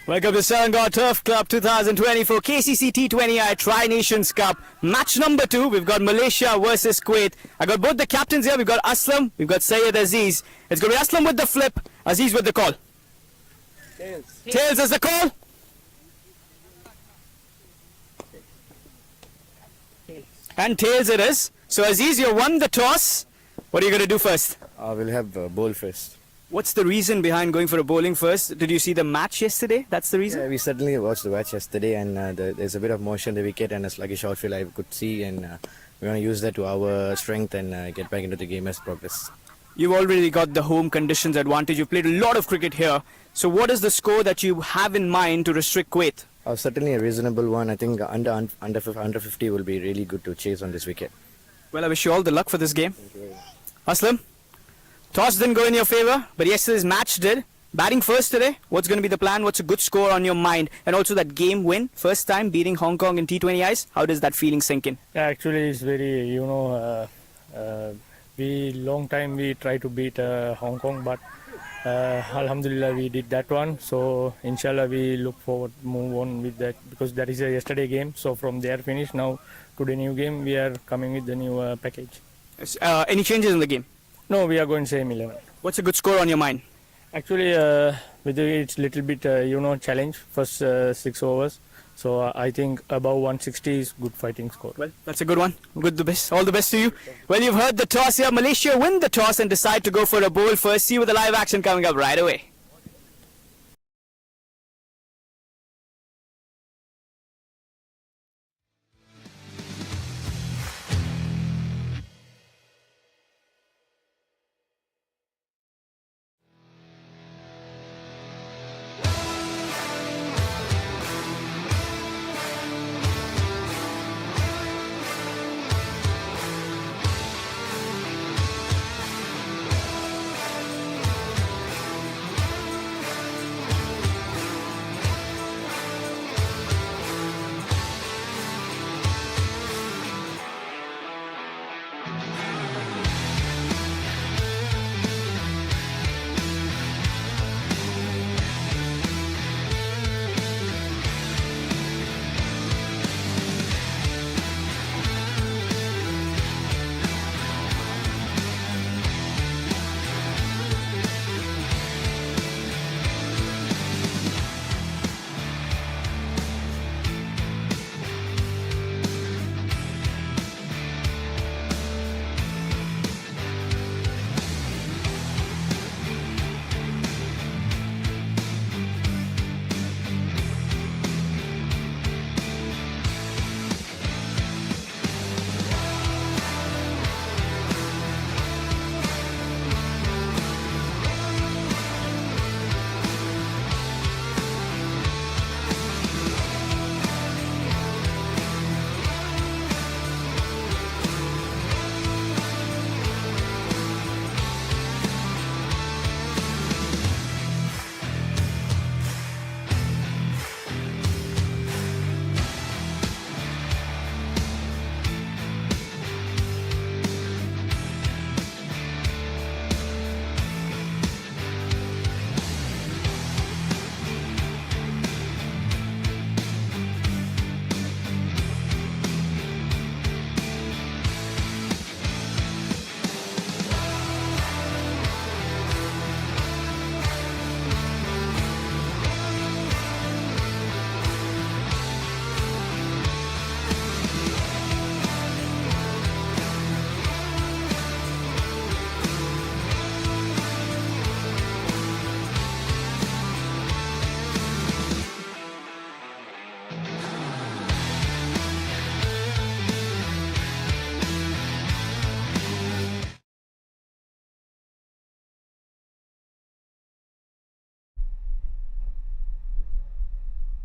Welcome to Selangor Turf Club 2024 KCC T20i Tri-Nations Cup. Match number 2, we've got Malaysia versus Kuwait. I got both the captains here. We've got Aslam, we've got Syed Aziz. It's going to be Aslam with the flip, Aziz with the call. Tails. Tails is the call. And tails it is. So Aziz, you won the toss. What are you going to do first? We'll have bowl first. What's the reason behind going for a bowling first? Did you see the match yesterday? That's the reason? Yeah, we certainly watched the match yesterday, and there's a bit of motion in the wicket and a sluggish outfield I could see, and we want to use that to our strength and get back into the game as progress. You've already got the home conditions advantage. You've played a lot of cricket here. So what is the score that you have in mind to restrict Kuwait? Certainly a reasonable one. I think under 50 will be really good to chase on this wicket. Well, I wish you all the luck for this game. Aslam, toss didn't go in your favour, but yesterday's match did. Batting first today, what's going to be the plan? What's a good score on your mind? And also that game win, first time beating Hong Kong in T20Is. How does that feeling sink in? Yeah, actually it's very, we long time we try to beat Hong Kong, but Alhamdulillah we did that one. So inshallah we look forward to move on with that, because that is a yesterday game. So from there finish now to the new game, we are coming with the new package. Any changes in the game? No, we are going same 11. What's a good score on your mind? Actually, with it's little bit challenge first 6 overs. So I think above 160 is good fighting score. Well, that's a good one. Good, the best. All the best to you. Well, you've heard the toss here. Malaysia win the toss and decide to go for a bowl first. See you with the live action coming up right away.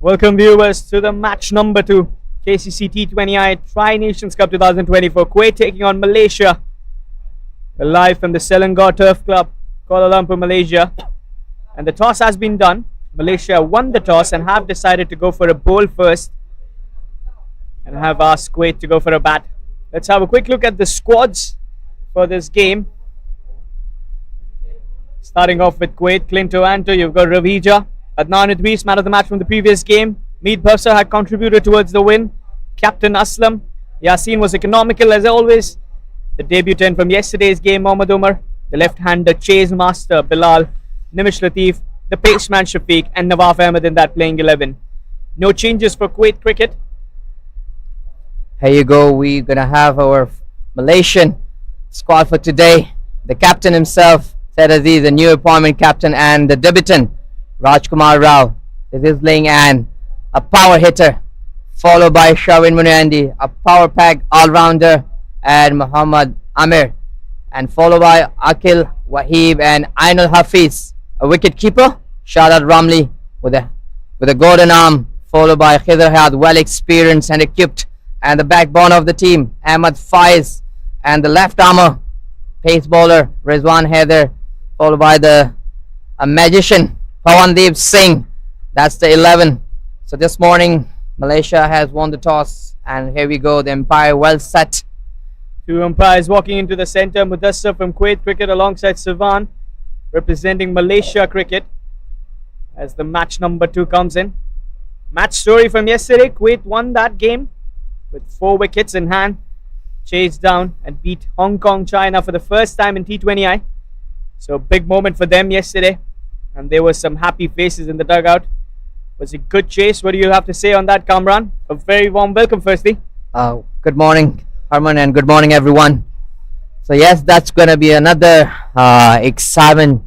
Welcome viewers to the match number 2 KCC T20i Tri-Nations Cup 2024. Kuwait taking on Malaysia. We're live from the Selangor Turf Club, Kuala Lumpur, Malaysia. And the toss has been done. Malaysia won the toss and have decided to go for a bowl first and have asked Kuwait to go for a bat. Let's have a quick look at the squads for this game. Starting off with Kuwait, Clinto Anto, you've got Ravija, Adnan Idris, man of the match from the previous game. Meet Bhavsa had contributed towards the win. Captain Aslam. Yasin was economical as always. The debutant from yesterday's game, Mohammad Umar. The left-hander chase master, Bilal. Nimish Latif. The paceman, Shafiq. And Nawaf Ahmed in that playing 11. No changes for Kuwait cricket. Here you go. We're going to have our Malaysian squad for today. The captain himself, said Aziz, the new appointment captain, and the debutant, Rajkumar Rao, is his laying and a power hitter, followed by Shavin Munandi, a power pack all-rounder, and Muhammad Amir, and followed by Akil Wahib and Ainul Hafiz, a wicket keeper, Shadad Ramli with a golden arm, followed by Khidr Hayat, well experienced and equipped, and the backbone of the team, Ahmad Faiz, and the left armour, pace bowler Rizwan Haider, followed by the magician Pawandeep Singh. That's the 11. So this morning Malaysia has won the toss, and here we go, the umpire well set. Two umpires walking into the centre. Mudassar from Kuwait cricket alongside Sivan representing Malaysia cricket as the match number 2 comes in. Match story from yesterday, Kuwait won that game with 4 wickets in hand, chased down and beat Hong Kong China for the first time in T20i. So big moment for them yesterday, and there were some happy faces in the dugout. Was a good chase. What do you have to say on that, Kamran? A very warm welcome firstly. Good morning, Harman, and good morning everyone. So yes, that's going to be another exciting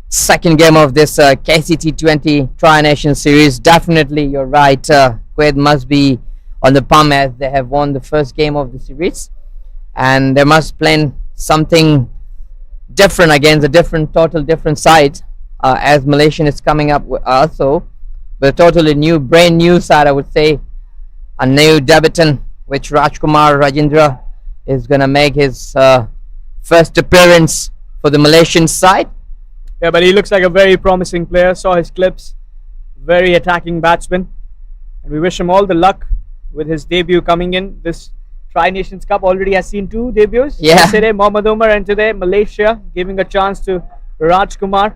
second game of this KCC T20 Tri-Nation Series. Definitely, you're right, Kuwait must be on the palm as they have won the first game of the series, and they must plan something different against a total different side, as Malaysian is coming up with also with a totally brand new side, I would say, a new debutant, which Rajkumar Rajendra is gonna make his first appearance for the Malaysian side. Yeah, but he looks like a very promising player. Saw his clips. Very attacking batsman, and we wish him all the luck with his debut coming in. This Tri-Nations Cup already has seen 2 debuts. Yeah. Yesterday Mohammad Umar, and today Malaysia giving a chance to Rajkumar.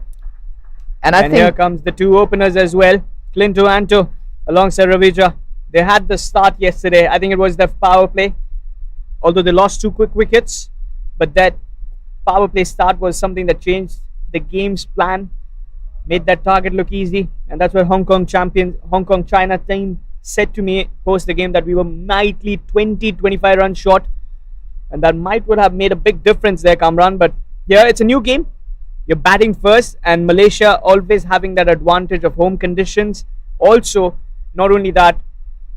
And I think here comes the 2 openers as well. Clinto Anto alongside Ravija. They had the start yesterday. I think it was their power play, although they lost 2 quick wickets, but that power play start was something that changed the game's plan, made that target look easy, and that's what Hong Kong China team said to me post the game, that we were mightly 20-25 runs short, and that would have made a big difference there, Kamran. But yeah, it's a new game. You're batting first, and Malaysia always having that advantage of home conditions. Also, not only that,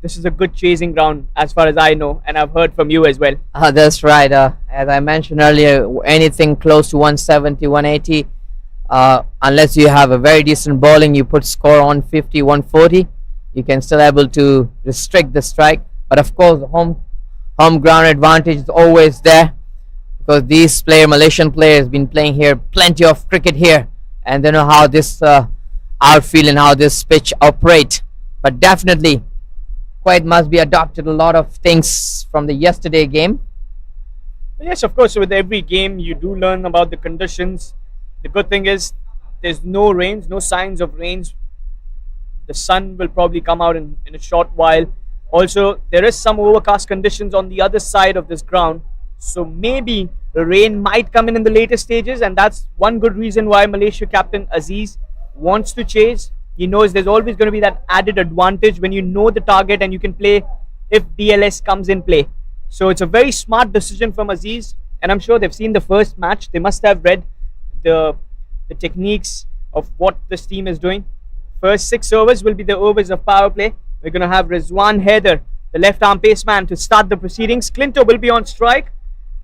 this is a good chasing ground as far as I know, and I've heard from you as well. that's right. As I mentioned earlier, anything close to 170, 180, unless you have a very decent bowling, you put score on 50, 140, you can still able to restrict the strike. But of course, the home ground advantage is always there, because these Malaysian players been playing here plenty of cricket here, and they know how this outfield and how this pitch operate. But definitely Kuwait must be adopted a lot of things from the yesterday game. Yes, of course, with every game you do learn about the conditions. The good thing is there's no rains, no signs of rains. The sun will probably come out in a short while. Also, there is some overcast conditions on the other side of this ground, so maybe the rain might come in the later stages, and that's one good reason why Malaysia captain Aziz wants to chase. He knows there's always going to be that added advantage when you know the target and you can play if DLS comes in play. So it's a very smart decision from Aziz, and I'm sure they've seen the first match. They must have read the techniques of what this team is doing. First 6 overs will be the overs of power play. We're going to have Rizwan Haider, the left arm paceman, to start the proceedings. Clinto will be on strike.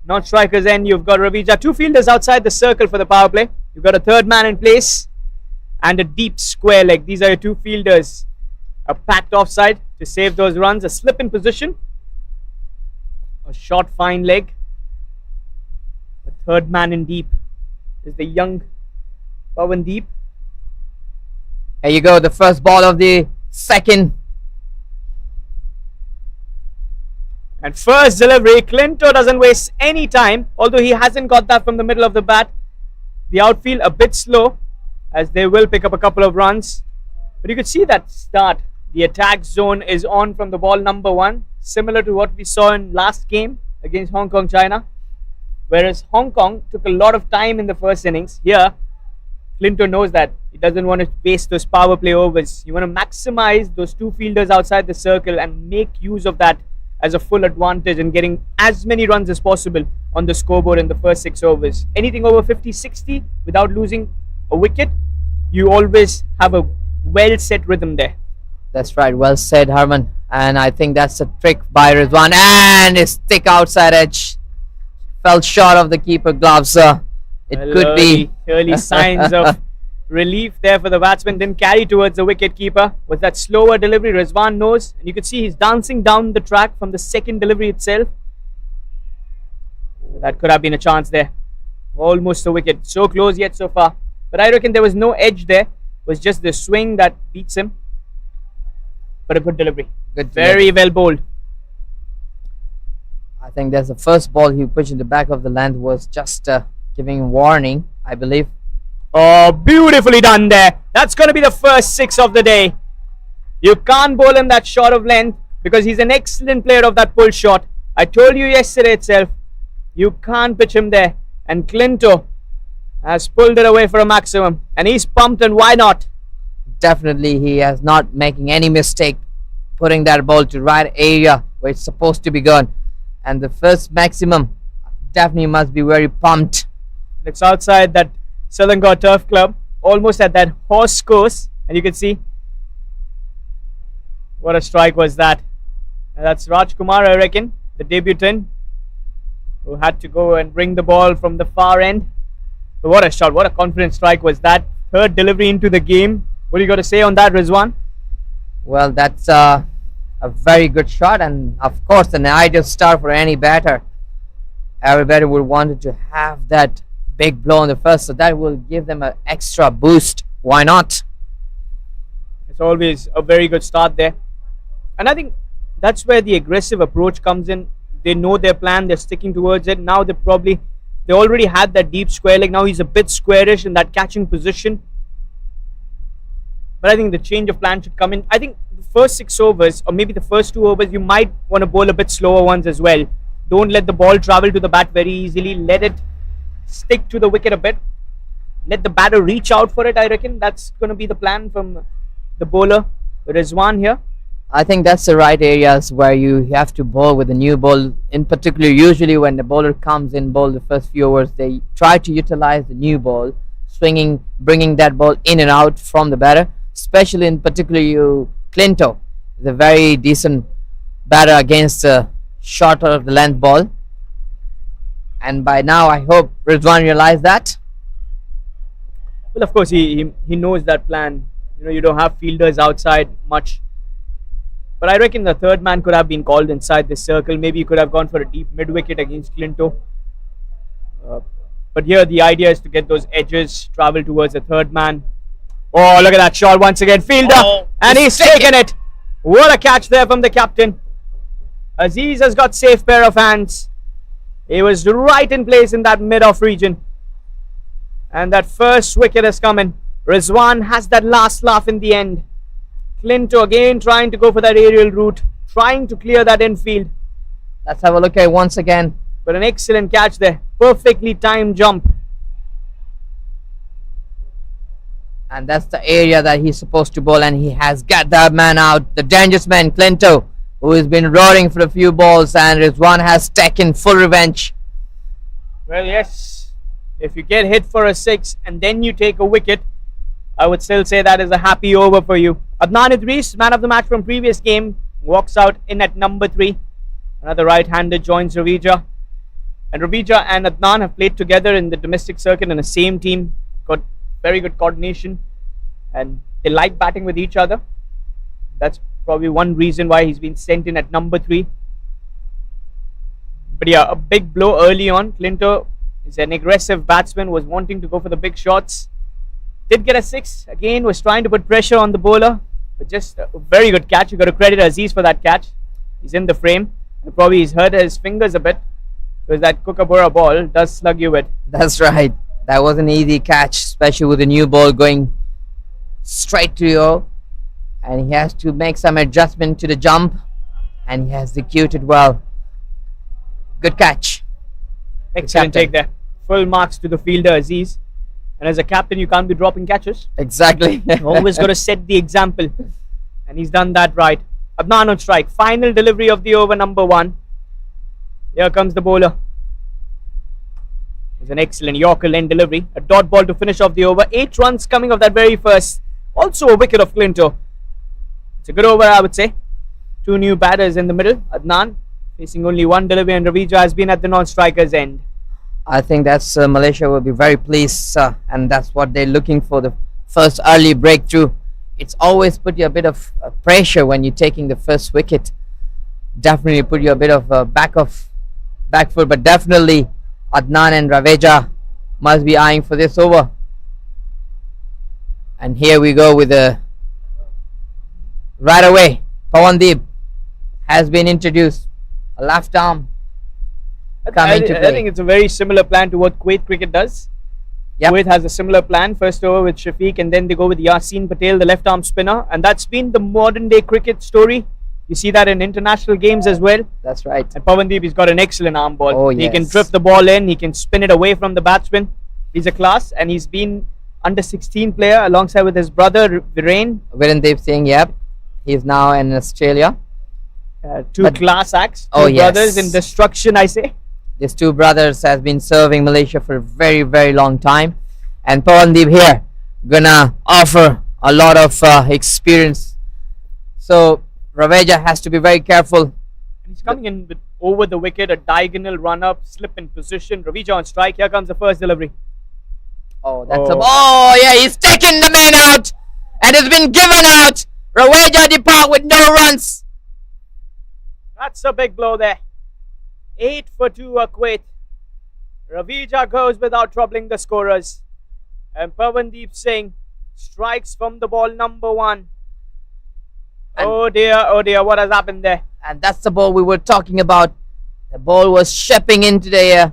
Not strikers end. You've got Ravija. 2 fielders outside the circle for the power play. You've got a 3rd man in place and a deep square leg. These are your 2 fielders. A packed offside to save those runs. A slip in position. A short fine leg. The 3rd man in deep is the young Pawandeep. Here you go, the first ball of the second. And first delivery, Clinto doesn't waste any time, although he hasn't got that from the middle of the bat. The outfield a bit slow, as they will pick up a couple of runs. But you could see that start. The attack zone is on from the ball number 1, similar to what we saw in last game against Hong Kong, China. Whereas Hong Kong took a lot of time in the first innings. Here, Clinton knows that he doesn't want to waste those power play overs. You want to maximize those 2 fielders outside the circle and make use of that as a full advantage and getting as many runs as possible on the scoreboard in the first 6 overs. Anything over 50-60 without losing a wicket, you always have a well set rhythm there. That's right, well said, Harman. And I think that's a trick by Rizwan. And his thick outside edge fell short of the keeper gloves. It could be early signs of relief there for the batsman. Didn't carry towards the wicket keeper. Was that slower delivery? Rizwan knows, and you could see he's dancing down the track from the second delivery itself. That could have been a chance there. Almost a wicket. So close yet so far. But I reckon there was no edge there. It was just the swing that beats him. But a good delivery. Good Very well bowled. I think that's the first ball he pitched in the back of the length was just giving warning, I believe. Oh, beautifully done there. That's going to be the first 6 of the day. You can't bowl him that short of length because he's an excellent player of that pull shot. I told you yesterday itself, you can't pitch him there. And Clinto has pulled it away for a maximum. And he's pumped, and why not? Definitely he is not making any mistake putting that ball to right area where it's supposed to be gone. And the first maximum definitely must be very pumped. It's outside that Selangor Turf Club, almost at that horse course, and you can see what a strike was that. And that's Raj Kumar, I reckon, the debutant, who had to go and bring the ball from the far end. But what a shot, what a confident strike was that. Third delivery into the game. What do you got to say on that, Rizwan? Well, that's a very good shot, and of course an ideal start for any batter. Everybody would want to have that big blow on the first, so that will give them an extra boost. Why not? It's always a very good start there. And I think that's where the aggressive approach comes in. They know their plan, they're sticking towards it. Now they already had that deep square leg. Now he's a bit squarish in that catching position. But I think the change of plan should come in. I think the first 6 overs, or maybe the first 2 overs, you might want to bowl a bit slower ones as well. Don't let the ball travel to the bat very easily. Let it stick to the wicket a bit. Let the batter reach out for it, I reckon. That's going to be the plan from the bowler, Rizwan here. I think that's the right areas where you have to bowl with the new ball. In particular, usually when the bowler comes in bowl the first few overs, they try to utilize the new ball, swinging, bringing that ball in and out from the batter. Especially in particular, Clinto is a very decent batter against a shorter of the length ball. And by now, I hope Rizwan realized that. Well, of course, he knows that plan. You don't have fielders outside much. But I reckon the third man could have been called inside this circle. Maybe you could have gone for a deep mid-wicket against Clinto. But here the idea is to get those edges, travel towards the third man. Oh, look at that shot once again. Fielder. And he's taken it. What a catch there from the captain. Aziz has got safe pair of hands. He was right in place in that mid-off region. And that first wicket has come in. Rizwan has that last laugh in the end. Clinto again trying to go for that aerial route, trying to clear that infield. Let's have a look at it once again. But an excellent catch there. Perfectly timed jump. And that's the area that he's supposed to bowl, and he has got that man out. The dangerous man, Clinto, who has been roaring for a few balls, and Rizwan has taken full revenge. Well, yes. If you get hit for a 6 and then you take a wicket, I would still say that is a happy over for you. Adnan Idris, man of the match from previous game, walks out in at number 3. Another right-hander joins Ravija. And Ravija and Adnan have played together in the domestic circuit in the same team. Got very good coordination. And they like batting with each other. That's probably one reason why he's been sent in at number 3. But yeah, a big blow early on. Clinto is an aggressive batsman, was wanting to go for the big shots. Did get a 6. Again, was trying to put pressure on the bowler. But just a very good catch. You got to credit Aziz for that catch. He's in the frame. And probably he's hurt his fingers a bit. Because that Kookaburra ball does slug you with. That's right. That was an easy catch, especially with the new ball going straight to your and he has to make some adjustment to the jump, and he has executed well. Good catch. Excellent captain. take there. Full marks to the fielder, Aziz. And as a captain, you can't be dropping catches. Exactly. Always got to set the example. And he's done that right. Adnan on strike. Final delivery of the over number 1. Here comes the bowler. It was an excellent Yorker lane delivery. A dot ball to finish off the over. 8 runs coming off that very first. Also a wicket of Clinto. It's a good over, I would say. 2 new batters in the middle. Adnan facing only 1 delivery, and Ravija has been at the non-striker's end. I think that's Malaysia will be very pleased, and that's what they're looking for, the first early breakthrough. It's always put you a bit of pressure when you're taking the first wicket. Definitely put you a bit of back foot, but definitely Adnan and Raveja must be eyeing for this over. And here we go with the right away. Pawandeep has been introduced. A left arm coming to play. I think it's a very similar plan to what Kuwait cricket does. Yep. Kuwait has a similar plan. First over with Shafiq, and then they go with Yasin Patel, the left arm spinner. And that's been the modern day cricket story. You see that in international games as well. That's right. And Pawandeep, he's got an excellent arm ball. Oh, He can yes. drift the ball in. He can spin it away from the batsman. He's a class, and he's been under 16 player alongside with his brother Viren. Virendeep Singh, yep. He's now in Australia. 2 But- class acts. Oh, 2 brothers yes. in destruction, I say. These 2 brothers has been serving Malaysia for a very, very long time. And Pawandeep here gonna offer a lot of experience. So Raveja has to be very careful. And he's coming in with over the wicket, a diagonal run up, slip in position. Ravija on strike. Here comes the first delivery. Oh, that's Oh. oh yeah, he's taken the man out, and it's been given out. Raveja depart with no runs. That's a big blow there. 8 for 2 Kuwait. Ravija goes without troubling the scorers. And Pawandeep Singh strikes from the ball number 1. And- oh dear, what has happened there? And that's the ball we were talking about. The ball was shipping into the air,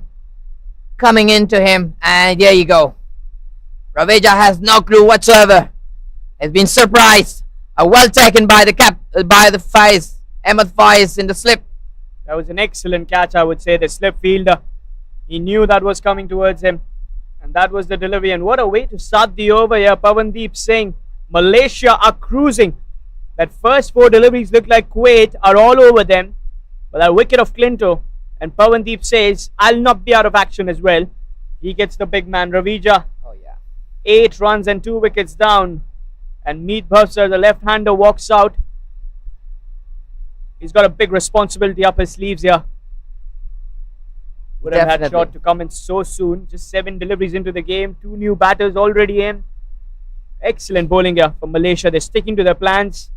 coming into him, and there you go. Raveja has no clue whatsoever. Has been surprised. Well taken by the Faiz, Ahmed Faiz in the slip. That was an excellent catch, I would say. The slip fielder, he knew that was coming towards him. And that was the delivery. And what a way to start the over here. Pawandeep Singh, Malaysia are cruising. That first 4 deliveries look like Kuwait are all over them. But that wicket of Clinto, and Pawandeep says, I'll not be out of action as well. He gets the big man, Ravija. Oh yeah. 8 runs and 2 wickets down. And Meet Bhavsar, the left-hander, walks out. He's got a big responsibility up his sleeves here. Would have had Definitely. shot to come in so soon. Just 7 deliveries into the game. 2 new batters already in. Excellent bowling here from Malaysia. They're sticking to their plans.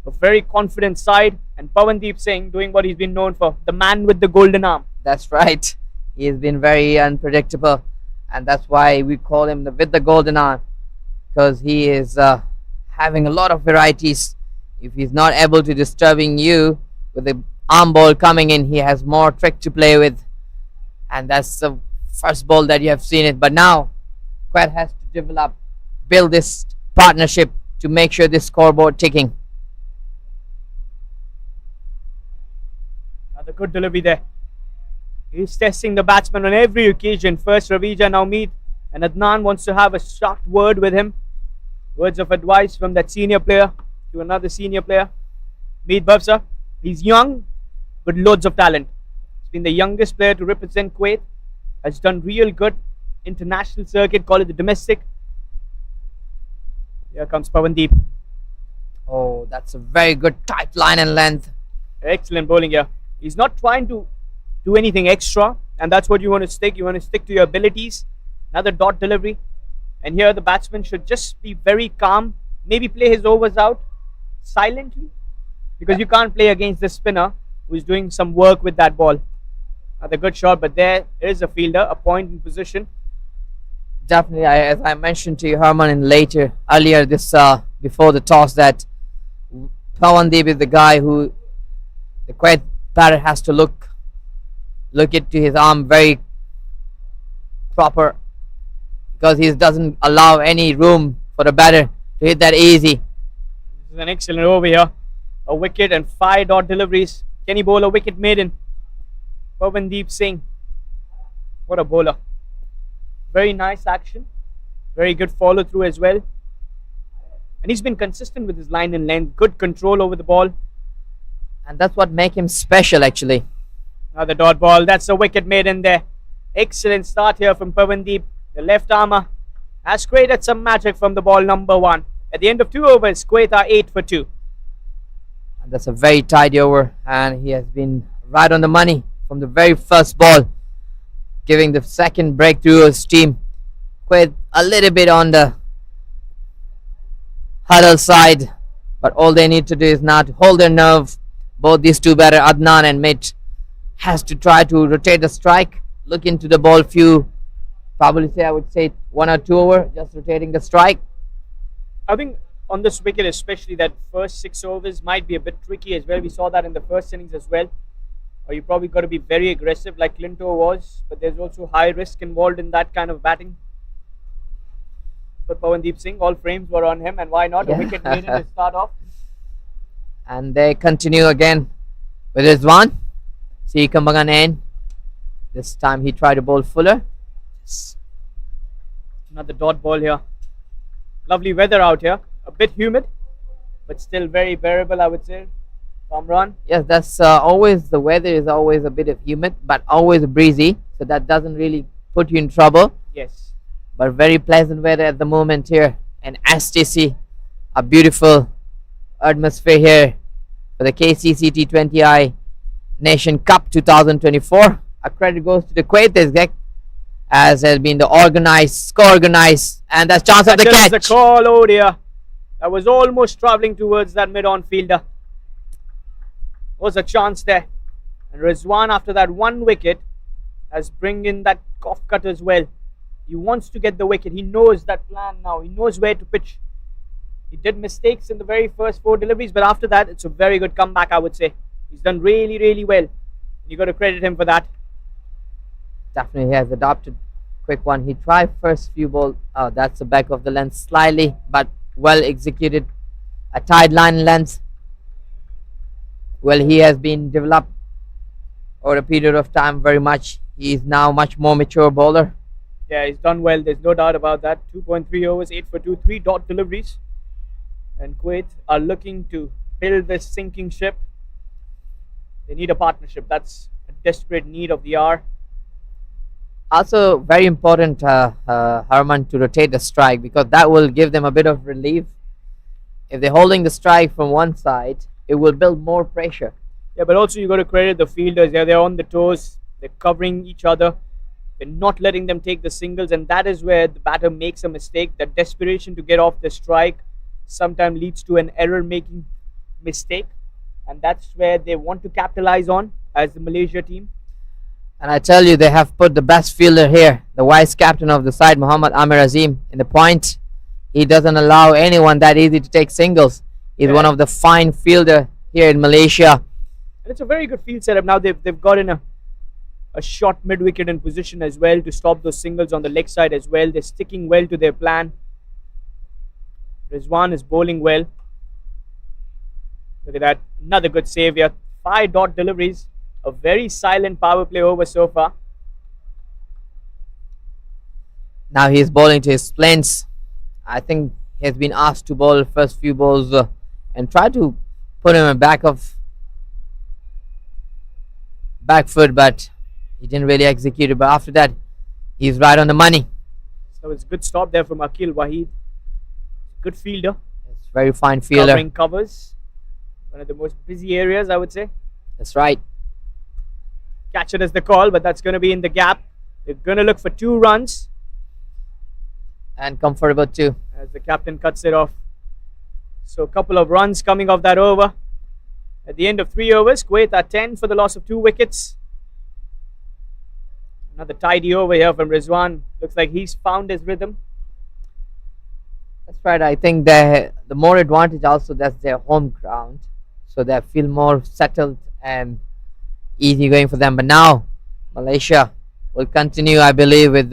A very confident side. And Pawandeep Singh doing what he's been known for. The man with the golden arm. That's right. He has been very unpredictable, and that's why we call him with the golden arm, because he is having a lot of varieties. If he's not able to disturbing you with the arm ball coming in, he has more trick to play with, and that's the first ball that you have seen it. But now Kuwait has to build this partnership to make sure this scoreboard ticking. Another good delivery there. He's testing the batsman on every occasion. First Ravija, now Meet. And Adnan wants to have a short word with him. Words of advice from that senior player to another senior player. Meet Bhavsar. He's young, with loads of talent. He's been the youngest player to represent Kuwait. Has done real good. International circuit, call it the domestic. Here comes Pawandeep. Oh, that's a very good tight line and length. Excellent bowling here. He's not trying to do anything extra, and that's what you want to stick. You want to stick to your abilities. Another dot delivery. And here the batsman should just be very calm. Maybe play his overs out silently, because you can't play against the spinner who's doing some work with that ball. Another good shot, but there is a fielder, a point in position. Definitely, as I mentioned to you, Herman, earlier this before the toss, that Pawandeep is the guy who the Kuwait batter has to look into his arm very proper, because he doesn't allow any room for the batter to hit that easy. This is an excellent over here. A wicket and 5 dot deliveries. Can he bowl a wicket maiden? Pawandeep Singh. What a bowler. Very nice action. Very good follow through as well. And he's been consistent with his line and length. Good control over the ball. And that's what makes him special, actually. Another dot ball. That's a wicket maiden there. Excellent start here from Pawandeep. The left armer has created some magic from the ball number 1. At the end of 2 overs, Kuwait are 8 for 2. And that's a very tidy over. And he has been right on the money from the very first ball, giving the second breakthrough of his team. Quite a little bit on the huddle side, but all they need to do is now to hold their nerve. Both these two batter, Adnan and Mitch, has to try to rotate the strike, look into the ball few, probably say, I would say 1 or 2 over, just rotating the strike. I think on this wicket especially, that first 6 overs might be a bit tricky as well. We saw that in the first innings as well. Or you probably got to be very aggressive like Clinto was, but there's also high risk involved in that kind of batting. But Pawandeep Singh, all frames were on him, and why not? A wicket maiden to start off. And they continue again with Rizwan. See Kambangan in. This time he tried to bowl fuller. Another dot ball here. Lovely weather out here. A bit humid, but still very bearable, I would say. Kamran. Yes, that's always, the weather is always a bit of humid, but always breezy. So that doesn't really put you in trouble. Yes. But very pleasant weather at the moment here in STC. A beautiful atmosphere here for the KCC T20i Nation Cup 2024. A credit goes to the Kuwait, as has been the organized, organized, and that's chance of the catch. That's the call, oh dear. That was almost travelling towards that mid-on fielder. Was a chance there. And Rizwan, after that 1 wicket, has bring in that cough cut as well. He wants to get the wicket. He knows that plan now. He knows where to pitch. He did mistakes in the very first 4 deliveries, but after that, it's a very good comeback, I would say. He's done really, really well. You got to credit him for that. Definitely, he has adopted quick one. He tried first few balls. Oh, that's the back of the length slightly, but well executed. A tight line length. Well, he has been developed over a period of time very much. He is now much more mature bowler. Yeah, he's done well. There's no doubt about that. 2.3 overs, 8 for 2, 3 dot deliveries. And Kuwait are looking to build this sinking ship. They need a partnership. That's a desperate need of the hour. Also, very important, Harman, to rotate the strike, because that will give them a bit of relief. If they're holding the strike from one side, it will build more pressure. Yeah, but also you got to credit the fielders. Yeah, they're on the toes. They're covering each other. They're not letting them take the singles, and that is where the batter makes a mistake. That desperation to get off the strike sometimes leads to an error-making mistake, and that's where they want to capitalize on as the Malaysia team. And I tell you, they have put the best fielder here, the vice captain of the side, Muhammad Amir Azim, in the point. He doesn't allow anyone that easy to take singles. He's one of the fine fielder here in Malaysia. And it's a very good field setup. Now they've got in a short mid-wicket in position as well to stop those singles on the leg side as well. They're sticking well to their plan. Rizwan is bowling well. Look at that. Another good save here. 5 dot deliveries. A very silent power play over so far. Now he's bowling to his splints. I think he has been asked to bowl the first few balls and try to put him in back foot, but he didn't really execute it. But after that, he's right on the money. So it's a good stop there from Akil Waheed. Good fielder. It's very fine fielder. Covering covers. One of the most busy areas, I would say. That's right. Catch it as the call, but that's going to be in the gap. They're going to look for 2 runs. And comfortable too. As the captain cuts it off. So a couple of runs coming off that over. At the end of 3 overs, Kuwait are 10 for the loss of 2 wickets. Another tidy over here from Rizwan. Looks like he's found his rhythm. That's right. I think the more advantage also, that's their home ground. So they feel more settled and easy going for them. But now Malaysia will continue, I believe, with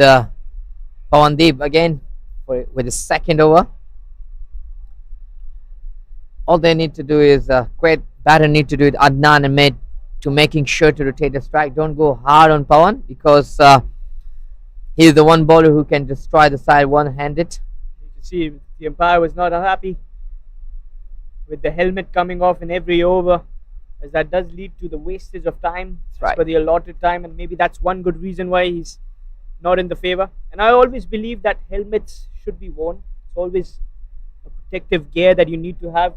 Pawandeep again with the second over. all they need to do is Kuwait batter need to do it Adnan and mid to making sure to rotate the strike. Don't go hard on Pawan because he's the one bowler who can destroy the side one-handed. You can see the umpire was not happy with the helmet coming off in every over, as that does lead to the wastage of time Right. for the allotted time, and maybe that's one good reason why he's not in the favor. And I always believe that helmets should be worn. It's always a protective gear that you need to have,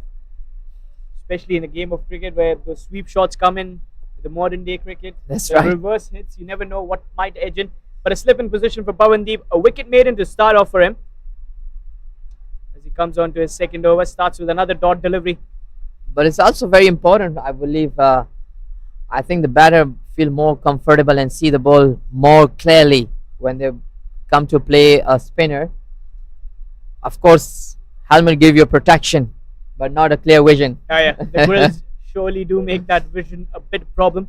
especially in a game of cricket where those sweep shots come in. The modern day cricket, That's the right. reverse hits, you never know what might edge in. But a slip in position for Pawandeep, a wicket maiden to start off for him. As he comes on to his second over, starts with another dot delivery. But it's also very important, I believe. I think the batter feel more comfortable and see the ball more clearly when they come to play a spinner. Of course, helmet give you protection, but not a clear vision. Yeah, the grills surely do make that vision a bit problem.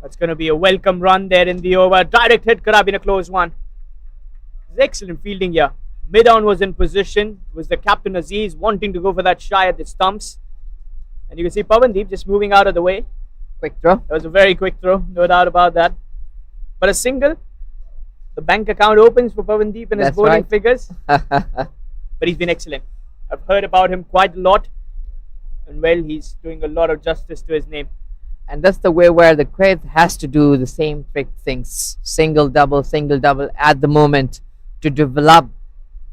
That's going to be a welcome run there in the over. Direct hit could have been a close one. It's excellent fielding here. Mid-on was in position. It was the captain Aziz wanting to go for that shy at the stumps. And you can see Pawandeep just moving out of the way. Quick throw. That was a very quick throw, no doubt about that. But a single. The bank account opens for Pawandeep and his That's bowling right. figures. But he's been excellent. I've heard about him quite a lot. And well, he's doing a lot of justice to his name. And that's the way where the Kuwait has to do the same trick things. Single double at the moment to develop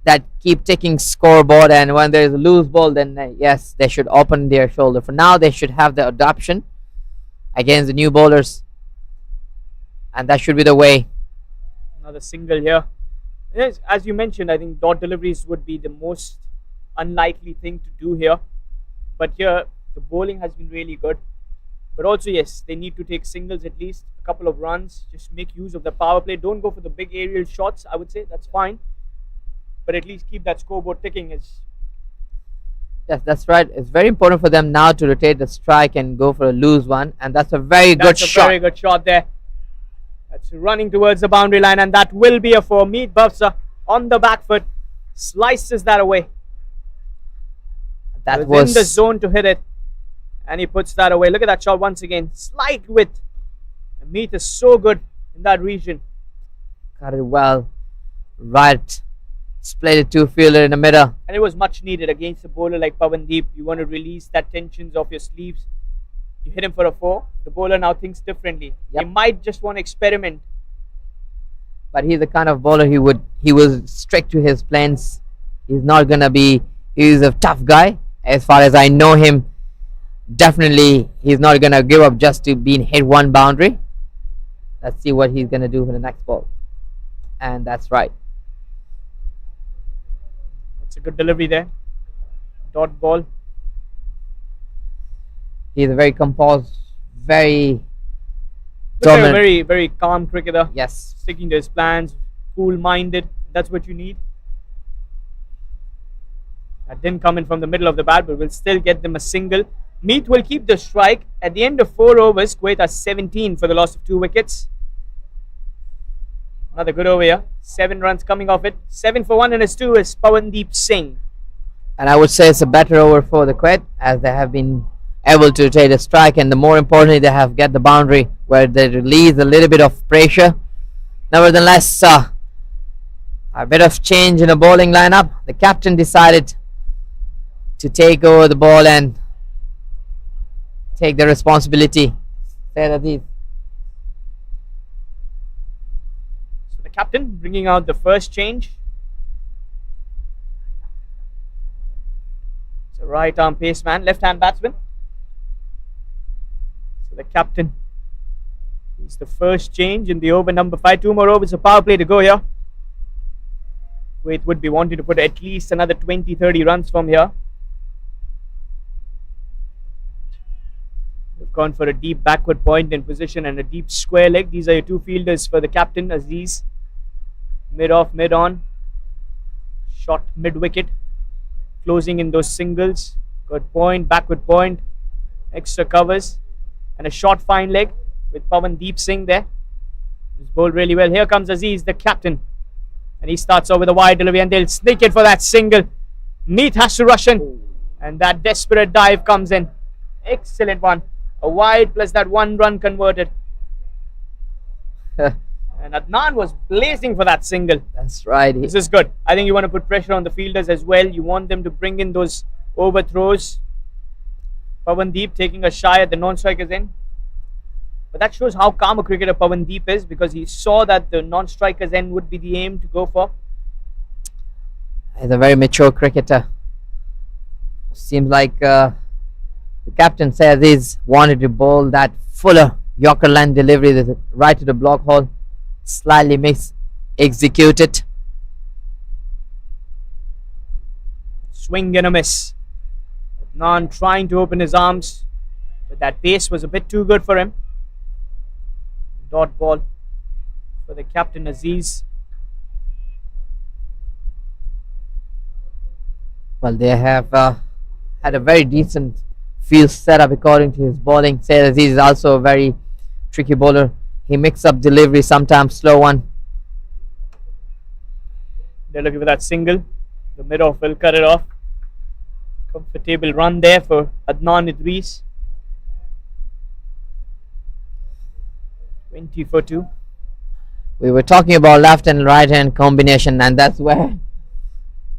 that keep ticking scoreboard. And when there's a loose ball, then yes, they should open their shoulder. For now, they should have the adoption against the new bowlers. And that should be the way. Another single here. Yes, as you mentioned, I think dot deliveries would be the most unlikely thing to do here. But here, the bowling has been really good. But also, yes, they need to take singles at least, a couple of runs. Just make use of the power play. Don't go for the big aerial shots, I would say. That's fine. But at least keep that scoreboard ticking. Yes, that's right. It's very important for them now to rotate the strike and go for a loose one. And that's a very good shot. Very good shot there. That's running towards the boundary line. And that will be a 4. Meet Bafsa on the back foot. Slices that away. That Within was the zone to hit it. And he puts that away. Look at that shot once again. Slight width. And Meet is so good in that region. cut it well. Right. Split it two fielder in the middle. And it was much needed against a bowler like Pawandeep. You want to release that tensions off your sleeves. You hit him for a 4. The bowler now thinks differently. Yep. He might just want to experiment. But he's the kind of bowler he was strict to his plans. He's not gonna be. He's a tough guy. As far as I know him, definitely he's not gonna give up just to being hit one boundary. Let's see what he's gonna do for the next ball. And that's right. That's a good delivery there. Dot ball. He's a very composed, very Looks like a dominant. very, very calm cricketer. Yes. Sticking to his plans. Cool-minded. That's what you need. That didn't come in from the middle of the bat, but will still get them a single. Meet will keep the strike. At the end of 4 overs, Kuwait are 17 for the loss of 2 wickets. Another good over here. 7 runs coming off it. 7 for 1 and his 2 is Pawandeep Singh. And I would say it's a better over for the Kuwait, as they have been able to take a strike, and the more importantly, they have get the boundary where they release a little bit of pressure. Nevertheless, a bit of change in the bowling lineup. The captain decided to take over the ball and take the responsibility. Say Aziz. So the captain bringing out the first change. It's a right arm pace man, left hand batsman. So the captain is the first change in the over number 5. 2 more overs, a power play to go here. Kuwait would be wanting to put at least another 20-30 runs from here. They've gone for a deep backward point in position and a deep square leg. These are your 2 fielders for the captain, Aziz. Mid off, mid on. Shot mid wicket. Closing in those singles. Good point, backward point. Extra covers. And a short fine leg with Pawandeep Singh there. He's bowled really well. Here comes Aziz, the captain. And he starts over the wide delivery and they'll sneak it for that single. Meet has to rush in. And that desperate dive comes in. Excellent one. A wide plus that 1 run converted. And Adnan was blazing for that single. That's right. This is good. I think you want to put pressure on the fielders as well. You want them to bring in those overthrows. Pawandeep taking a shy at the non-striker's end. But that shows how calm a cricketer Pawandeep is, because he saw that the non-striker's end would be the aim to go for. He's a very mature cricketer. Seems like the captain says he's wanted to bowl that fuller Yorker line delivery right to the block hole. Slightly executed. Swing and a miss. Adnan trying to open his arms, but that pace was a bit too good for him. Dot ball for the captain Aziz. Well, they have had a very decent field setup according to his bowling. Said Aziz is also a very tricky bowler. He mixes up delivery, sometimes slow one. They're looking for that single. The mid-off will cut it off. Comfortable run there for Adnan Idris. 20 for 2. We were talking about left and right hand combination, and that's where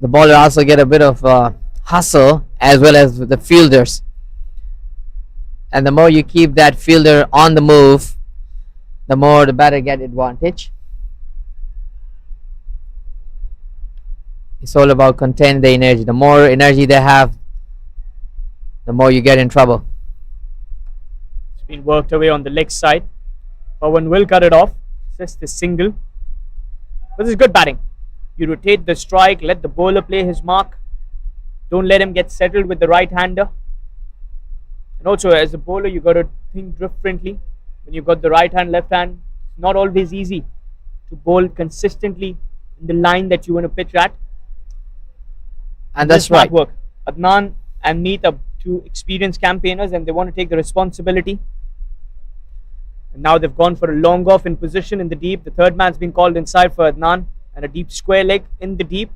the bowler also get a bit of hustle as well as the fielders. And the more you keep that fielder on the move, the more the batter get advantage. It's all about containing the energy. The more energy they have, the more you get in trouble. It's been worked away on the leg side. Pawan will cut it off. Just a single. This is good batting. You rotate the strike, let the bowler play his mark. Don't let him get settled with the right-hander. And also, as a bowler, you got to think differently. When you've got the right hand, left hand, it's not always easy to bowl consistently in the line that you want to pitch at. And that's smart right. work. Adnan and Meet are two experienced campaigners, and they want to take the responsibility. And now they've gone for a long off in position in the deep. The third man's been called inside for Adnan, and a deep square leg in the deep.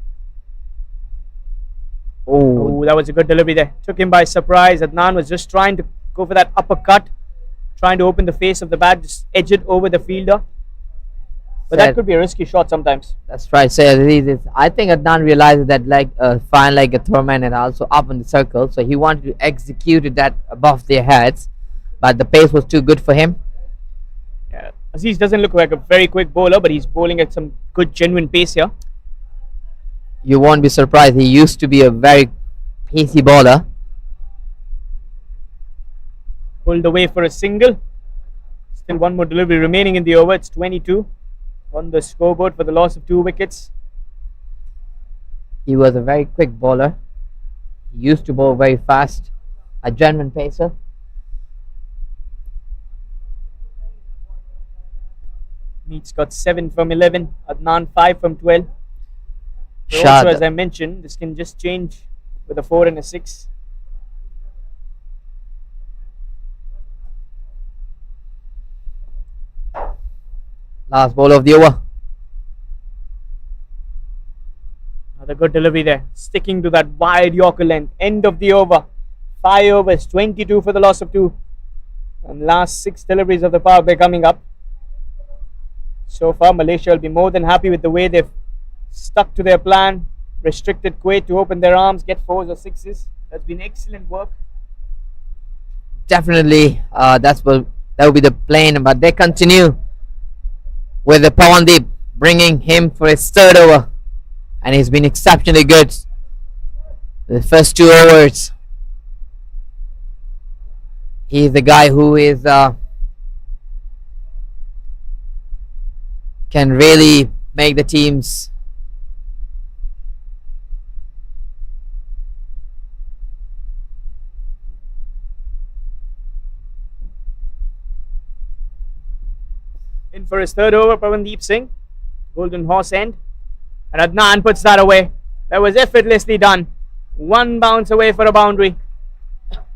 Oh, that was a good delivery there. Took him by surprise. Adnan was just trying to go for that uppercut, trying to open the face of the bat, just edge it over the fielder. But that could be a risky shot sometimes. That's right. So I think Adnan realized that like fine like a throw-man and also up in the circle. So he wanted to execute that above their heads, but the pace was too good for him. Yeah. Aziz doesn't look like a very quick bowler, but he's bowling at some good genuine pace here. You won't be surprised. He used to be a very pacey bowler. Pulled away for a single. Still one more delivery remaining in the over. It's 22 on the scoreboard for the loss of 2 wickets. He was a very quick bowler. He used to bowl very fast. A genuine pacer. Meet's got 7 from 11. Adnan 5 from 12. So Shot. also, as I mentioned, this can just change with a 4 and a 6. Last ball of the over. Another good delivery there. Sticking to that wide Yorker length. End of the over. 5 overs. 22 for the loss of 2. And last 6 deliveries of the power play coming up. So far, Malaysia will be more than happy with the way they've stuck to their plan. Restricted Kuwait to open their arms, get 4s or 6s. That's been excellent work. Definitely, that will be the plan. But they continue with the Pawandeep, bringing him for his 3rd over, and he's been exceptionally good. The first 2 overs, he's the guy who is can really make the teams In for his 3rd over, Pawandeep Singh. Golden horse end. And Adnan puts that away. That was effortlessly done. 1 bounce away for a boundary.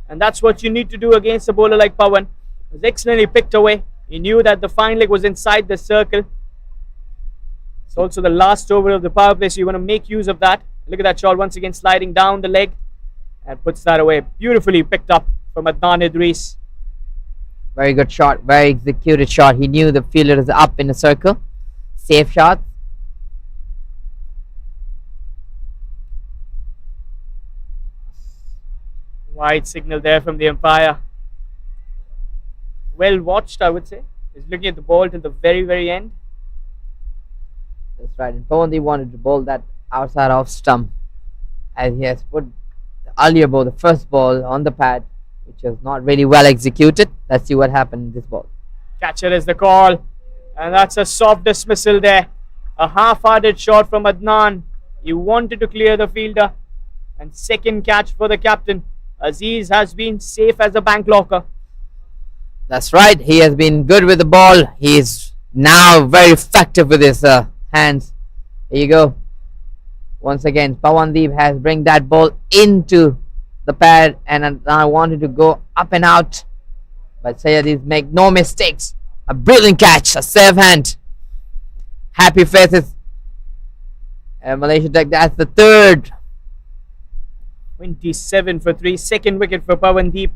And that's what you need to do against a bowler like Pawan. It was excellently picked away. He knew that the fine leg was inside the circle. It's also the last over of the power play, so you want to make use of that. Look at that shot once again sliding down the leg. and puts that away. Beautifully picked up from Adnan Idris. Very good shot, very executed shot. He knew the fielder is up in a circle. Safe shot. Wide signal there from the umpire. Well watched, I would say. He's looking at the ball till the very, very end. That's right. And Pawandeep wanted to bowl that outside off stump, as he has put the earlier ball, the first ball, on the pad, which was not really well executed. Let's see what happened in this ball. Catcher is the call. And that's a soft dismissal there. A half-hearted shot from Adnan. He wanted to clear the fielder. And second catch for the captain. Aziz has been safe as a bank locker. That's right. He has been good with the ball. He is now very effective with his hands. Here you go. Once again, Pawandeep has bring that ball into the pad, and I wanted to go up and out. But Sayadiz make no mistakes. A brilliant catch, a safe hand. Happy faces. And Malaysia take that's the third. 27 for 3. Second wicket for Pawandeep.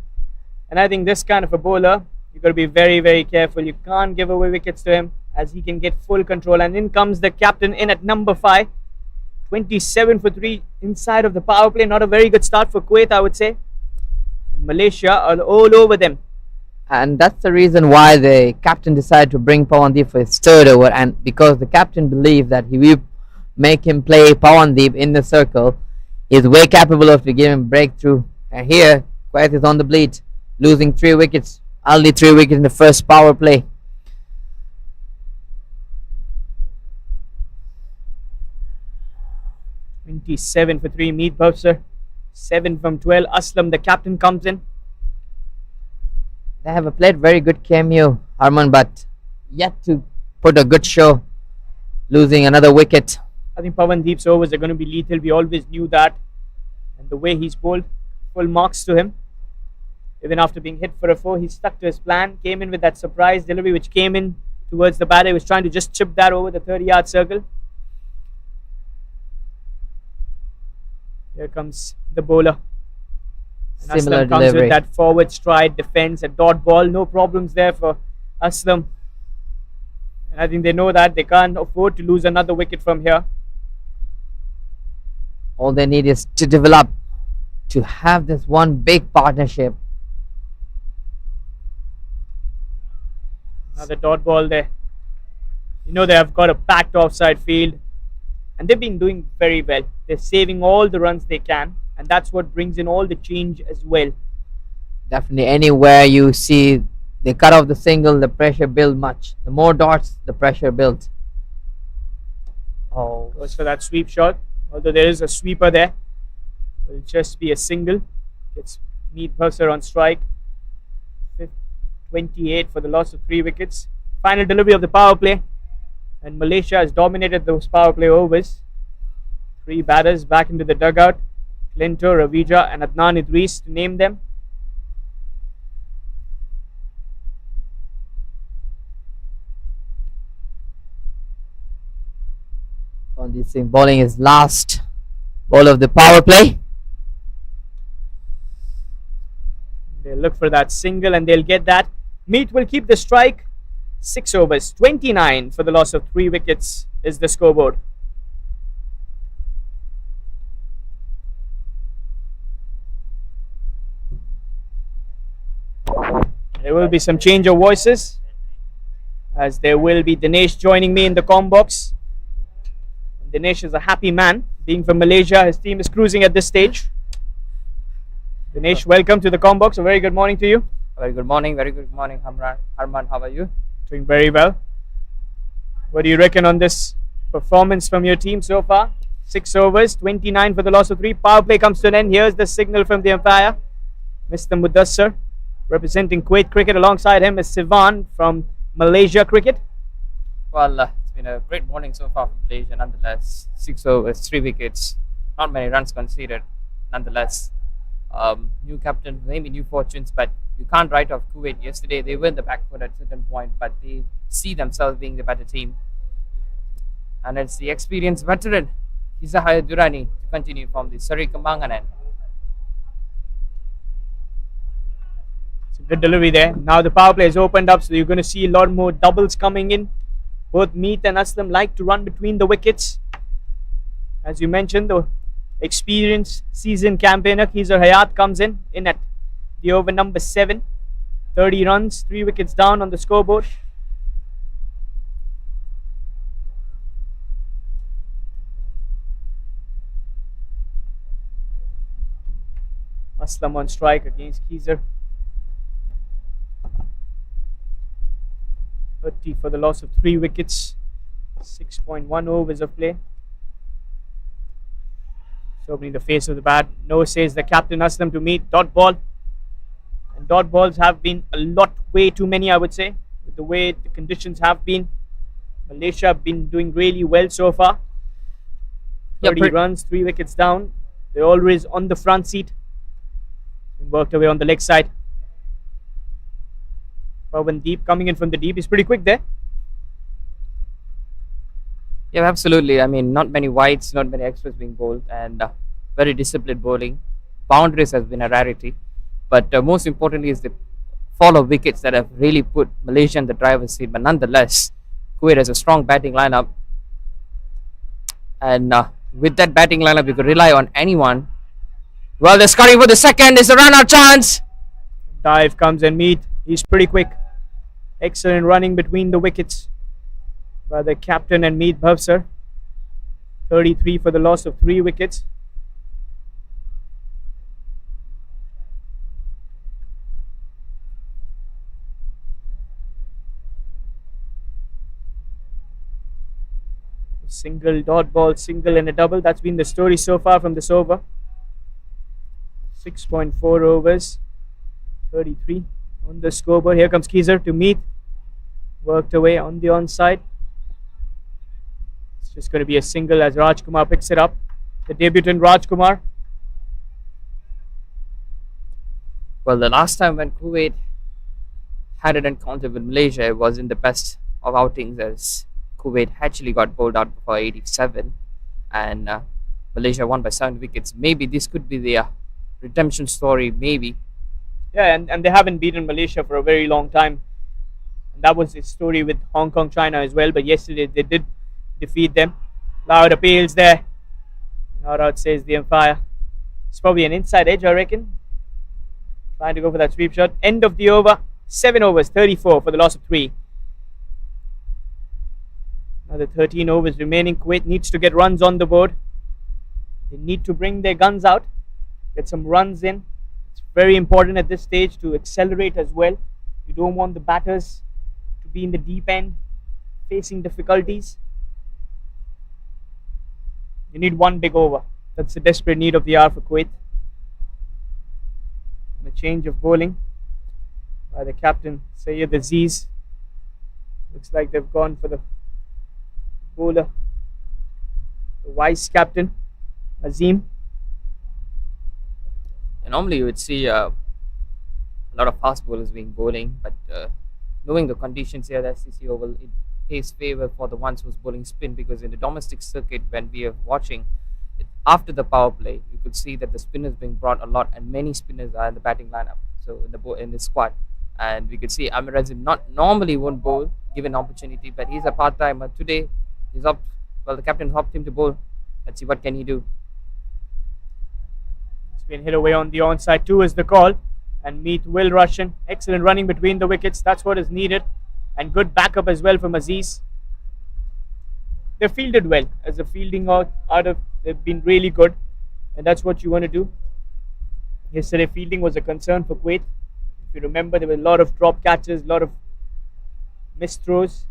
And I think this kind of a bowler, you've got to be very, very careful. You can't give away wickets to him, as he can get full control. And in comes the captain in at number 5. 27 for 3 inside of the power play. Not a very good start for Kuwait, I would say. And Malaysia are all over them. And that's the reason why the captain decided to bring Pawandeep for his third over. And because the captain believed that he will make him play Pawandeep in the circle, he is way capable of to give him breakthrough. And here, Kuwait is on the bleed, losing 3 wickets. Only 3 wickets in the first power play. Twenty-seven for 3. Meet Bowser. 7 from 12. Aslam, the captain, comes in. They have played very good cameo, Harman, but yet to put a good show, losing another wicket. I think Pawandeep's overs are going to be lethal. We always knew that. And the way he's bowled, full marks to him. Even after being hit for a 4, he stuck to his plan. Came in with that surprise delivery which came in towards the batter. He was trying to just chip that over the 30-yard circle. Here comes the bowler. And Similar Aslam comes delivery. with that forward stride, defense, a dot ball. No problems there for Aslam. And I think they know that they can't afford to lose another wicket from here. All they need is to develop, to have this one big partnership. Another dot ball there. You know they have got a packed offside field. And they've been doing very well. They're saving all the runs they can. And that's what brings in all the change as well. Definitely anywhere you see they cut off the single, the pressure builds much. The more dots, the pressure builds. Oh, Goes for that sweep shot. Although there is a sweeper there. Will just be a single. Gets Meet Purser on strike. 28 for the loss of 3 wickets. Final delivery of the power play. And Malaysia has dominated those power play overs. 3 batters back into the dugout. Clinto, Ravija and Adnan Idris to name them. Pawandeep Singh bowling his last ball of the power play. They'll look for that single and they'll get that. Meet will keep the strike. 6 overs, 29 for the loss of 3 wickets is the scoreboard. There will be some change of voices, as there will be Dinesh joining me in the comm box. Dinesh is a happy man. Being from Malaysia, his team is cruising at this stage. Dinesh, welcome to the comm box. A very good morning to you. Very good morning, Harman, how are you? Doing very well. What do you reckon on this performance from your team so far? 6 overs, 29 for the loss of 3. Power play comes to an end. Here's the signal from the umpire, Mr. Mudassar, representing Kuwait cricket. Alongside him is Sivan from Malaysia cricket. Well, it's been a great morning so far for Malaysia, nonetheless. 6 overs, 3 wickets, not many runs conceded, nonetheless. New captain, maybe new fortunes, but you can't write off Kuwait. Yesterday they were in the back foot at a certain point, but they see themselves being the better team. And it's the experienced veteran, Hisahaya Durrani, to continue from the Seri Kembangan end. Good delivery there. Now the power play is opened up, so you're going to see a lot more doubles coming in. Both Meet and Aslam like to run between the wickets. As you mentioned, the experienced seasoned campaigner Khizar Hayat comes in at the over number 7. 30 runs, 3 wickets down on the scoreboard. Aslam on strike against Khizar. 30 for the loss of 3 wickets. 6.1 overs of play. So opening the face of the bat. No, says the captain. Aslam to Meet. Dot ball. And dot balls have been a lot, way too many, I would say, with the way the conditions have been. Malaysia have been doing really well so far. 30 runs, 3 wickets down. They're always on the front seat. Worked away on the leg side. Pawan Deep coming in from the deep. He's pretty quick there. Yeah, absolutely. I mean, not many wides, not many extras being bowled, and very disciplined bowling. Boundaries has been a rarity, but most importantly is the fall of wickets that have really put Malaysia in the driver's seat. But nonetheless, Kuwait has a strong batting lineup, and with that batting lineup, you could rely on anyone. Well, they're scurrying for the second. It's a run-out chance. Dive comes and Meet. He's pretty quick. Excellent running between the wickets by the captain and Meet Bhavsar. 33 for the loss of 3 wickets. Single, dot ball, single and a double. That's been the story so far from this over. 6.4 overs. 33 on the scoreboard. Here comes Khizar to Meet. Worked away on the onside. It's just going to be a single as Rajkumar picks it up. The debutant Rajkumar. Well, the last time when Kuwait had an encounter with Malaysia, it was in the best of outings, as Kuwait actually got bowled out for 87 and Malaysia won by 7 wickets. Maybe this could be the redemption story, maybe. Yeah, and they haven't beaten Malaysia for a very long time. And that was the story with Hong Kong, China as well. But yesterday they did defeat them. Loud appeals there. Not out, says the umpire. It's probably an inside edge, I reckon. Trying to go for that sweep shot. End of the over. 7 overs, 34 for the loss of 3. Another 13 overs remaining. Kuwait needs to get runs on the board. They need to bring their guns out. Get some runs in. It's very important at this stage to accelerate as well. You don't want the batters to be in the deep end, facing difficulties. You need one big over. That's the desperate need of the hour for Kuwait. And a change of bowling by the captain, Syed Aziz. Looks like they've gone for the bowler, the vice captain, Azim. And normally you would see a lot of fast bowlers being bowling, but knowing the conditions here, the SCC Oval, it pays favor for the ones who's bowling spin, because in the domestic circuit, when we are watching it, after the power play, you could see that the spinners being brought a lot, and many spinners are in the batting lineup, so in the squad. And we could see Amir Azim not normally won't bowl given opportunity, but he's a part-timer. Today he's up. Well, the captain opted him to bowl. Let's see what can he do. It's been hit away on the onside. 2 is the call, and Meet will rush in. Excellent running between the wickets. That's what is needed, and good backup as well from Aziz. They fielded well. As a fielding out of, they've been really good, and that's what you want to do. Yesterday fielding was a concern for Kuwait. If you remember, there were a lot of drop catches, a lot of missed throws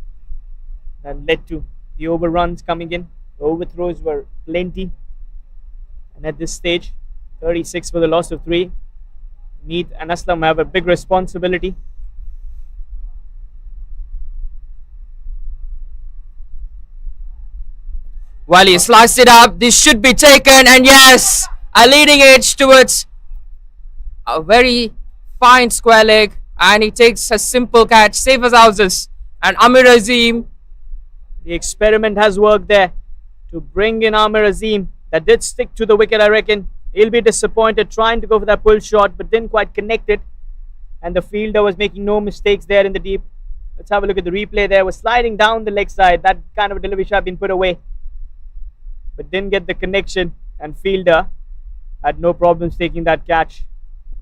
that led to the overruns coming in. The overthrows were plenty, and at this stage, 36 for the loss of 3. Meet and Aslam have a big responsibility. Well, he sliced it up. This should be taken, and yes, a leading edge towards a very fine square leg, and he takes a simple catch, safe as houses. And Amir Azim, the experiment has worked there to bring in Amir Azim. That did stick to the wicket, I reckon. He'll be disappointed trying to go for that pull shot, but didn't quite connect it. and the fielder was making no mistakes there in the deep. Let's have a look at the replay there. Was sliding down the leg side. That kind of a delivery should have been put away, but didn't get the connection, and fielder had no problems taking that catch.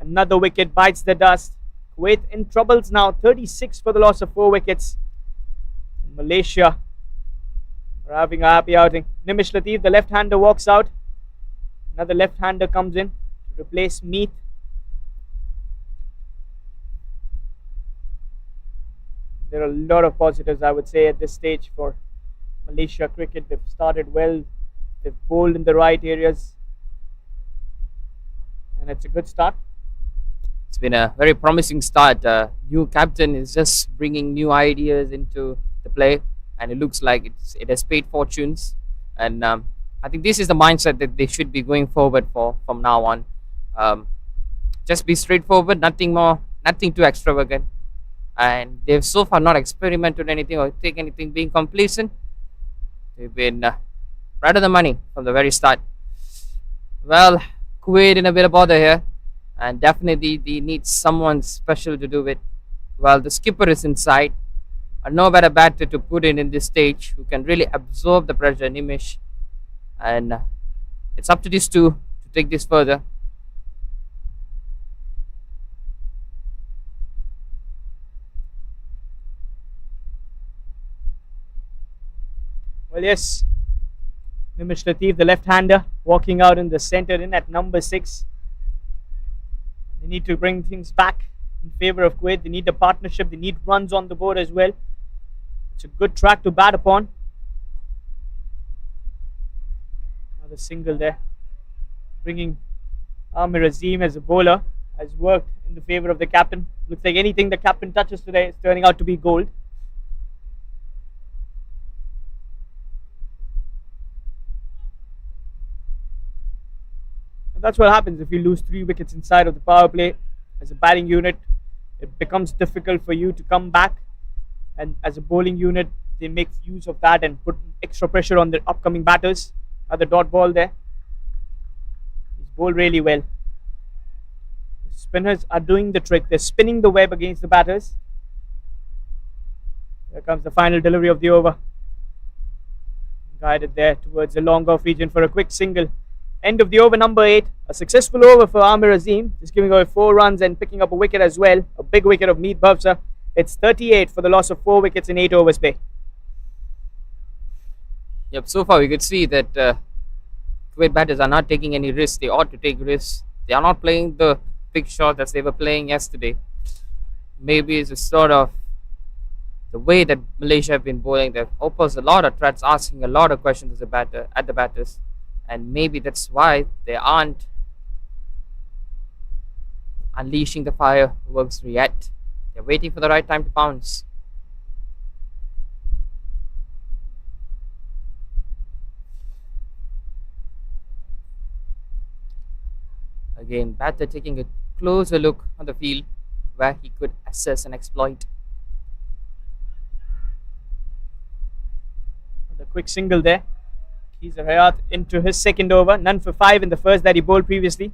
Another wicket bites the dust. Kuwait in troubles now, 36 for the loss of 4 wickets. Malaysia are having a happy outing. Nimish Latif, the left-hander, walks out. Another left-hander comes in to replace Meath. There are a lot of positives, I would say, at this stage for Malaysia cricket. They've started well. They've bowled in the right areas, and it's a good start. It's been a very promising start. New captain is just bringing new ideas into the play, and it looks like it has paid fortunes. And I think this is the mindset that they should be going forward for from now on. Just be straightforward, nothing more, nothing too extravagant. And they've so far not experimented anything or take anything being complacent. They've been right on the money from the very start. Well, Kuwait in a bit of bother here, and definitely they need someone special to do it. Well, the skipper is inside. No better batter to put in this stage who can really absorb the pressure, Nimish. And it's up to these two to take this further. Well, yes, Nimish Latif, the left-hander, walking out in the centre in at number 6. They need to bring things back in favour of Kuwait. They need a partnership. They need runs on the board as well. It's a good track to bat upon. Another single there. Bringing Amir Azim as a bowler has worked in the favour of the captain. Looks like anything the captain touches today is turning out to be gold. That's what happens if you lose 3 wickets inside of the power play. As a batting unit, it becomes difficult for you to come back, and as a bowling unit, they make use of that and put extra pressure on the upcoming batters. Another dot ball there. He's bowled really well. The spinners are doing the trick. They're spinning the web against the batters. Here comes the final delivery of the over. Guided there towards the long off region for a quick single. End of the over, number 8. A successful over for Amir Azim. Just giving away 4 runs and picking up a wicket as well. A big wicket of Meath Bhavsa. It's 38 for the loss of 4 wickets in 8 overs play. Yep, so far we could see that Kuwait batters are not taking any risks. They ought to take risks. They are not playing the big shot as they were playing yesterday. Maybe it's a sort of the way that Malaysia have been bowling. They've opposed a lot of threats, asking a lot of questions as a batter at the batters. And maybe that's why they aren't unleashing the fireworks yet. They're waiting for the right time to pounce. Again, batter taking a closer look on the field where he could assess and exploit. The quick single there. He's a Hayat into his second over. None for 5 in the first that he bowled previously.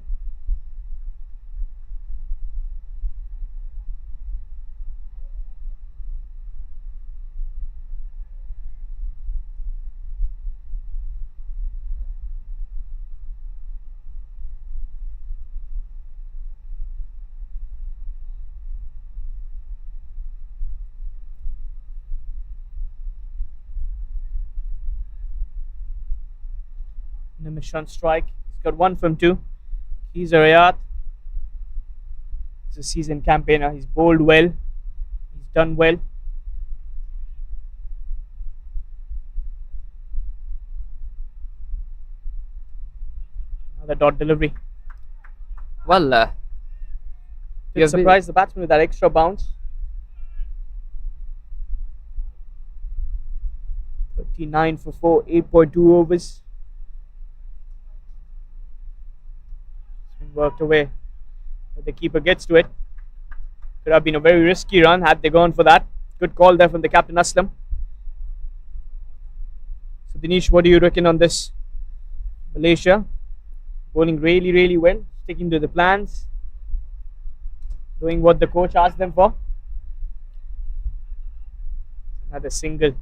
Nimish on strike. He's got 1 from 2. He's a Rayat. He's a seasoned campaigner. He's bowled well. He's done well. Another dot delivery. Well, Did surprise the batsman with that extra bounce. 39 for 4, 8.2 overs. Worked away, but the keeper gets to it. Could have been a very risky run had they gone for that. Good call there from the captain Aslam. So Dinesh, what do you reckon on this? Malaysia bowling really well, sticking to the plans. doing what the coach asked them for. Another single.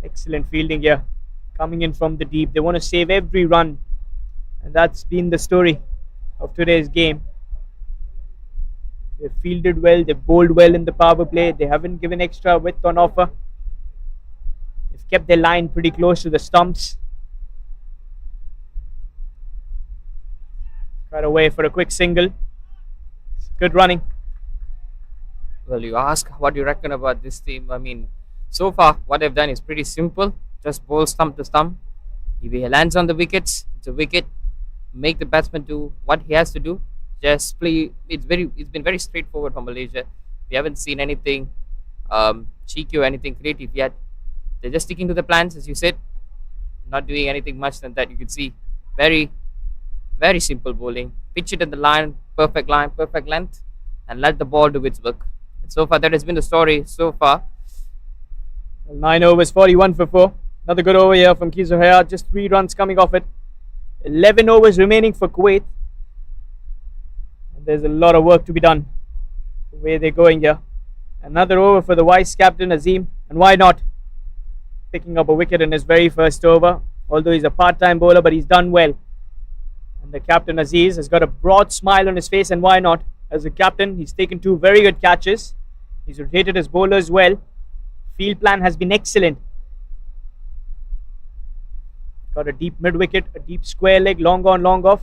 Excellent fielding here. Coming in from the deep. They want to save every run. And that's been the story of today's game. They've fielded well. They've bowled well in the power play. They haven't given extra width on offer. They've kept their line pretty close to the stumps. Cut away for a quick single. Good running. Well, you ask what you reckon about this team. I mean, so far, what they've done is pretty simple. Just bowl stump to stump. If he lands on the wickets, it's a wicket. Make the batsman do what he has to do. Just play. It's been very straightforward for Malaysia. We haven't seen anything cheeky or anything creative yet. They're just sticking to the plans, as you said. Not doing anything much than that. You could see very simple bowling. Pitch it in the line, perfect length, and let the ball do its work. And so far, that has been the story so far. 9 overs, 41 for 4. Another good over here from Kizohaya. Just 3 runs coming off it. 11 overs remaining for Kuwait. And there's a lot of work to be done. The way they're going here. Another over for the vice captain Aziz. And why not? Picking up a wicket in his very first over. Although he's a part-time bowler, but he's done well. And the captain Aziz has got a broad smile on his face. And why not? As a captain, he's taken 2 very good catches. He's rotated his bowlers well. Field plan has been excellent. Got a deep mid wicket, a deep square leg, long on, long off,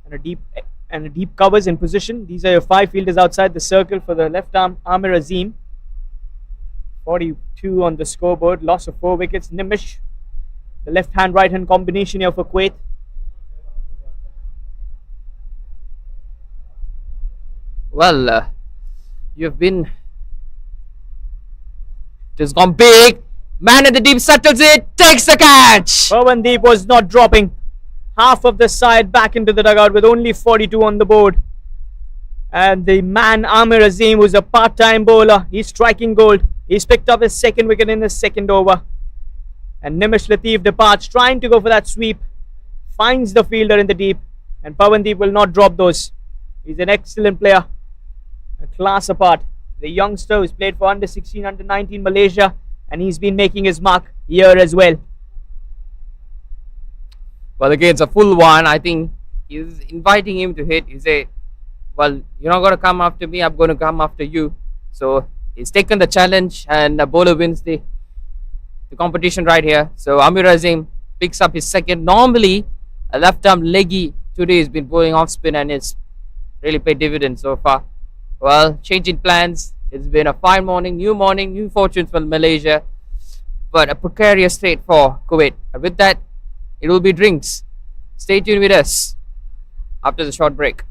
and a deep covers in position. These are your 5 fielders outside the circle for the left arm Amir Azim. 42 on the scoreboard, loss of 4 wickets. Nimish, the left hand right hand combination here for Kuwait. Well, you've been. It has gone big. Man at the deep settles it, takes the catch. Pawandeep was not dropping. Half of the side back into the dugout with only 42 on the board. And the man Amir Azim, who's a part-time bowler, he's striking gold. He's picked up his 2nd wicket in his 2nd over. And Nimish Latif departs, trying to go for that sweep. Finds the fielder in the deep. And Pawandeep will not drop those. He's an excellent player. A class apart. The youngster who's played for under 16, under 19 Malaysia. And he's been making his mark here as well. Well, again, it's a full one. I think he's inviting him to hit. He said, well, you're not going to come after me. I'm going to come after you. So he's taken the challenge and the bowler wins the competition right here. So Amir Azim picks up his 2nd. Normally, a left arm leggy today has been bowling off spin and it's really paid dividends so far. Well, changing plans. It's been a fine morning, new fortunes for Malaysia, but a precarious state for Kuwait. And with that, it will be drinks. Stay tuned with us after the short break.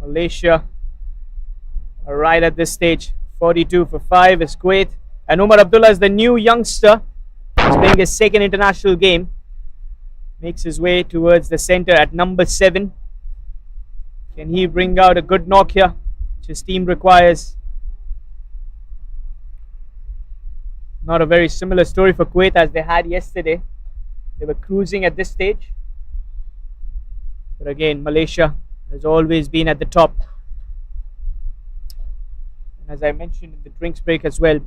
Malaysia are right at this stage. 42 for 5 is Kuwait. And Umar Abdullah is the new youngster. He's playing his 2nd international game. Makes his way towards the centre at number 7. Can he bring out a good knock here, which his team requires? Not a very similar story for Kuwait as they had yesterday. They were cruising at this stage. But again, Malaysia has always been at the top. And as I mentioned in the drinks break as well,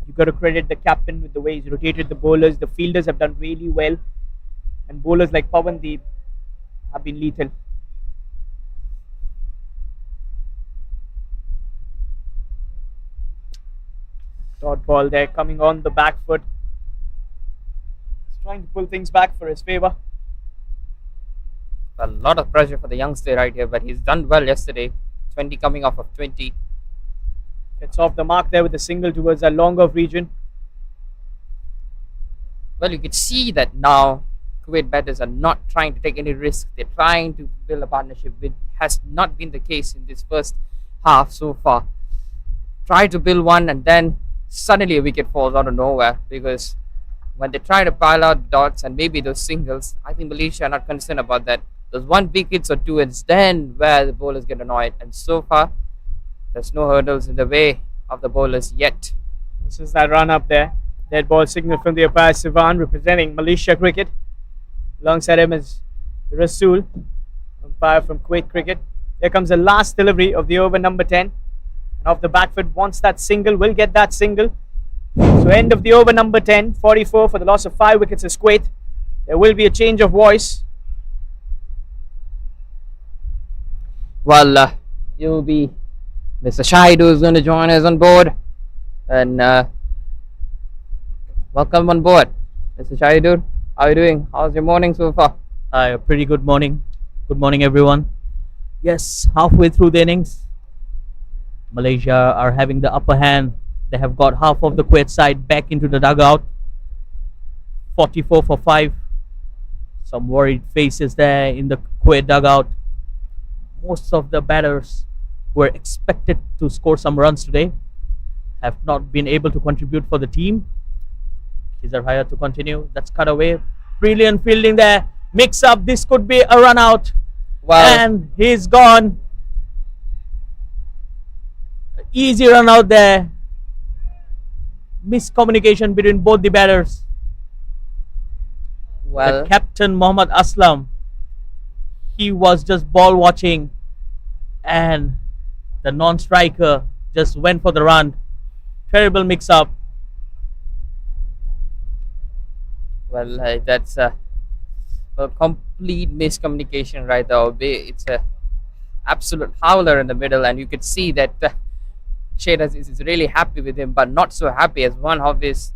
you've got to credit the captain with the way he's rotated the bowlers. The fielders have done really well. And bowlers like Pawandeep have been lethal. Dot ball there coming on the back foot. He's trying to pull things back for his favour. A lot of pressure for the youngster right here, but he's done well yesterday. 20 coming off of 20. Gets off the mark there with a single towards that long off region. Well, you could see that now Kuwait batters are not trying to take any risk. They're trying to build a partnership, which has not been the case in this first half so far. Try to build one and then suddenly a wicket falls out of nowhere, because when they try to pile out dots and maybe those singles, I think Malaysia are not concerned about that. There's one big hits or two, and it's then where the bowlers get annoyed. And so far, there's no hurdles in the way of the bowlers yet. This is that run up there. Dead ball signal from the umpire Sivan, representing Malaysia cricket. Alongside him is Rasul, umpire from Kuwait cricket. Here comes the last delivery of the over number 10. And off the back foot, wants that single, will get that single. So end of the over number 10, 44 for the loss of 5 wickets is Kuwait. There will be a change of voice. Well, you'll be Mr. Shaidu is going to join us on board. And welcome on board, Mr. Shaidu. How are you doing? How's your morning so far? Hi, a pretty good morning. Good morning, everyone. Yes, halfway through the innings, Malaysia are having the upper hand. They have got half of the Kuwait side back into the dugout. 44 for 5. Some worried faces there in the Kuwait dugout. Most of the batters were expected to score some runs today have not been able to contribute for the team. Khizar Hayat to continue. That's cut away. Brilliant fielding there. Mix up. This could be a run out. Wow. And he's gone. Easy run out there. Miscommunication between both the batters. Well, The captain Mohammad Aslam, he was just ball watching, and the non-striker just went for the run. Terrible mix-up. well, that's a complete miscommunication right there. It's a absolute howler in the middle, and you could see that Sheikh Aziz is really happy with him, but not so happy as one of his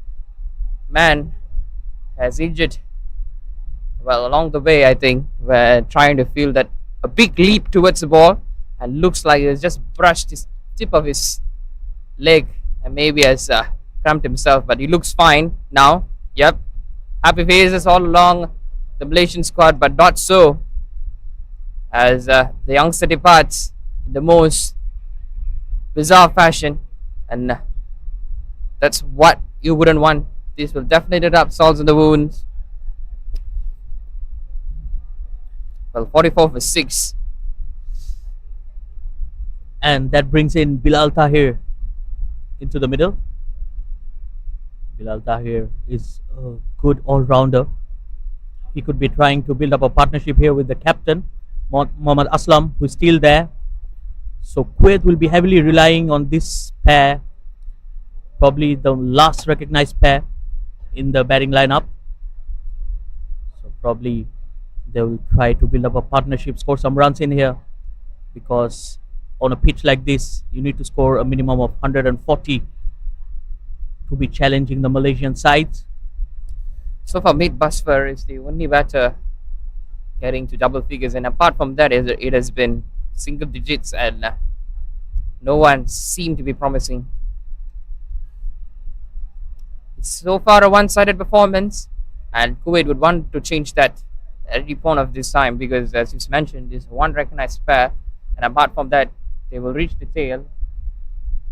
man has injured. Well, along the way, I think we're trying to feel that a big leap towards the ball, and looks like he's just brushed his tip of his leg and maybe has cramped himself, but he looks fine now. Yep, happy faces all along the Malaysian squad, but not so as the youngster departs in the most bizarre fashion, and that's what you wouldn't want. This will definitely rub salt in the wounds. Well, 44 for 6. And that brings in Bilal Tahir into the middle. Bilal Tahir is a good all-rounder. He could be trying to build up a partnership here with the captain, Mohammad Aslam, who is still there. So Kuwait will be heavily relying on this pair, probably the last recognized pair in the batting lineup. So probably they will try to build up a partnership, score some runs in here, because on a pitch like this, you need to score a minimum of 140 to be challenging the Malaysian sides. So far, Mid Basfar is the only batter getting to double figures, and apart from that, it has been single digits, and no one seemed to be promising. It's so far a one-sided performance, and Kuwait would want to change that at any point of this time, because as you mentioned, this one recognized pair, and apart from that, they will reach the tail,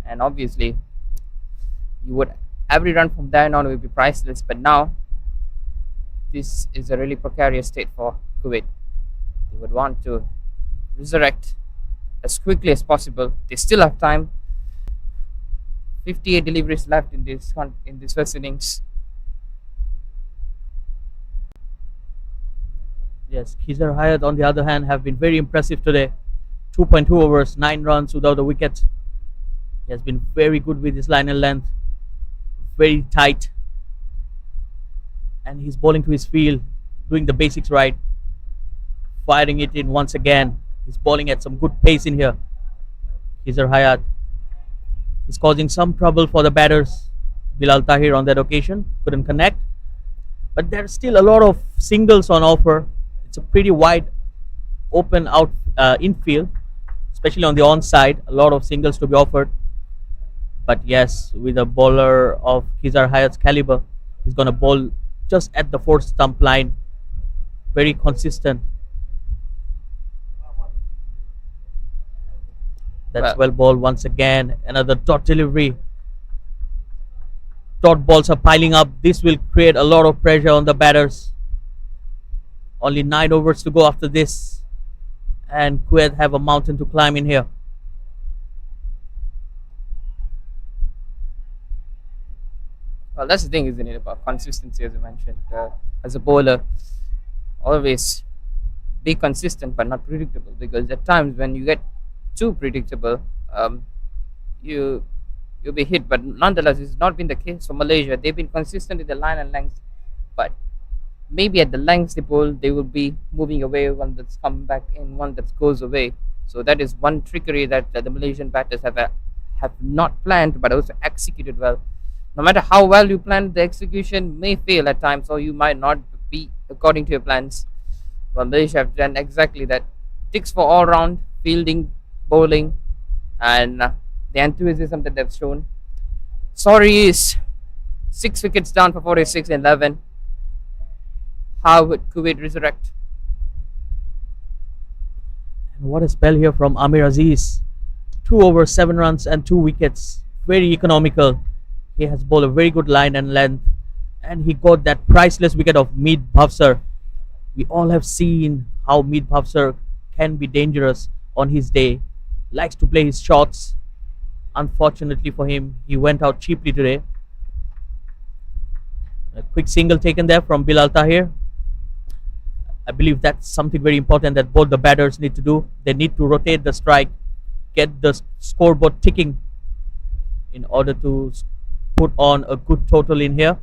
and obviously every run from there on will be priceless. But now this is a really precarious state for Kuwait. They would want to resurrect as quickly as possible. They still have time. 58 deliveries left in this first innings. Yes, Khizar Hayat on the other hand have been very impressive today. 2.2 overs, 9 runs without a wicket. He has been very good with his line and length, very tight, and he's bowling to his field, doing the basics right, firing it in once again. He's bowling at some good pace in here. Khizar Hayat is causing some trouble for the batters. Bilal Tahir on that occasion couldn't connect, but there's still a lot of singles on offer. It's a pretty wide open out infield, especially on the onside. A lot of singles to be offered. But yes, with a bowler of Khizar Hayat's caliber, he's going to bowl just at the fourth stump line. Very consistent. That's well bowled once again. Another dot delivery. Dot balls are piling up. This will create a lot of pressure on the batters. Only 9 overs to go after this, and Kuwait have a mountain to climb in here. Well, that's the thing, isn't it, about consistency, as you mentioned. As a bowler, always be consistent but not predictable, because at times when you get too predictable, you'll be hit. But nonetheless, it's not been the case for Malaysia. They've been consistent in the line and length, but maybe at the lengths they bowl, they will be moving away, one that's come back in, one that goes away. So that is one trickery that the Malaysian batters have not planned, but also executed well. No matter how well you plan, the execution may fail at times, or you might not be according to your plans. Well, Malaysia have done exactly that. Ticks for all round fielding, bowling, and the enthusiasm that they've shown. Sorry is 6 wickets down for 46 and 11. How would Kuwait resurrect? And what a spell here from Amir Aziz. 2 overs, 7 runs and 2 wickets. Very economical. He has bowled a very good line and length, and he got that priceless wicket of Mead Bhavsar. We all have seen how Mead Bhavsar can be dangerous on his day. Likes to play his shots. Unfortunately for him, he went out cheaply today. A quick single taken there from Bilal Tahir. I believe that's something very important that both the batters need to do. They need to rotate the strike, get the scoreboard ticking in order to put on a good total in here.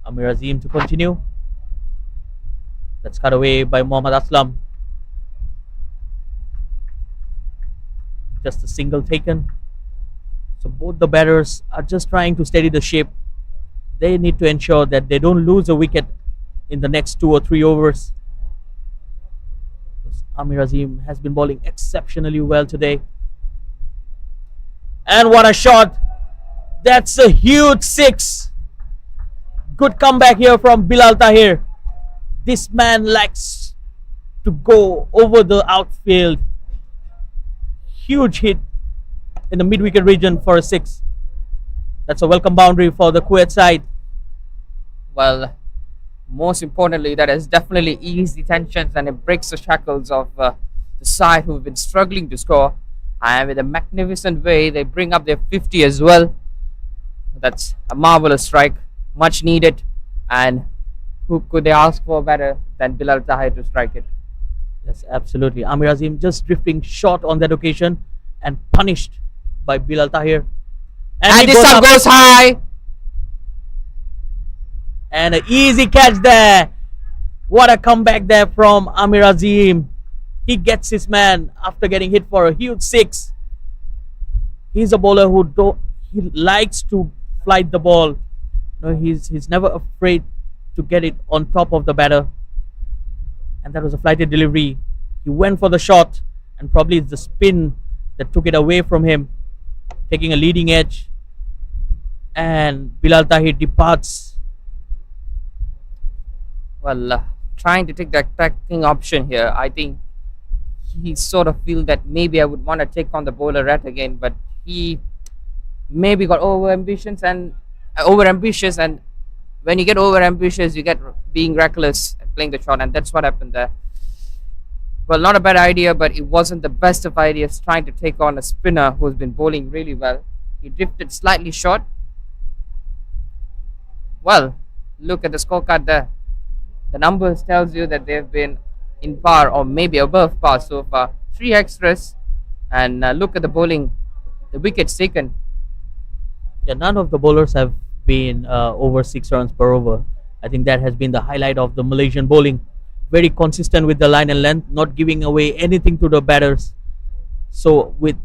Amir Azim to continue. That's cut away by Mohammad Aslam. Just a single taken. So both the batters are just trying to steady the ship. They need to ensure that they don't lose a wicket in the next 2 or 3 overs. Amir Azim has been bowling exceptionally well today. And what a shot! That's a huge 6. Good comeback here from Bilal Tahir. This man likes to go over the outfield. Huge hit in the mid-wicket region for a 6. That's a welcome boundary for the Kuwait side. Well, most importantly, that has definitely eased the tensions, and it breaks the shackles of the side who've been struggling to score. And with a magnificent way, they bring up their 50 as well. That's a marvelous strike, much needed. And who could they ask for better than Bilal Tahir to strike it? Yes, absolutely. Amir Azim just drifting short on that occasion and punished by Bilal Tahir. And this one goes high. And an easy catch there. What a comeback there from Amir Azim. He gets his man after getting hit for a huge 6. He's a bowler who he likes to flight the ball. No, he's never afraid to get it on top of the batter. And that was a flighted delivery. He went for the shot, and probably it's the spin that took it away from him, taking a leading edge. And Bilal Tahir departs. Well, trying to take the attacking option here, I think he sort of feel that maybe I would want to take on the bowler rat again, but he maybe got over ambitious, and when you get over ambitious, you get being reckless at playing the shot, and that's what happened there. Well, not a bad idea, but it wasn't the best of ideas trying to take on a spinner who's been bowling really well. He drifted slightly short. Well, look at the scorecard there. The numbers tells you that they've been in par or maybe above par so far. 3 extras, and look at the bowling, the wickets taken. Yeah, none of the bowlers have been over 6 runs per over. I think that has been the highlight of the Malaysian bowling. Very consistent with the line and length, not giving away anything to the batters. So with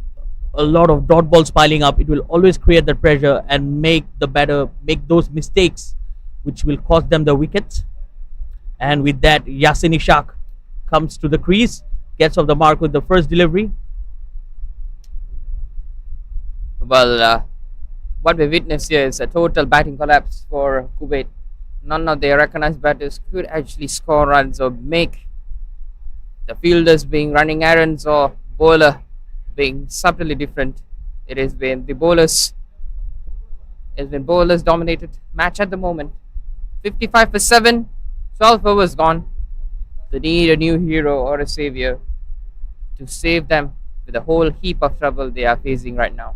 a lot of dot balls piling up, it will always create that pressure and make the batter make those mistakes, which will cost them the wickets. And with that, Yasin Ishaq comes to the crease, gets off the mark with the first delivery. Well, what we witnessed here is a total batting collapse for Kuwait. None of their recognized batters could actually score runs or make the fielders being running errands or bowler being subtly different. It has been the bowlers. It's been bowlers dominated match at the moment. 55 for 7, 12 overs gone. They need a new hero or a savior to save them with a whole heap of trouble they are facing right now.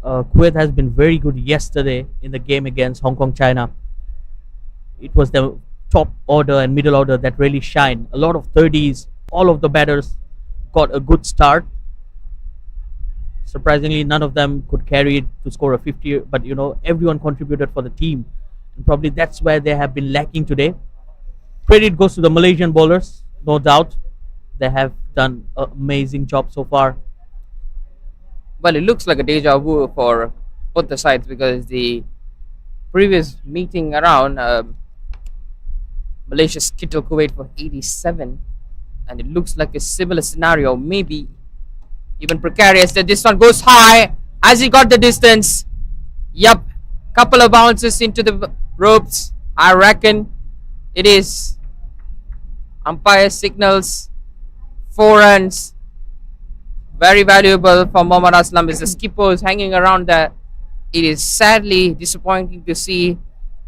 Kuwait has been very good yesterday in the game against Hong Kong, China. It was the top order and middle order that really shined. A lot of 30s. All of the batters got a good start. Surprisingly, none of them could carry it to score a 50. But everyone contributed for the team, and probably that's where they have been lacking today. Credit goes to the Malaysian bowlers, no doubt. They have done an amazing job so far. Well, it looks like a deja vu for both the sides because the previous meeting around, Malaysia skittled Kuwait for 87, and it looks like a similar scenario, maybe even precarious. That this one goes high as he got the distance. Yup, couple of bounces into the ropes. I reckon it is. Umpire signals 4 runs. Very valuable for Mohammad Aslam as the skipper is hanging around there. It is sadly disappointing to see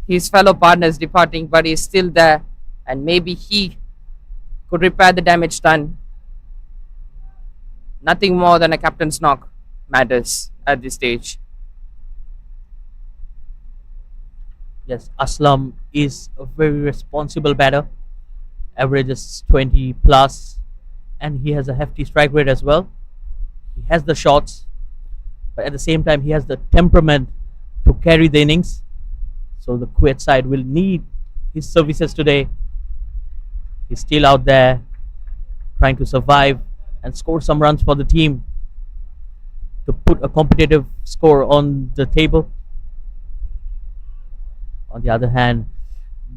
his fellow partners departing, but he's still there, and maybe he could repair the damage done. Nothing more than a captain's knock matters at this stage. Yes, Aslam is a very responsible batter. Averages 20 plus, and he has a hefty strike rate as well. He has the shots, but at the same time, he has the temperament to carry the innings. So the Kuwait side will need his services today. He's still out there trying to survive and score some runs for the team to put a competitive score on the table. On the other hand,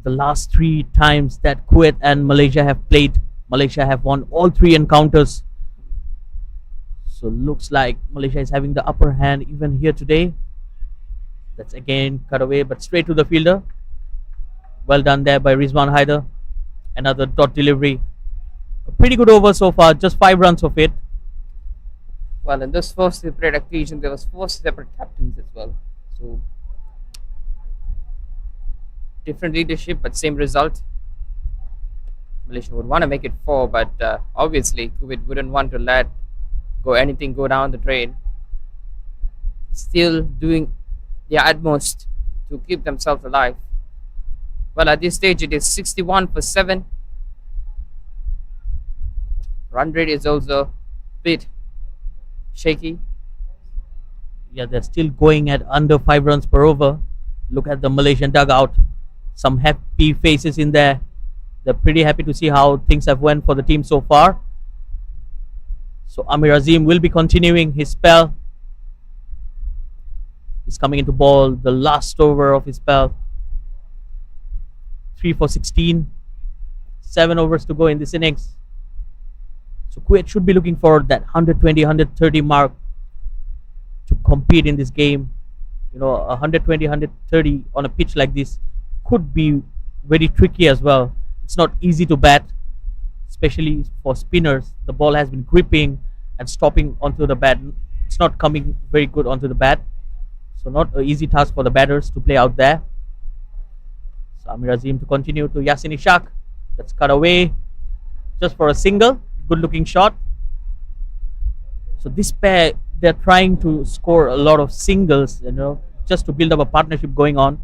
the last 3 times that Kuwait and Malaysia have played, Malaysia have won all 3 encounters. So looks like Malaysia is having the upper hand even here today. That's again cut away, but straight to the fielder. Well done there by Rizwan Haider. Another dot delivery. A pretty good over so far, just 5 runs of it. Well, in this first separate occasion, there was 4 separate captains as well. So different leadership, but same result. Malaysia would want to make it 4, but obviously Kuwait wouldn't want to let anything go down the drain. Still doing their utmost to keep themselves alive. Well, at this stage, it is 61 for 7. Run rate is also a bit shaky. Yeah, they're still going at under 5 runs per over. Look at the Malaysian dugout. Some happy faces in there. They're pretty happy to see how things have went for the team so far. So Amir Azim will be continuing his spell. He's coming into ball the last over of his spell. 3 for 16. 7 overs to go in this innings. So Kuwait should be looking for that 120, 130 mark to compete in this game. 120, 130 on a pitch like this could be very tricky as well. It's not easy to bat, especially for spinners. The ball has been gripping and stopping onto the bat. It's not coming very good onto the bat. So not an easy task for the batters to play out there. So Amir Azim to continue to Yasin Ishaq. That's cut away just for a single. Good looking shot. So this pair, they're trying to score a lot of singles, just to build up a partnership going on.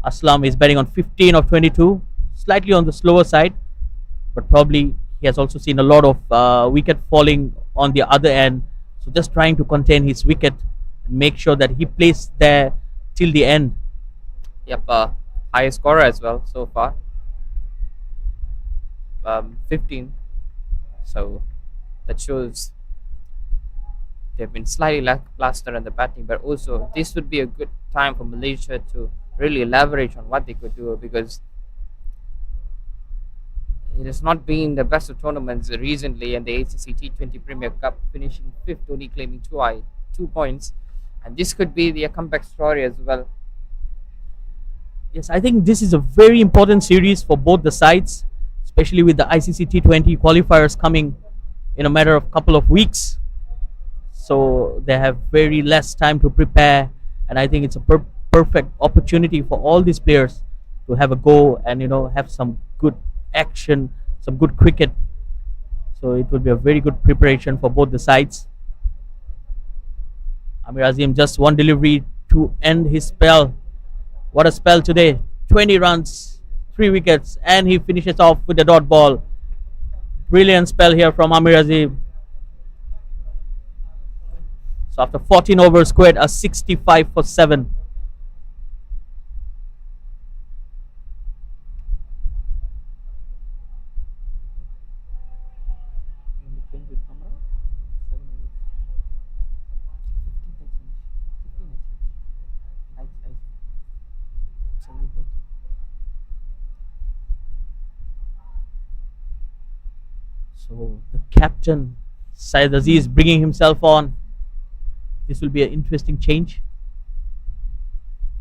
Aslam is batting on 15 of 22, slightly on the slower side, but probably he has also seen a lot of wicket falling on the other end. So just trying to contain his wicket and make sure that he plays there till the end. Yep, highest scorer as well so far. 15. So that shows they've been slightly lackluster in the batting, but also this would be a good time for Malaysia to really leverage on what they could do, because it has not been the best of tournaments recently in the ACC T20 Premier Cup, finishing 5th, only claiming 2 points, and this could be their comeback story as well. Yes, I think this is a very important series for both the sides, especially with the ICC T20 qualifiers coming in a matter of couple of weeks. So they have very less time to prepare, and I think it's a perfect opportunity for all these players to have a go and have some good action, some good cricket. So it will be a very good preparation for both the sides. Amir Azim, just one delivery to end his spell. What a spell today. 20 runs, 3 wickets, and he finishes off with a dot ball. Brilliant spell here from Amir Azim. So after 14 overs, scored a 65 for 7. So the captain, Syed Aziz, bringing himself on. This will be an interesting change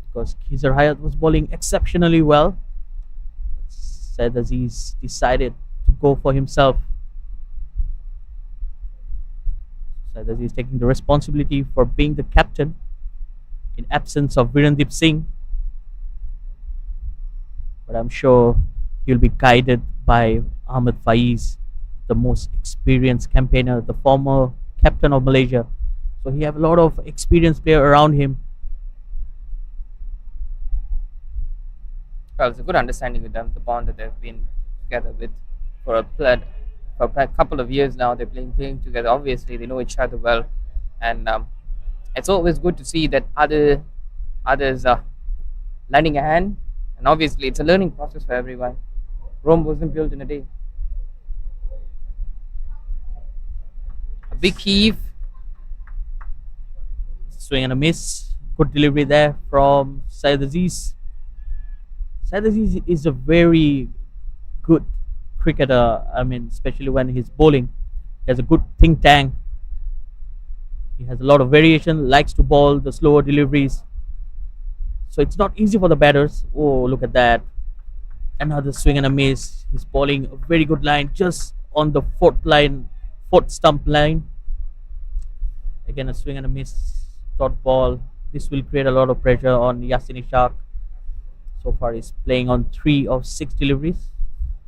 because Khizar Hayat was bowling exceptionally well. Syed Aziz decided to go for himself. Syed Aziz taking the responsibility for being the captain in absence of Virendeep Singh. But I'm sure he'll be guided by Ahmed Faiz, the most experienced campaigner, the former captain of Malaysia. So he have a lot of experienced player around him. Well, it's a good understanding with them, the bond that they've been together with for a couple of years now. They're playing together. Obviously, they know each other well, and it's always good to see that others are lending a hand. And obviously, it's a learning process for everyone. Rome wasn't built in a day. A big heave. Swing and a miss. Good delivery there from Syed Aziz. Syed Aziz is a very good cricketer. I mean, especially when he's bowling. He has a good think tank. He has a lot of variation, likes to bowl the slower deliveries. So it's not easy for the batters. Oh, look at that. Another swing and a miss. He's bowling a very good line just on the fourth stump line. Again, a swing and a miss. Dot ball. This will create a lot of pressure on Yasin Ishaq. So far, he's playing on 3 of 6 deliveries.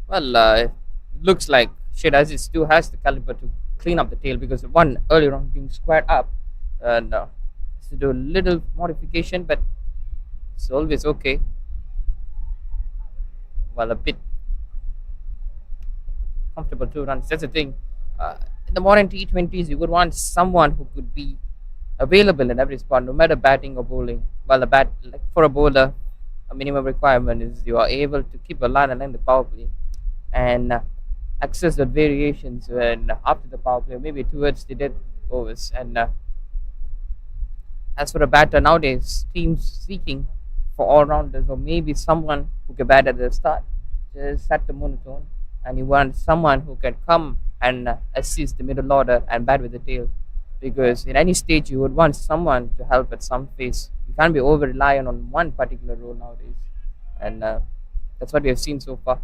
Well, it looks like Syed Aziz still has the caliber to clean up the tail, because one earlier on being squared up, and to do a little modification, but it's always okay. Well, a bit comfortable 2 runs. That's the thing. In the modern T20s, you would want someone who could be available in every spot, no matter batting or bowling. Well, like for a bowler, a minimum requirement is you are able to keep a line along the power play and access the variations when after the power play, maybe towards the dead overs. And as for a batter nowadays, teams seeking for all-rounders, or maybe someone who can bat at the start, just set the monotone, and you want someone who can come and assist the middle order and bat with the tail. Because in any stage, you would want someone to help at some phase. You can't be over reliant on one particular role nowadays, and that's what we have seen so far.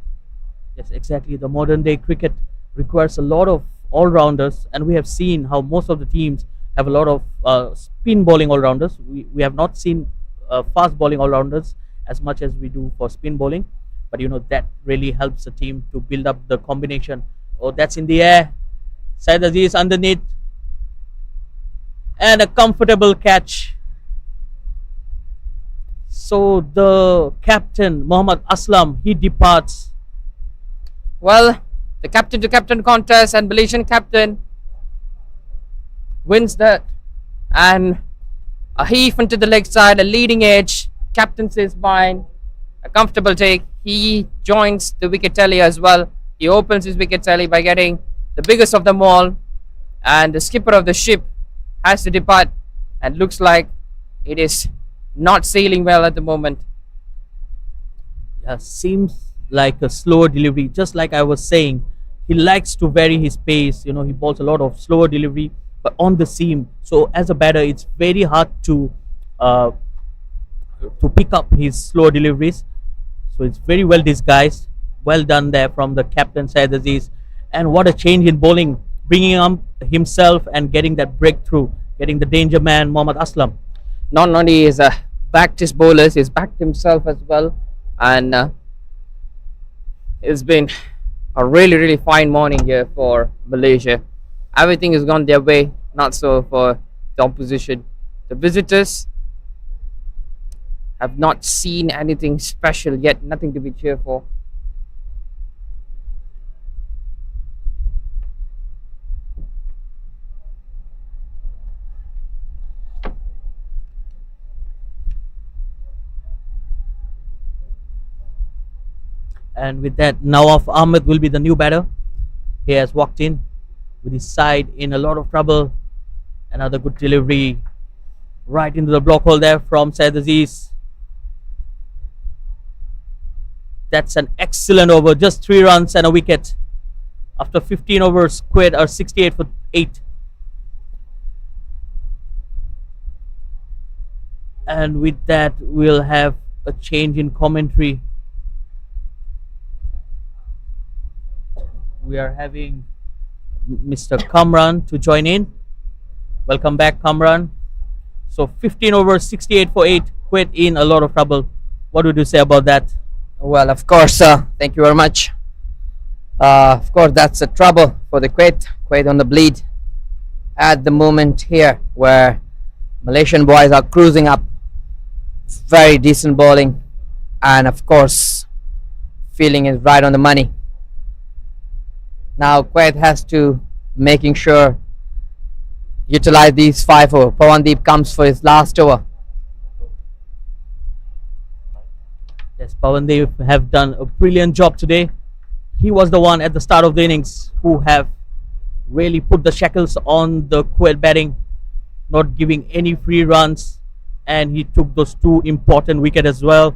Yes, exactly. The modern day cricket requires a lot of all-rounders, and we have seen how most of the teams have a lot of spin bowling all-rounders. We have not seen fast bowling all-rounders as much as we do for spin bowling, but that really helps the team to build up the combination. Oh, that's in the air. Syed Aziz underneath. And a comfortable catch. So the captain, Mohammad Aslam, he departs. Well, the captain to captain contest, and Malaysian captain wins that. And a heave into the leg side, a leading edge, captaincy's mine, a comfortable take. He joins the wicket tally as well. He opens his wicket tally by getting the biggest of them all, and the skipper of the ship has to depart, and looks like it is not sailing well at the moment. Yeah, seems like a slower delivery. Just like I was saying, he likes to vary his pace. You know, he bowls a lot of slower delivery, but on the seam. So as a batter, it's very hard to pick up his slower deliveries. So it's very well disguised. Well done there from the captain, Syed Aziz. And what a change in bowling, bringing up himself and getting that breakthrough, getting the danger man, Mohammad Aslam. Not only is backed his bowlers, he's backed himself as well, and it's been a really fine morning here for Malaysia. Everything has gone their way, not so for the opposition. The visitors have not seen anything special yet, nothing to be cheered for. And with that, Nawaf Ahmed will be the new batter. He has walked in with his side in a lot of trouble. Another good delivery right into the block hole there from Syed Aziz. That's an excellent over, just 3 runs and a wicket. After 15 overs, Kuwait are 68 for 8. And with that, we'll have a change in commentary. We are having Mr. Kamran to join in. Welcome back, Kamran. So 15 overs, 68 for 8. Kuwait in a lot of trouble. What would you say about that? Well, of course, thank you very much. Of course, that's a trouble for the Kuwait. Kuwait on the bleed at the moment here, where Malaysian boys are cruising up. Very decent bowling, and of course, feeling is right on the money. Now Kuwait has to making sure utilize these 5 over. Pawandeep comes for his last over. Yes, Pawandeep have done a brilliant job today. He was the one at the start of the innings who have really put the shackles on the Kuwait batting, not giving any free runs, and he took those 2 important wickets as well.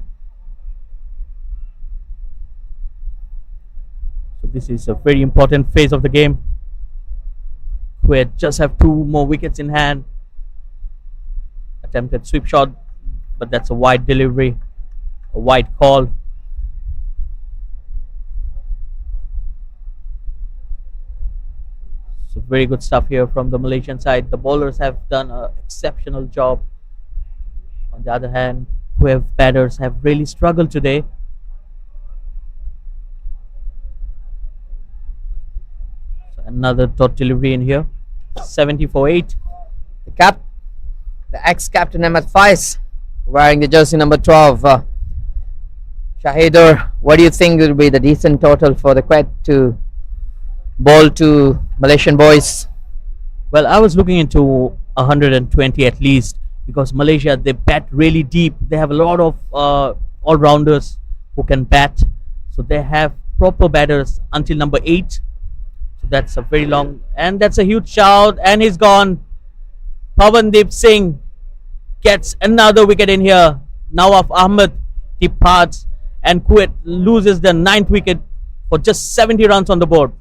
So this is a very important phase of the game. Kuwait just have 2 more wickets in hand. Attempted sweep shot, but that's a wide delivery, a wide call. So very good stuff here from the Malaysian side. The bowlers have done an exceptional job. On the other hand, Kuwait batters have really struggled today. So another dot delivery in here. 70 for 8. The ex-captain Ahmed Faiz wearing the jersey number 12. Shahidur, what do you think will be the decent total for the Kuwait to bowl to Malaysian boys? Well, I was looking into 120 at least, because Malaysia, they bat really deep. They have a lot of all-rounders who can bat. So they have proper batters until number 8. So that's a very long, and that's a huge shout, and he's gone. Pawandeep Singh gets another wicket in here. Nawaf Ahmed departs, and Kuwait loses the 9th wicket for just 70 runs on the board.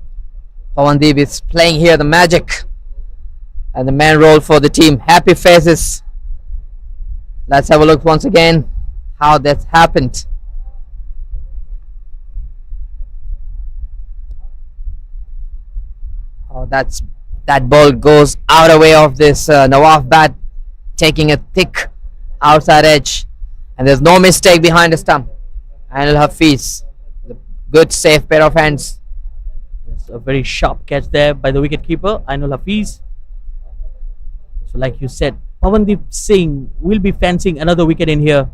Pawandeep is playing here the magic, and the man role for the team. Happy faces. Let's have a look once again how that happened. Oh, that ball goes out away of this Nawaf bat, taking a thick outside edge, and there's no mistake behind the stump. Anil Hafiz, the good safe pair of hands. It's a very sharp catch there by the wicketkeeper, Ainul Hafiz. So like you said, Pawandeep Singh will be fancying another wicket in here.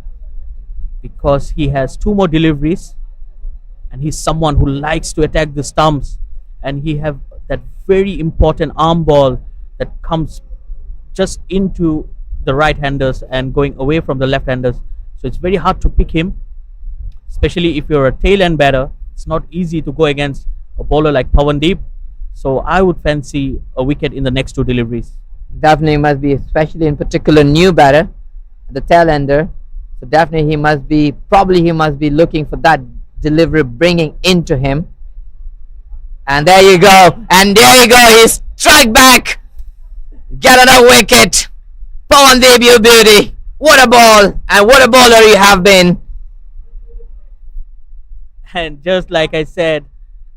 because he has two more deliveries, and he's someone who likes to attack the stumps, and he have that very important arm ball that comes just into the right-handers and going away from the left-handers. So it's very hard to pick him, especially if you're a tail-end batter. It's not easy to go against a bowler like Pawandeep. So I would fancy a wicket in the next two deliveries. Definitely must be, especially in particular new batter, the tail ender. So definitely he must be looking for that delivery bringing into him. And there you go. And there you go. He's strike back. Get another wicket. Pawandeep, you beauty. What a ball. And what a bowler you have been. And just like I said,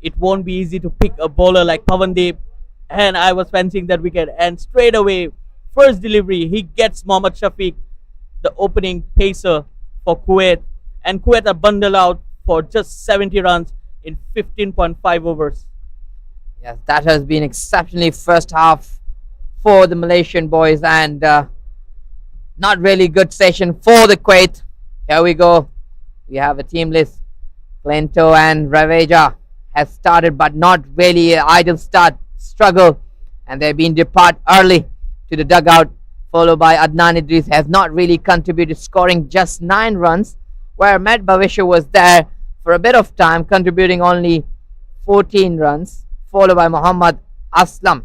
it won't be easy to pick a bowler like Pawandeep. And I was fancying that wicket. And straight away, first delivery, he gets Mohammad Shafiq, the opening pacer for Kuwait. And Kuwait are bundled out for just 70 runs in 15.5 overs. Yes, that has been exceptionally first half for the Malaysian boys, and not really good session for the Kuwait. Here we go. We have a team list. Clento and Raveja has started, but not really an ideal start. Struggle, and they've been depart early to the dugout, followed by Adnan Idris, has not really contributed, scoring just 9 runs, where Matt Bhavisha was there for a bit of time, contributing only 14 runs, followed by Muhammad Aslam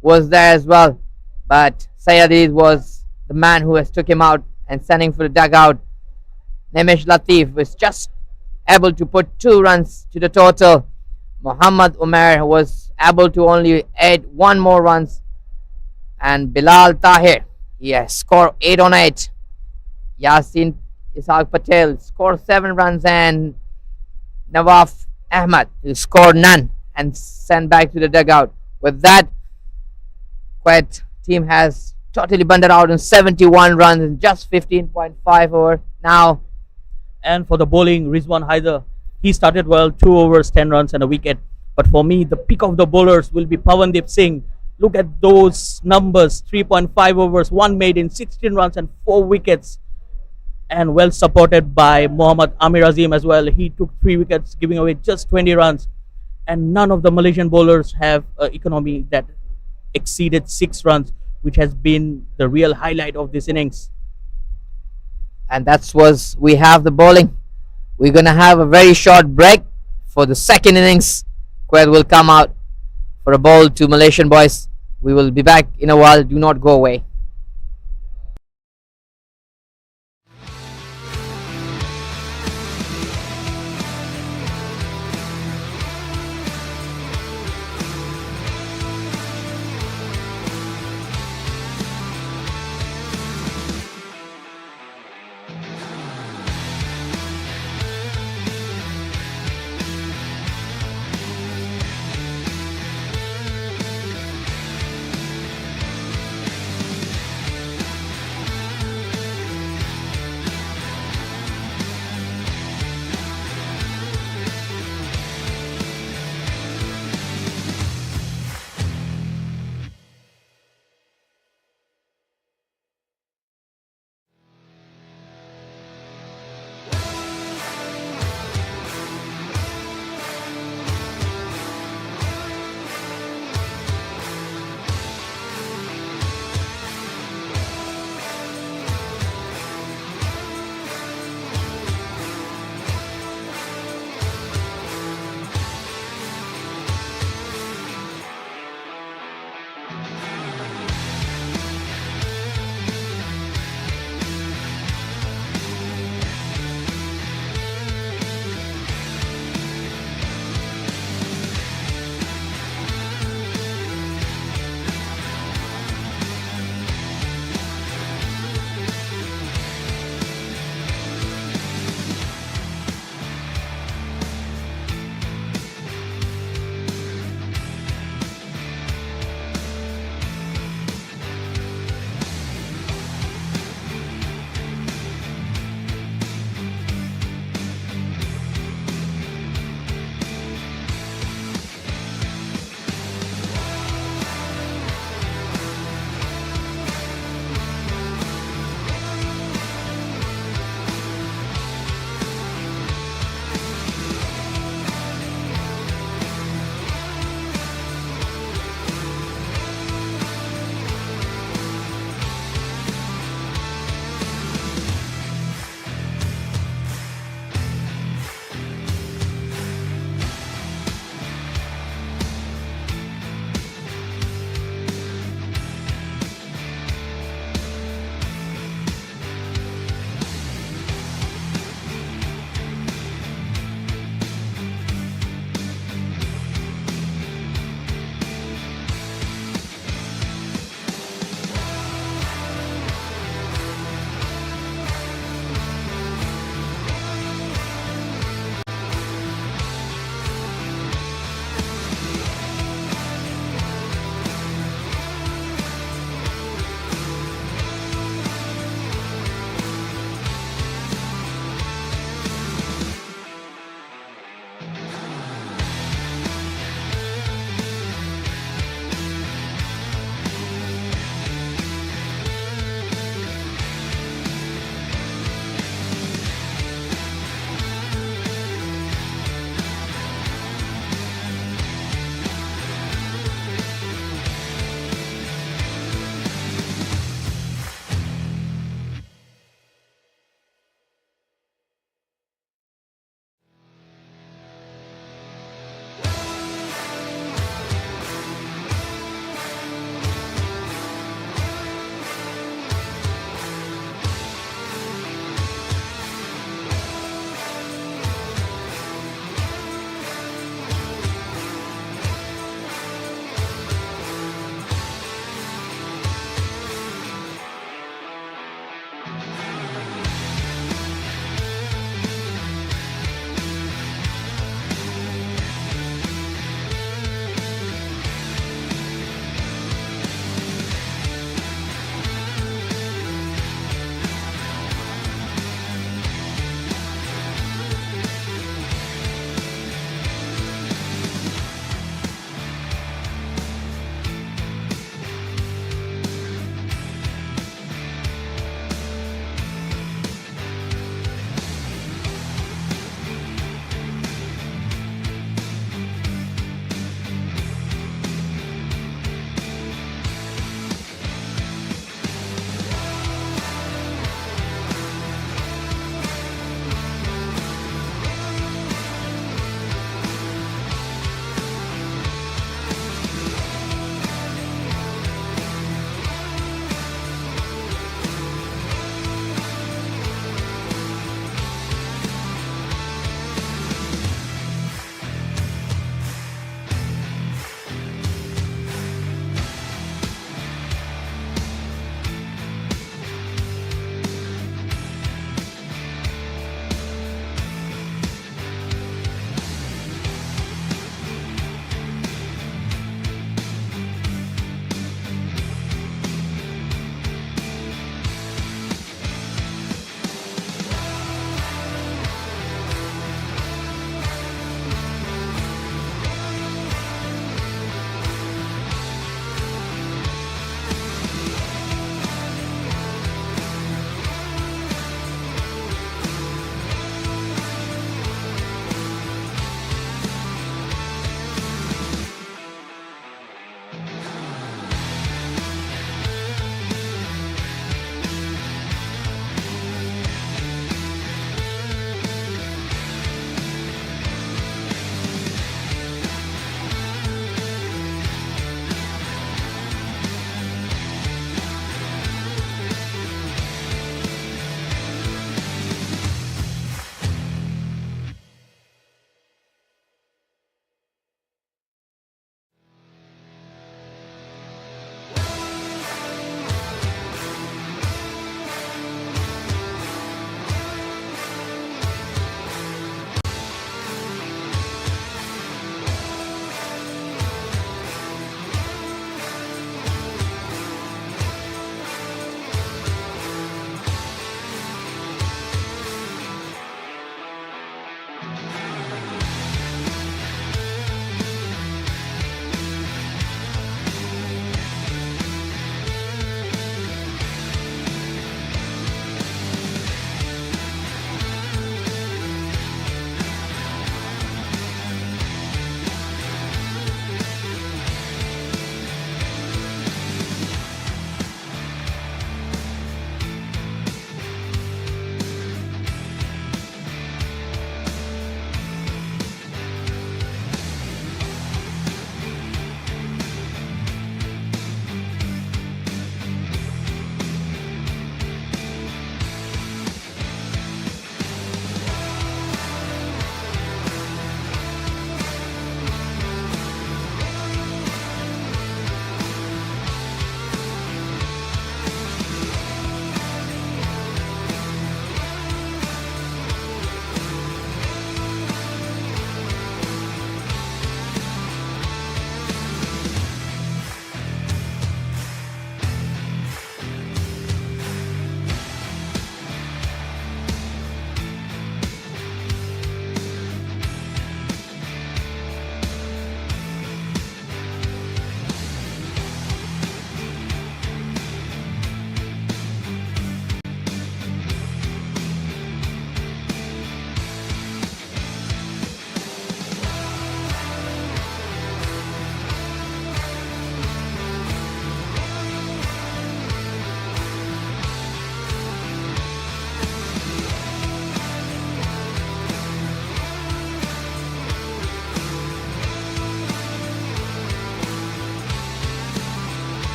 was there as well, but Sayyid was the man who has took him out and sending for the dugout. Nemesh Latif was just able to put 2 runs to the total. Muhammad Umar was able to only add 1 more runs, and Bilal Tahir, he has scored 8 on 8. Yasin Ishaq Patel scored 7 runs, and Nawaf Ahmad, who scored none and sent back to the dugout. With that, Kuwait team has totally bundled out on 71 runs in just 15.5 over now. And for the bowling, Rizwan Haider, he started well, 2 overs, 10 runs and a wicket. But for me, the pick of the bowlers will be Pawandeep Singh. Look at those numbers, 3.5 overs, 1 made in 16 runs and 4 wickets. And well supported by Mohammad Amir Azim as well. He took 3 wickets, giving away just 20 runs. And none of the Malaysian bowlers have an economy that exceeded 6 runs, which has been the real highlight of this innings. And we have the bowling. We're going to have a very short break for the second innings. Kuwait will come out for a ball to Malaysian boys. We will be back in a while. Do not go away.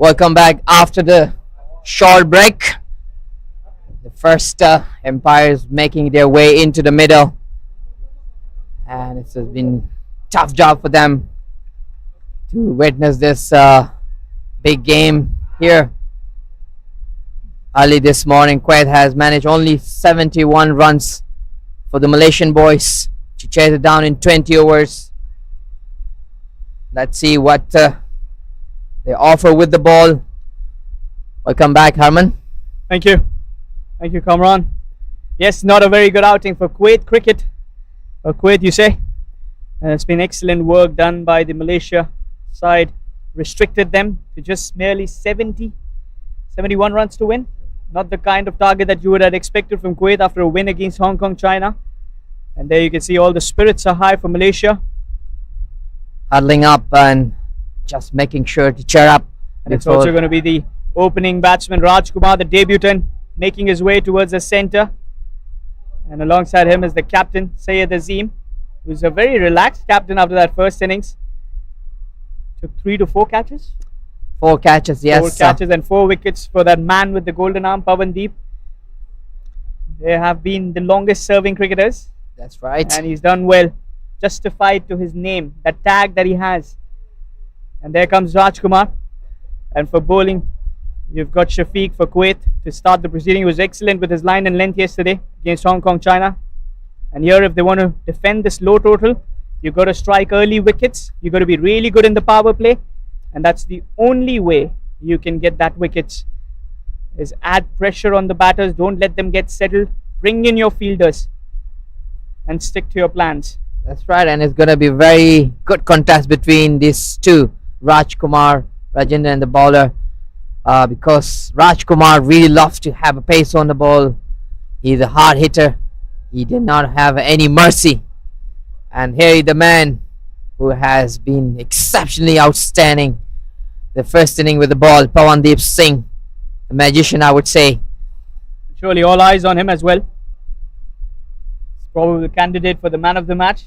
Welcome back after the short break. The first umpires making their way into the middle, and it's been tough job for them to witness this big game here. Early this morning, Kuwait has managed only 71 runs for the Malaysian boys to chase it down in 20 overs. Let's see what they offer with the ball. Welcome back, Harman. Thank you. Thank you, Kamran. Yes, not a very good outing for Kuwait cricket. Or Kuwait, you say? It's been excellent work done by the Malaysia side. Restricted them to just merely 71 runs to win. Not the kind of target that you would have expected from Kuwait after a win against Hong Kong, China. And there you can see all the spirits are high for Malaysia. Huddling up and just making sure to cheer up. And it's also going to be the opening batsman Raj Kumar, the debutant, making his way towards the centre. And alongside him is the captain, Syed Azim, who's a very relaxed captain after that first innings. Took 3 to 4 catches. 4 catches, yes. 4 catches and 4 wickets for that man with the golden arm, Pawandeep. They have been the longest serving cricketers. That's right. And he's done well. Justified to his name, that tag that he has. And there comes Raj Kumar. And for bowling, you've got Shafiq for Kuwait to start the proceeding. He was excellent with his line and length yesterday against Hong Kong, China. And here, if they want to defend this low total, you've got to strike early wickets. You've got to be really good in the power play. And that's the only way you can get that wickets. Is add pressure on the batters. Don't let them get settled. Bring in your fielders. And stick to your plans. That's right, and it's going to be very good contest between these two, Raj Kumar, Rajendra, and the bowler, because Raj Kumar really loves to have a pace on the ball. He's a hard hitter. He did not have any mercy. And here is the man who has been exceptionally outstanding. The first inning with the ball, Pawandeep Singh, the magician, I would say. Surely all eyes on him as well. Probably the candidate for the man of the match.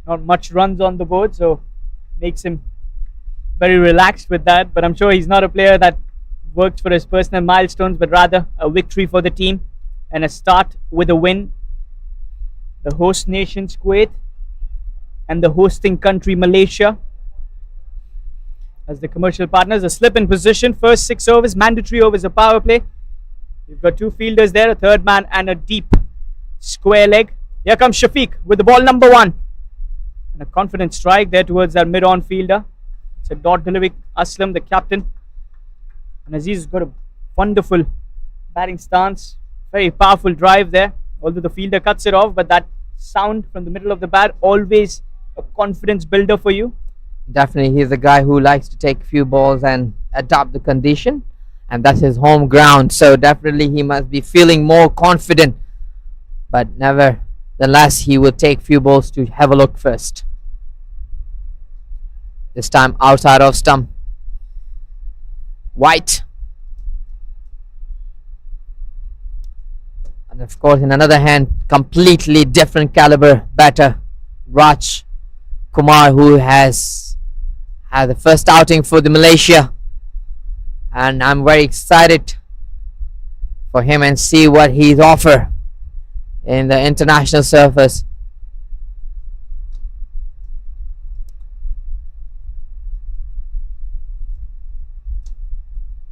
Not much runs on the board, so makes him very relaxed with that. But I'm sure he's not a player that works for his personal milestones, but rather a victory for the team and a start with a win. The host nations Kuwait and the hosting country Malaysia as the commercial partners. A slip in position, first 6 overs, mandatory overs, a power play. You've got 2 fielders there, a third man and a deep square leg. Here comes Shafiq with the ball number 1. And a confident strike there towards that mid-on fielder. It's a dot delivery. Aslam, the captain. And Aziz has got a wonderful batting stance. Very powerful drive there. Although the fielder cuts it off, but that sound from the middle of the bat, always a confidence builder for you. Definitely, he's a guy who likes to take a few balls and adapt the condition. And that's his home ground. So definitely he must be feeling more confident. But nevertheless, he will take few balls to have a look first. This time outside of stump. White. And of course, in another hand, completely different caliber batter, Raj Kumar, who has had the first outing for the Malaysia. And I'm very excited for him and see what he's offer in the international surface.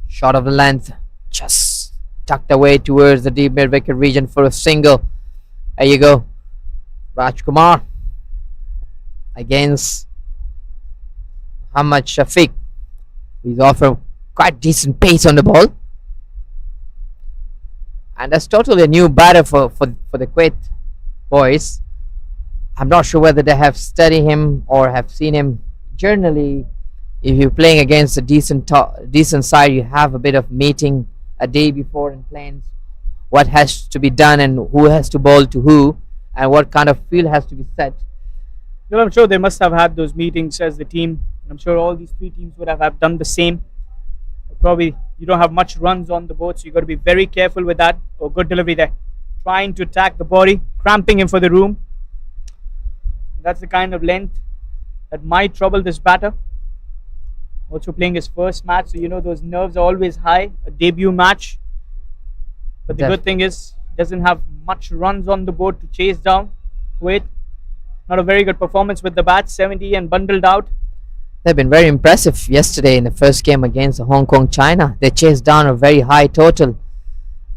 Shot of the length, just tucked away towards the deep mid wicket region for a single. There you go, Raj Kumar against Muhammad Shafiq. He's offering quite decent pace on the ball. And that's totally a new batter for the Kuwait boys. I'm not sure whether they have studied him or have seen him. Generally, if you're playing against a decent side, you have a bit of meeting a day before and plans what has to be done and who has to bowl to who and what kind of field has to be set. Well, I'm sure they must have had those meetings as the team. I'm sure all these 3 teams would have done the same. Probably you don't have much runs on the board, so you've got to be very careful with that. Oh, good delivery there. Trying to attack the body, cramping him for the room. That's the kind of length that might trouble this batter. Also playing his first match, so you know those nerves are always high. A debut match. But the good thing is, doesn't have much runs on the board to chase down. Kuwait, not a very good performance with the bat, 70 and bundled out. They've been very impressive yesterday in the first game against Hong Kong, China. They chased down a very high total,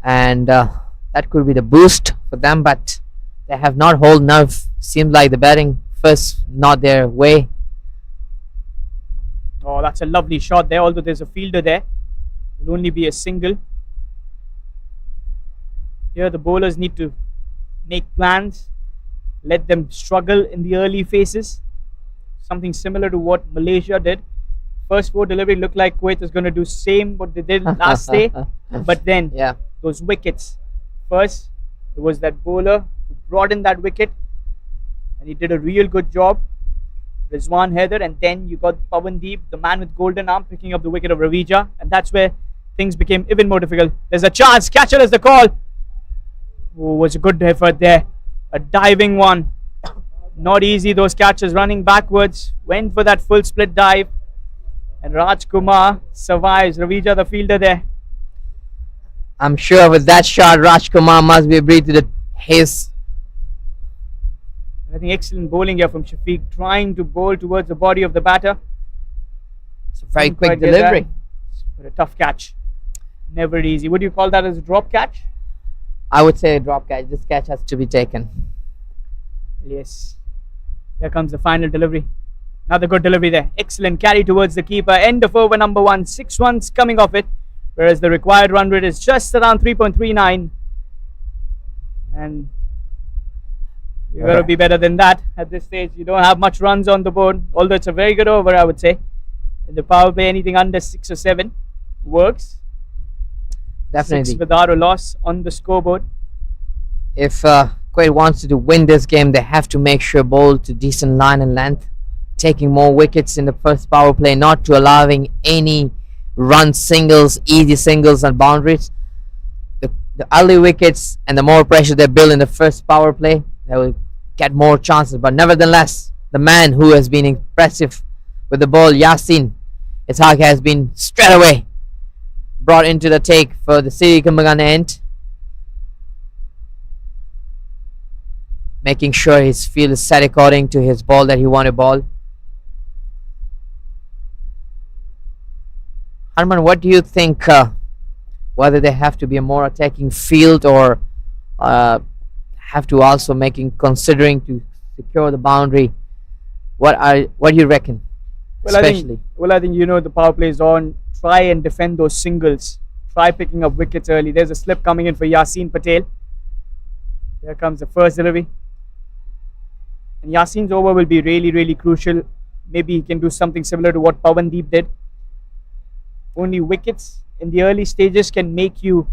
and that could be the boost for them, but they have not hold nerve. Seems like the batting first not their way. Oh, that's a lovely shot there, although there's a fielder there. It'll only be a single. Here the bowlers need to make plans, let them struggle in the early phases. Something similar to what Malaysia did. First 4 delivery looked like Kuwait was going to do same what they did last day. But then those wickets. First, there was that bowler who brought in that wicket, and he did a real good job. Rizwan Haider, and then you got Pawandeep, the man with golden arm, picking up the wicket of Ravija, and that's where things became even more difficult. There's a chance, catcher is the call. Oh, was a good effort there. A diving one. Not easy, those catches running backwards. Went for that full split dive. And Raj Kumar survives. Ravija, the fielder there. I'm sure with that shot, Raj Kumar must be breathed to his. I think excellent bowling here from Shafiq, trying to bowl towards the body of the batter. It's a very quick delivery. But a tough catch. Never easy. Would you call that as a drop catch? I would say a drop catch. This catch has to be taken. Yes. Here comes the final delivery. Another good delivery there. Excellent carry towards the keeper. End of over number 1. 6 runs coming off it. Whereas the required run rate is just around 3.39. And you got to be better than that at this stage. You don't have much runs on the board. Although it's a very good over, I would say. In the power play, anything under 6 or 7 works. Definitely. 6 without a loss on the scoreboard. If Kuwait wants to win this game, they have to make sure bowl to decent line and length, taking more wickets in the first power play, not to allowing any run singles, easy singles and boundaries. The early wickets and the more pressure they build in the first power play, they will get more chances. But nevertheless, the man who has been impressive with the ball, Yasin Ishaq, has been straight away brought into the take for the Sri Kembangan end, making sure his field is set according to his ball that he want to ball. Harman, what do you think, whether they have to be a more attacking field or have to also considering to secure the boundary? What do you reckon? Well, I think you know the power play is on. Try and defend those singles. Try picking up wickets early. There's a slip coming in for Yasin Patel. Here comes the first delivery. And Yasin's over will be really, really crucial. Maybe he can do something similar to what Pawandeep did. Only wickets in the early stages can make you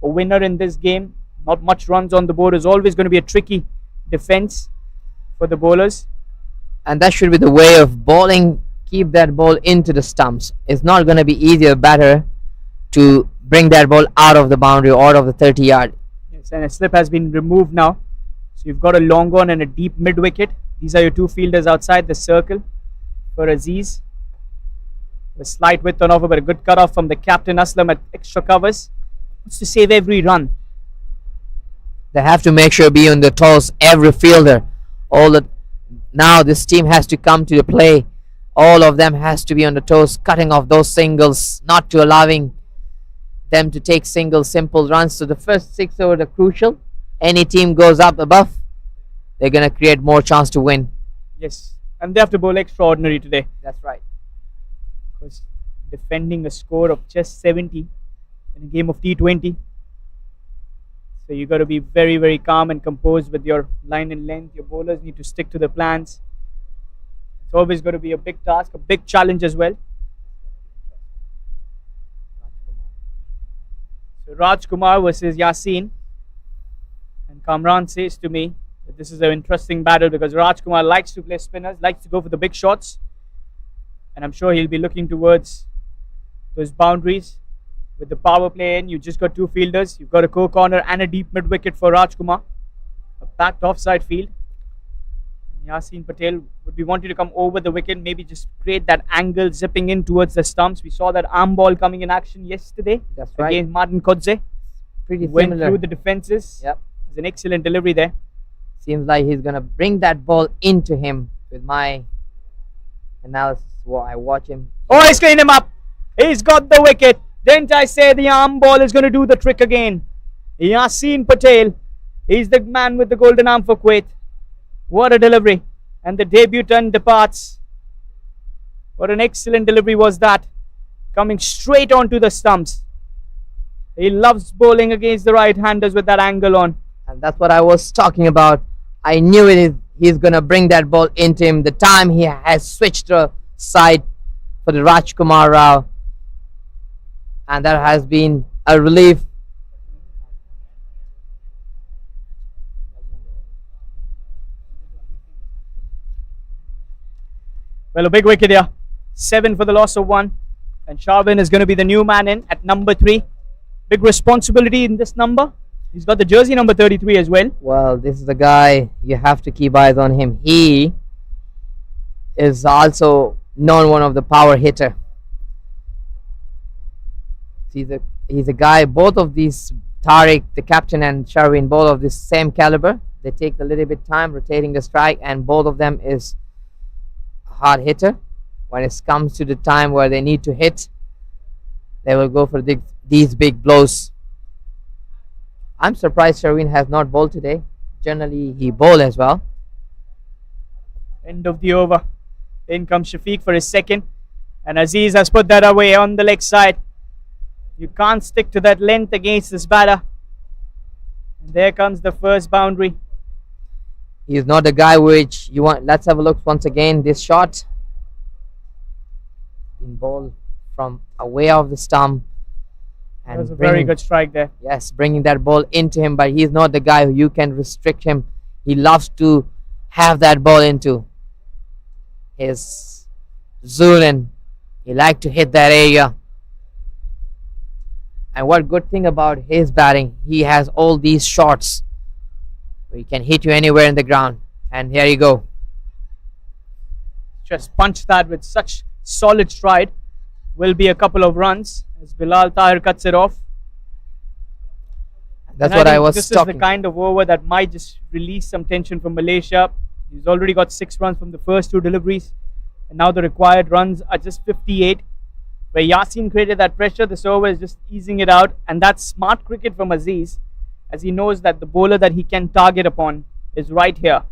a winner in this game. Not much runs on the board is always going to be a tricky defense for the bowlers. And that should be the way of bowling. Keep that ball into the stumps. It's not going to be easier, better to bring that ball out of the boundary or out of the 30 yard. Yes, and a slip has been removed now. So you've got a long on and a deep mid wicket. These are your 2 fielders outside the circle for Aziz. A slight width on offer, but a good cut off from the captain Aslam at extra covers. It's to save every run. They have to make sure be on the toes, every fielder. Now this team has to come to the play. All of them has to be on the toes, cutting off those singles, not to allowing them to take single simple runs. So the first 6 over the crucial. Any team goes up above, they're going to create more chance to win. Yes, and they have to bowl extraordinary today. That's right. Because defending a score of just 70 in a game of T20. So you got to be very, very calm and composed with your line and length. Your bowlers need to stick to the plans. It's always going to be a big task, a big challenge as well. So Raj Kumar versus Yasin. And Kamran says to me that this is an interesting battle because Raj Kumar likes to play spinners, likes to go for the big shots. And I'm sure he'll be looking towards those boundaries. With the power play in, you just got 2 fielders. You've got a co-corner and a deep mid wicket for Raj Kumar. A packed offside field. Yasin Patel would be wanting to come over the wicket, maybe just create that angle zipping in towards the stumps. We saw that arm ball coming in action yesterday That's right. against Martin Kodze. Pretty Went similar. through the defenses. Yep. It's an excellent delivery there. Seems like he's gonna bring that ball into him with my analysis. While I watch him. Oh, he's cleaned him up. He's got the wicket. Didn't I say the arm ball is going to do the trick again? Yasin Patel. He's the man with the golden arm for Kuwait. What a delivery. And the debutant departs. What an excellent delivery was that. Coming straight onto the stumps. He loves bowling against the right-handers with that angle on. And that's what I was talking about. I knew it. He's gonna bring that ball into him. The time he has switched the side for the Rajkumar Rao, and that has been a relief. Well, a big wicket here. 7 for the loss of 1. And Sharvin is going to be the new man in at number 3. Big responsibility in this number. He's got the jersey number 33 as well. Well, this is the guy you have to keep eyes on him. He is also known one of the power hitter. He's a guy. Both of these, Tariq, the captain, and Sharvin, both of this same caliber. They take a little bit time rotating the strike, and both of them is a hard hitter. When it comes to the time where they need to hit, they will go for these big blows. I'm surprised Sharvin has not bowled today. Generally, he bowls as well. End of the over. In comes Shafiq for his second. And Aziz has put that away on the leg side. You can't stick to that length against this batter. And there comes the first boundary. He's not the guy which you want. Let's have a look once again. This shot been bowled from away off the stump. That was a very good strike there. Yes, bringing that ball into him, but he's not the guy who you can restrict him. He loves to have that ball into his zone, and he likes to hit that area. And what good thing about his batting, he has all these shots where he can hit you anywhere in the ground. And here you go. Just punch that with such solid stride. Will be a couple of runs as Bilal Tahir cuts it off. That's And what I think was this talking. is the kind of over that might just release some tension from Malaysia. He's already got 6 runs from the first 2 deliveries. And now the required runs are just 58. Where Yasin created that pressure, this over is just easing it out. And that's smart cricket from Aziz, as he knows that the bowler that he can target upon is right here.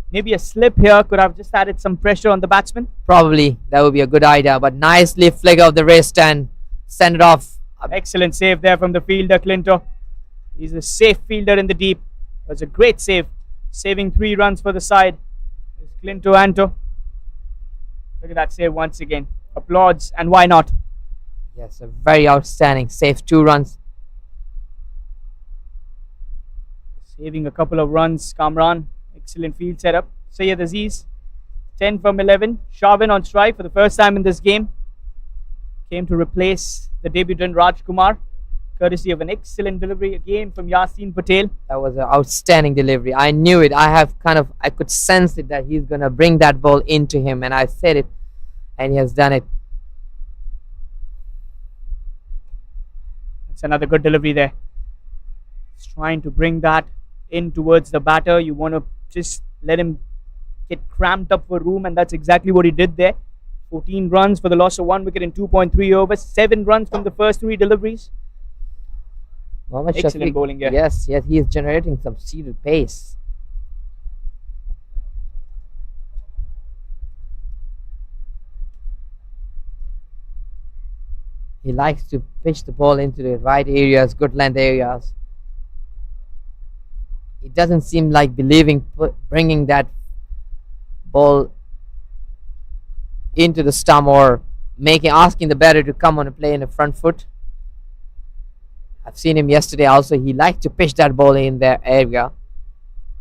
Maybe a slip here could have just added some pressure on the batsman. Probably that would be a good idea, but nicely flick of the wrist and send it off. Excellent save there from the fielder, Clinto. He's a safe fielder in the deep. It was a great save, saving 3 runs for the side. There's Clinto Anto. Look at that save once again. Applauds, and why not? Yes, a very outstanding save. 2 runs. Saving a couple of runs, Kamran. Excellent field setup. Syed Aziz, 10 from 11. Sharvin on strike for the first time in this game. Came to replace the debutant Rajkumar, courtesy of an excellent delivery again from Yasin Patel. That was an outstanding delivery. I knew it. I could sense it that he's gonna bring that ball into him, and I said it, and he has done it. That's another good delivery there. He's trying to bring that in towards the batter. You want to just let him get cramped up for room, and that's exactly what he did there. 14 runs for the loss of 1 wicket in 2.3 overs. 7 runs from the first 3 deliveries. Mohammad Excellent Shafiq, bowling here. Yes, he is generating some seeded pace. He likes to pitch the ball into the right areas, good length areas. He doesn't seem like bringing that ball into the stump or asking the batter to come on and play in the front foot. I've seen him yesterday also. He liked to pitch that ball in that area.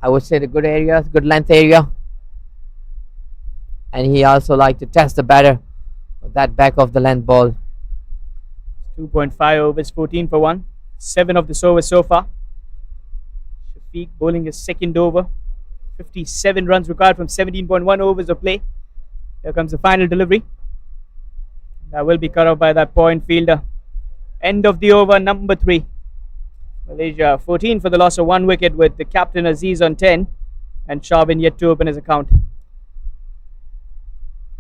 I would say the good area, good length area. And he also liked to test the batter with that back of the length ball. 2.5 overs, 14 for 1. 7 of this over so far. Shafiq bowling his second over. 57 runs required from 17.1 overs of play. Here comes the final delivery. That will be cut off by that point fielder. End of the over, number 3. Malaysia 14 for the loss of 1 wicket, with the captain Aziz on 10 and Shabin yet to open his account.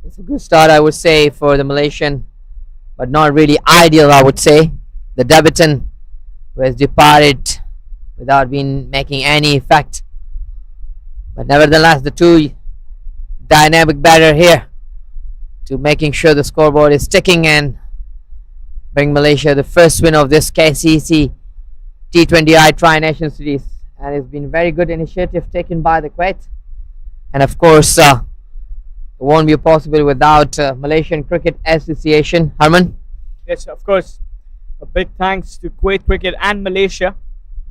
It's a good start, I would say, for the Malaysian, but not really ideal, I would say. The debutant who has departed without making any effect. But nevertheless, the two dynamic batter here to making sure the scoreboard is ticking and bring Malaysia the first win of this KCC T20i Tri-Nation Series. And it's been very good initiative taken by the Kuwait. And of course, it won't be possible without Malaysian Cricket Association. Harman? Yes, of course. A big thanks to Kuwait Cricket and Malaysia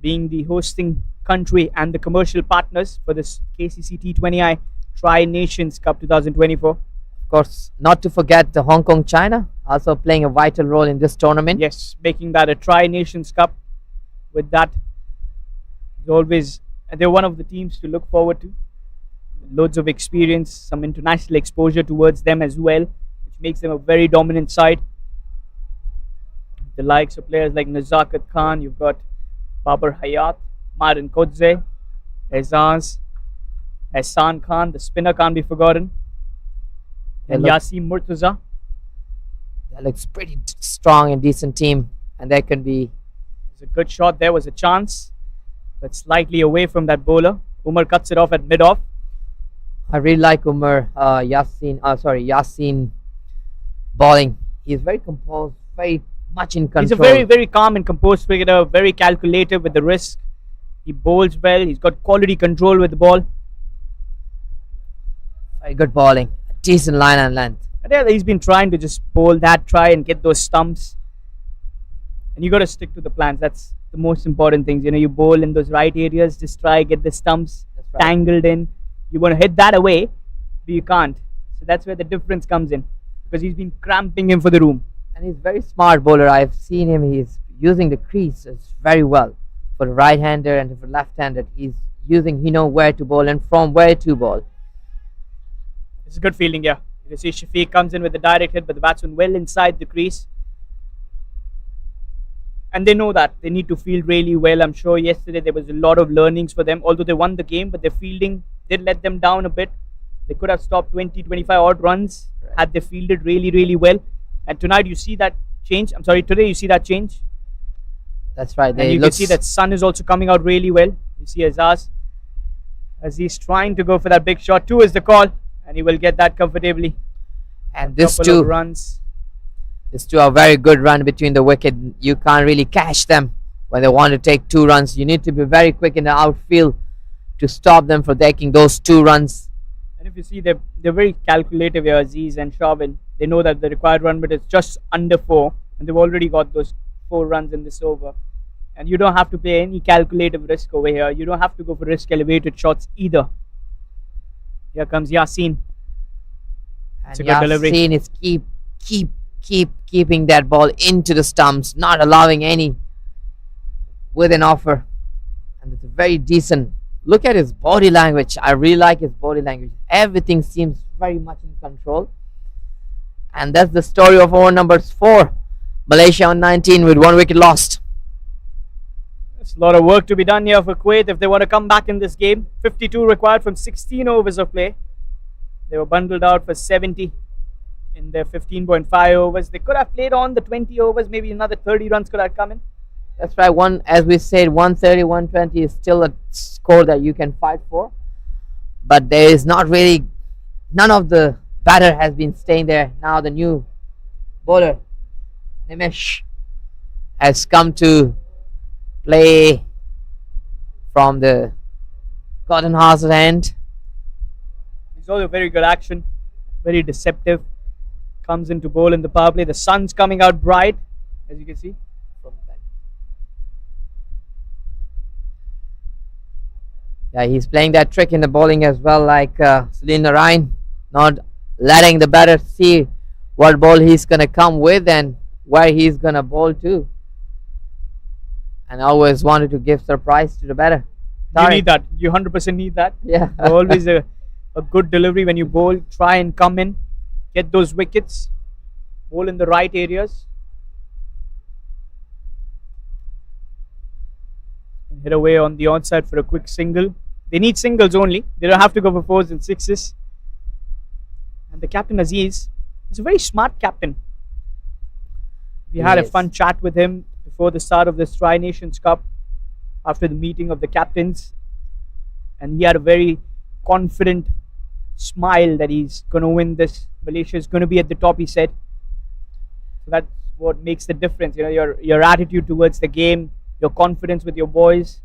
being the hosting country and the commercial partners for this KCC T20i Tri-Nations Cup 2024. Of course, not to forget the Hong Kong China also playing a vital role in this tournament. Yes, making that a Tri-Nations Cup. With that, they're one of the teams to look forward to. Loads of experience, some international exposure towards them as well, which makes them a very dominant side. The likes of players like Nazakat Khan, you've got Babar Hayat, Marin Kodze, Aziz, Ehsan Khan, the spinner can't be forgotten, and Yasim Murtaza. That looks pretty strong and decent team, and there can be... It was a good shot, there was a chance, but slightly away from that bowler. Umar cuts it off at mid-off. I really like Umar Yasin bowling. He's very composed, very much in control. He's a very, very calm and composed cricketer, very calculative with the risk. He bowls well, he's got quality control with the ball. Very good bowling, a decent line and length. And yeah, he's been trying to just bowl that, try and get those stumps. And you got to stick to the plans. That's the most important things. You know, you bowl in those right areas, just try get the stumps tangled in. You want to hit that away, but you can't. So that's where the difference comes in, because he's been cramping him for the room. And he's very smart bowler. I've seen him. He's using the crease very well for the right-hander and for left-hander. He knows where to bowl and from where to bowl. It's a good fielding, yeah. You can see Shafiq comes in with the direct hit, but the batsman well inside the crease. And they know that. They need to field really well. I'm sure yesterday there was a lot of learnings for them. Although they won the game, but their fielding did let them down a bit. They could have stopped 20, 25 odd runs had they fielded really, really well. And tonight you see that change. Today you see that change. That's right. And you can see that Sun is also coming out really well. You see Aziz as he's trying to go for that big shot. 2 is the call, and he will get that comfortably. And these two are very good run between the wicket. You can't really catch them when they want to take 2 runs. You need to be very quick in the outfield to stop them from taking those 2 runs. And if you see, they're very calculative here, Aziz and Shabin. They know that the required run rate is just under 4, and they've already got those 4 runs in this over. And you don't have to play any calculative risk over here. You don't have to go for risk elevated shots either. Here comes Yasin. And Yasin is keeping that ball into the stumps, not allowing any with an offer. And it's a very decent. Look at his body language. I really like his body language. Everything seems very much in control. And that's the story of over number 4. Malaysia on 19 with 1 wicket lost. There's a lot of work to be done here for Kuwait if they want to come back in this game. 52 required from 16 overs of play. They were bundled out for 70 in their 15.5 overs. They could have played on the 20 overs. Maybe another 30 runs could have come in. That's right. As we said, 130, 120 is still a score that you can fight for. But there is not really, none of the batter has been staying there. Now the new bowler, Nimesh, has come to play from the Cotton Horse's end. He's also very good action, very deceptive. Comes into bowl in the power play. The sun's coming out bright, as you can see. Yeah, he's playing that trick in the bowling as well, like Sunil Narayan, not letting the batter see what ball he's going to come with and where he's going to bowl to. And always wanted to give surprise to the batter. You need that. You 100% need that. Yeah. Always a good delivery when you bowl. Try and come in, get those wickets, bowl in the right areas. And hit away on the onside for a quick single. They need singles only. They don't have to go for fours and sixes. And the captain Aziz is a very smart captain. We had a Yes. fun chat with him before the start of this Tri Nations Cup after the meeting of the captains. And he had a very confident smile that he's going to win this. Malaysia is going to be at the top, he said. So that's what makes the difference. You know, your attitude towards the game, your confidence with your boys.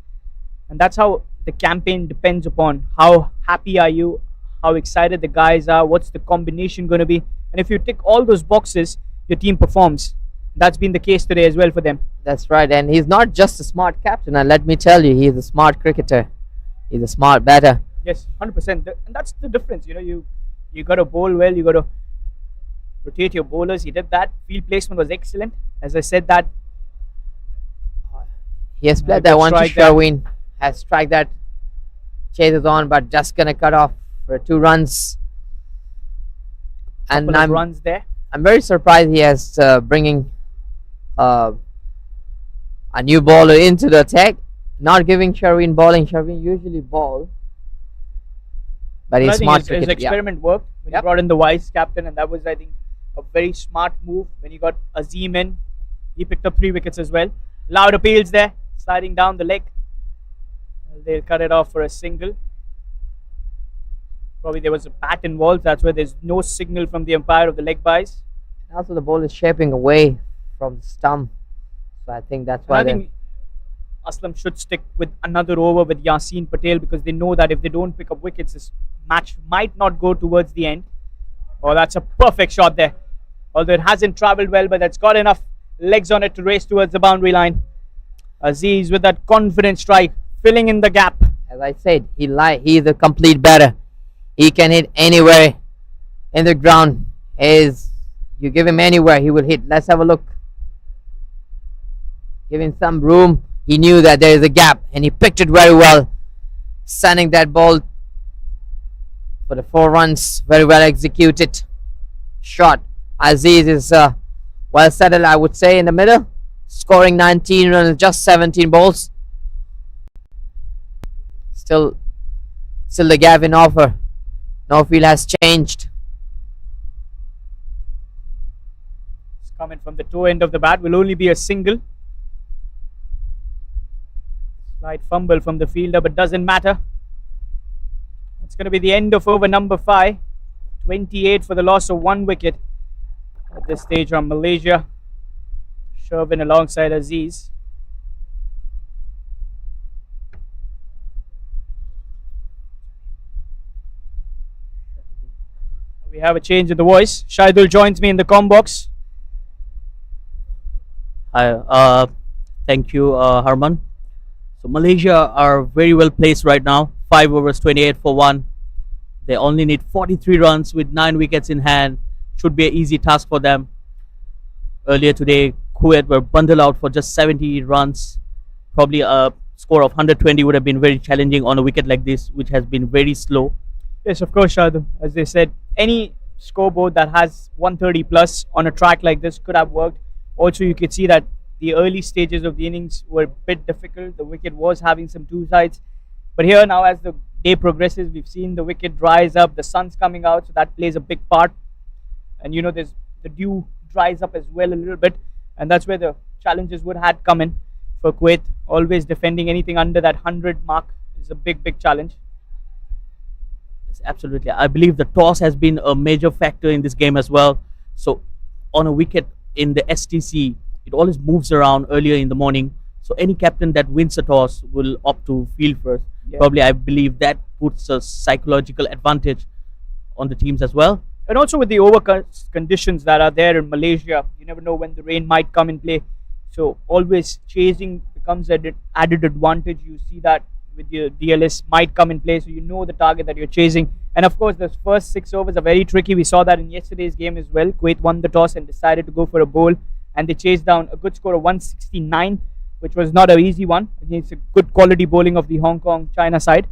And that's how the campaign depends upon. How happy are you? How excited the guys are? What's the combination going to be? And if you tick all those boxes, your team performs. That's been the case today as well for them. That's right, and he's not just a smart captain, and let me tell you, he's a smart cricketer. He's a smart batter. Yes, 100%. And that's the difference. You know, you got to bowl well. You got to rotate your bowlers. He did that. Field placement was excellent. As I said, that He has played good that one to strike there. Sherwin, has struck that, chases on, but just gonna cut off for 2 runs. And couple of I'm runs there. very surprised he has bringing a new bowler into the attack, not giving Sherwin bowling. Sherwin usually ball, but But I he's think smart his cricket. Yeah. experiment worked when Yep. he brought in the vice captain, and that was, I think, a very smart move. When he got Azim in, he picked up 3 wickets as well. Loud appeals there, sliding down the leg. They'll cut it off for a single. Probably there was a bat involved. That's why there's no signal from the umpire of the leg buys. Also, the ball is shaping away from the stump, so I think that's And why. I think Aslam should stick with another over with Yasin Patel, because they know that if they don't pick up wickets, this match might not go towards the end. Oh, that's a perfect shot there. Although it hasn't travelled well, but that's got enough legs on it to race towards the boundary line. Aziz with that confident strike, filling in the gap. As I said, he's a complete batter. He can hit anywhere in the ground. You give him anywhere, he will hit. Let's have a look. Give him some room. He knew that there is a gap, and he picked it very well, sending that ball for the 4 runs. Very well executed shot. Aziz is well settled, I would say, in the middle, scoring 19 runs, just 17 balls. Still the gap in offer. No field has changed. It's coming from the toe end of the bat. Will only be a single. Slight fumble from the fielder, but doesn't matter. It's going to be the end of over number 5. 28 for the loss of 1 wicket at this stage from Malaysia. Sherwin alongside Aziz. We have a change in the voice. Shahidul joins me in the comm box. Hi, thank you, Harman. So Malaysia are very well placed right now. 5 overs, 28 for 1. They only need 43 runs with 9 wickets in hand. Should be an easy task for them. Earlier today, Kuwait were bundled out for just 70 runs. Probably a score of 120 would have been very challenging on a wicket like this, which has been very slow. Yes, of course, Shahidul. As they said, any scoreboard that has 130 plus on a track like this could have worked. Also, you could see that the early stages of the innings were a bit difficult. The wicket was having some 2 sides. But here now, as the day progresses, we've seen the wicket dries up, the sun's coming out, so that plays a big part. And you know, there's the dew dries up as well a little bit, and that's where the challenges would have come in for Kuwait. Always defending anything under that 100 mark is a big challenge. Yes, absolutely. I believe the toss has been a major factor in this game as well. So on a wicket in the STC, it always moves around earlier in the morning. So any captain that wins the toss will opt to field first. Yeah. Probably, I believe that puts a psychological advantage on the teams as well. And also with the overcast conditions that are there in Malaysia, you never know when the rain might come in play. So always chasing becomes an added advantage. You see that with your DLS might come in play, so you know the target that you're chasing. And of course, the first 6 overs are very tricky. We saw that in yesterday's game as well. Kuwait won the toss and decided to go for a bowl, and they chased down a good score of 169. which was not an easy one against a good quality bowling of the Hong Kong China side.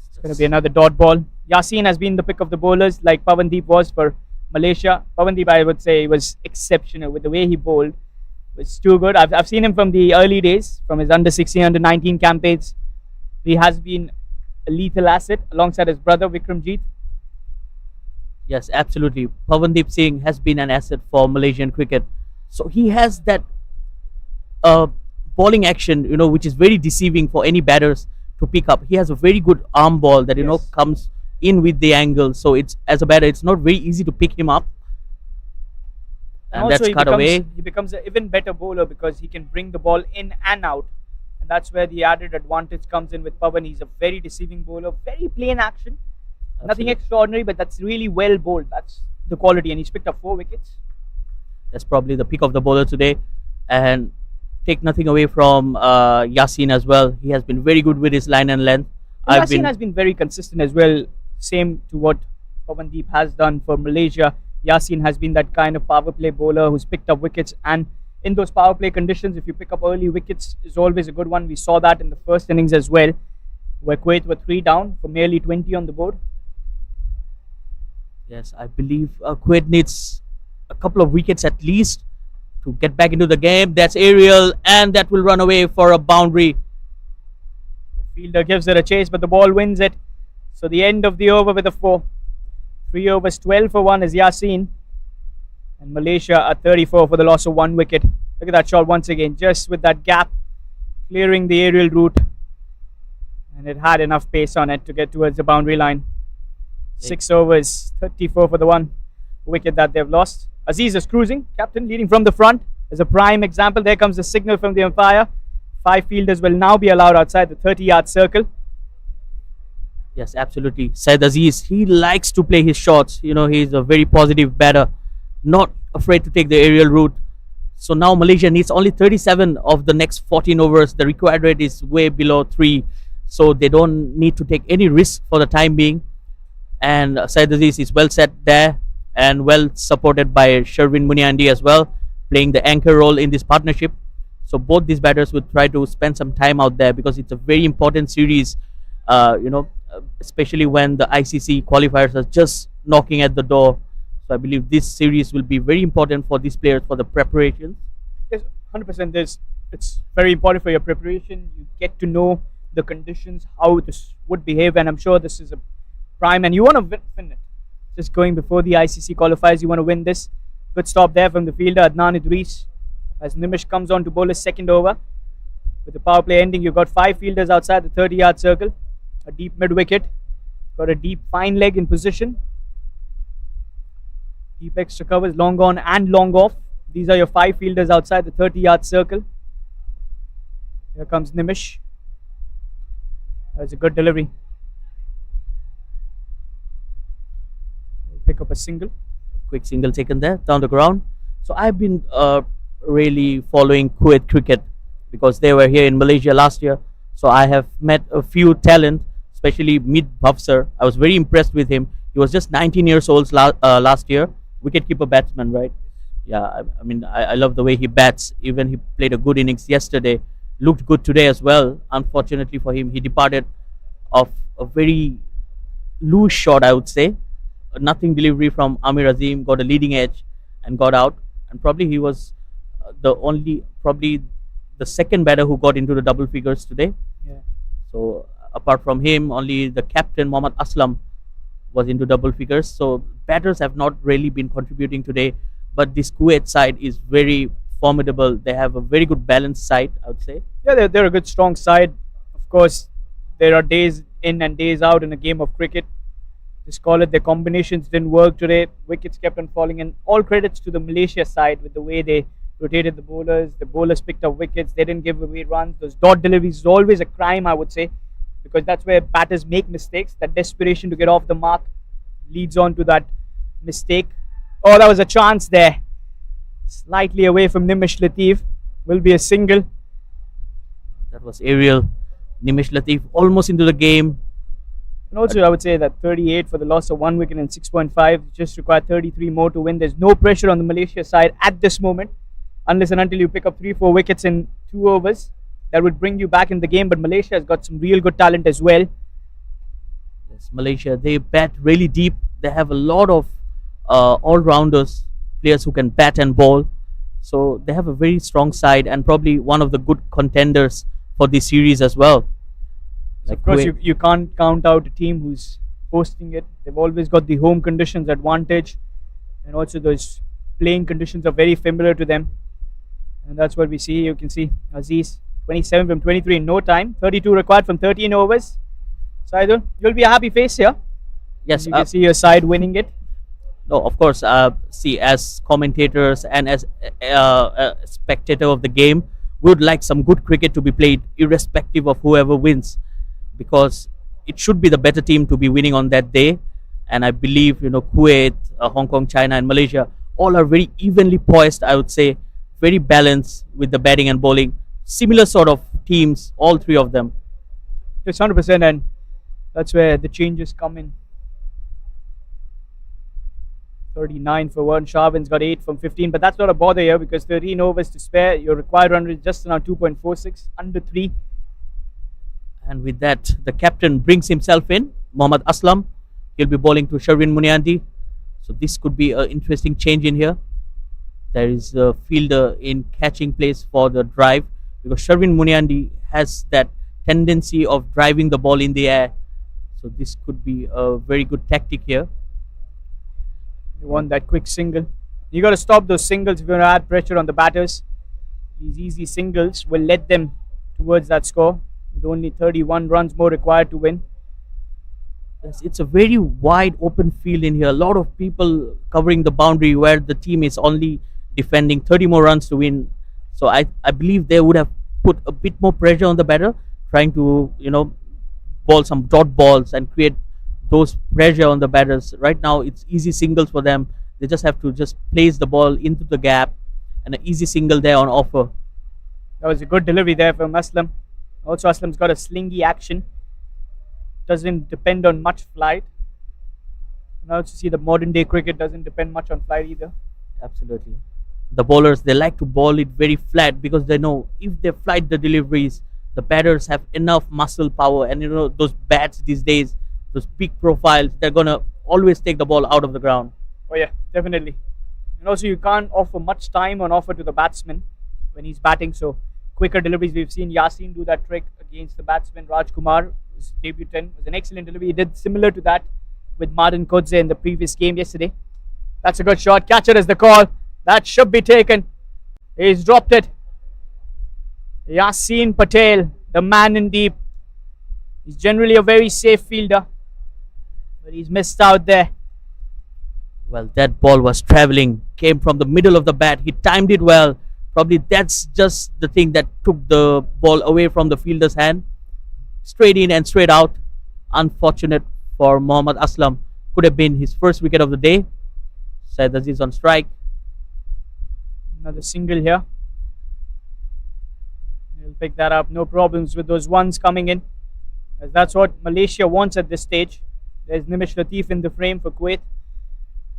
It's going to be another dot ball. Yasin has been the pick of the bowlers, like Pawandeep was for Malaysia. Pawandeep, I would say, was exceptional with the way he bowled. Was too good. I've seen him from the early days, from his under 16, under 19 campaigns. He has been a lethal asset alongside his brother Vikramjit. Yes, absolutely. Pawandeep Singh has been an asset for Malaysian cricket. So he has that bowling action, which is very deceiving for any batters to pick up. He has a very good arm ball that comes in with the angle. So it's, as a batter, it's not very easy to pick him up. And that's cut away. He becomes an even better bowler because he can bring the ball in and out. And that's where the added advantage comes in with Pawan. He's a very deceiving bowler, very plain action. Absolutely. Nothing extraordinary, but that's really well bowled. That's the quality. And he's picked up 4 wickets. That's probably the pick of the bowler today. And take nothing away from Yasin as well. He has been very good with his line and length. Yasin has been very consistent as well. Same to what Pawandeep has done for Malaysia. Yasin has been that kind of power play bowler who's picked up wickets, and in those power play conditions, if you pick up early wickets, is always a good one. We saw that in the first innings as well, where Kuwait were 3 down for merely 20 on the board. Yes, I believe Kuwait needs a couple of wickets at least to get back into the game. That's aerial, and that will run away for a boundary. The fielder gives it a chase, but the ball wins it. So the end of the over with a 4. 3 overs, 12 for 1 is Yasin. And Malaysia are 34 for the loss of 1 wicket. Look at that shot once again, just with that gap, clearing the aerial route. And it had enough pace on it to get towards the boundary line. 6 overs, 34 for the 1 wicket that they've lost. Aziz is cruising, captain leading from the front. As a prime example, there comes the signal from the umpire. 5 fielders will now be allowed outside the 30-yard circle. Yes, absolutely. Said Aziz, he likes to play his shots. He's a very positive batter, not afraid to take the aerial route. So now Malaysia needs only 37 of the next 14 overs. The required rate is way below 3. So they don't need to take any risk for the time being. And Said Aziz is well set there and well supported by Sherwin Muniandi as well, playing the anchor role in this partnership. So both these batters would try to spend some time out there because it's a very important series, especially when the ICC qualifiers are just knocking at the door. So I believe this series will be very important for these players for the preparation. Yes, 100%. It's very important for your preparation. You get to know the conditions, how this would behave, and I'm sure this is a prime, and you want to win it. Just going before the ICC qualifiers, you want to win this. Good stop there from the fielder, Adnan Idris, as Nimish comes on to bowl his second over. With the power play ending, you've got 5 fielders outside the 30-yard circle. A deep mid-wicket. Got a deep fine leg in position. Deep extra covers, long on and long off. These are your 5 fielders outside the 30-yard circle. Here comes Nimish. That's a good delivery. Pick up a single. Quick single taken there, down the ground. So I've been really following Kuwait cricket because they were here in Malaysia last year. So I have met a few talent, especially Mid Bafsar. I was very impressed with him. He was just 19 years old last year. Wicketkeeper batsman, right? Yeah, I mean, I love the way he bats. Even he played a good innings yesterday. Looked good today as well. Unfortunately for him, he departed off a very loose shot, I would say. Nothing delivery from Amir Azim, got a leading edge and got out. And probably he was probably the second batter who got into the double figures today. Yeah. So apart from him, only the captain Mohammad Aslam was into double figures. So batters have not really been contributing today. But this Kuwait side is very formidable. They have a very good balanced side, I would say. Yeah, they're a good strong side. Of course, there are days in and days out in a game of cricket. Just call it, the combinations didn't work today. Wickets kept on falling, and all credits to the Malaysia side with the way they rotated the bowlers. The bowlers picked up wickets. They didn't give away runs. Those dot deliveries is always a crime, I would say, because that's where batters make mistakes. That desperation to get off the mark leads on to that mistake. Oh, that was a chance there. Slightly away from Nimish Latif. Will be a single. That was aerial. Nimish Latif almost into the game. And also, I would say that 38 for the loss of 1 wicket and 6.5 just required 33 more to win. There's no pressure on the Malaysia side at this moment. unless and until you pick up 3-4 wickets in 2 overs. That would bring you back in the game. But Malaysia has got some real good talent as well. Yes, Malaysia, they bat really deep. They have a lot of all-rounders, players who can bat and bowl. So they have a very strong side and probably one of the good contenders for this series as well. Of course, you can't count out a team who's hosting it. They've always got the home conditions advantage, and also those playing conditions are very familiar to them. And that's what we see. You can see Aziz, 27 from 23 in no time, 32 required from 13 overs. Saidul, you'll be a happy face here. Yes, You can see your side winning it. no, of course. See, as commentators and as a spectator of the game, we would like some good cricket to be played, irrespective of whoever wins, because it should be the better team to be winning on that day. And I believe Kuwait, Hong Kong, China, and Malaysia all are very evenly poised. I would say very balanced with the batting and bowling. Similar sort of teams, all three of them. It's 100%, and that's where the changes come in. 39 for one. Sharvin's got 8 from 15, but that's not a bother here because 13 overs to spare. Your required run rate is just around 2.46, under 3. And with that, the captain brings himself in, Mohammad Aslam. He'll be bowling to Sharvin Muniandi. So this could be an interesting change in here. There is a fielder in catching place for the drive because Sharvin Muniandi has that tendency of driving the ball in the air. So this could be a very good tactic here. You want that quick single. You got to stop those singles if you want to add pressure on the batters. These easy singles will lead them towards that score with only 31 runs more required to win. Yes, it's a very wide open field in here. A lot of people covering the boundary where the team is only defending 30 more runs to win. So I believe they would have put a bit more pressure on the batter, trying to bowl some dot balls and create those pressure on the batters. Right now it's easy singles for them. They just have to just place the ball into the gap and an easy single there on offer. That was a good delivery there from Aslam. Also, Aslam's got a slingy action. Doesn't depend on much flight. And I also see the modern day cricket doesn't depend much on flight either. Absolutely. The bowlers, they like to bowl it very flat because they know if they flight the deliveries, the batters have enough muscle power, and those bats these days, those big profiles, they're gonna always take the ball out of the ground. Oh yeah, definitely. And also you can't offer much time on offer to the batsman when he's batting, so quicker deliveries. We've seen Yasin do that trick against the batsman. Rajkumar, his debutant, was an excellent delivery. He did similar to that with Martin Kodze in the previous game yesterday. That's a good shot. Catcher is the call. That should be taken. He's dropped it. Yasin Patel, the man in deep. He's generally a very safe fielder, but he's missed out there. Well, that ball was traveling, came from the middle of the bat. He timed it well. Probably that's just the thing that took the ball away from the fielder's hand. Straight in and straight out. Unfortunate for Mohammad Aslam. Could have been his first wicket of the day. Syed Aziz on strike. Another single here. He'll pick that up. No problems with those ones coming in, as that's what Malaysia wants at this stage. There's Nimish Latif in the frame for Kuwait.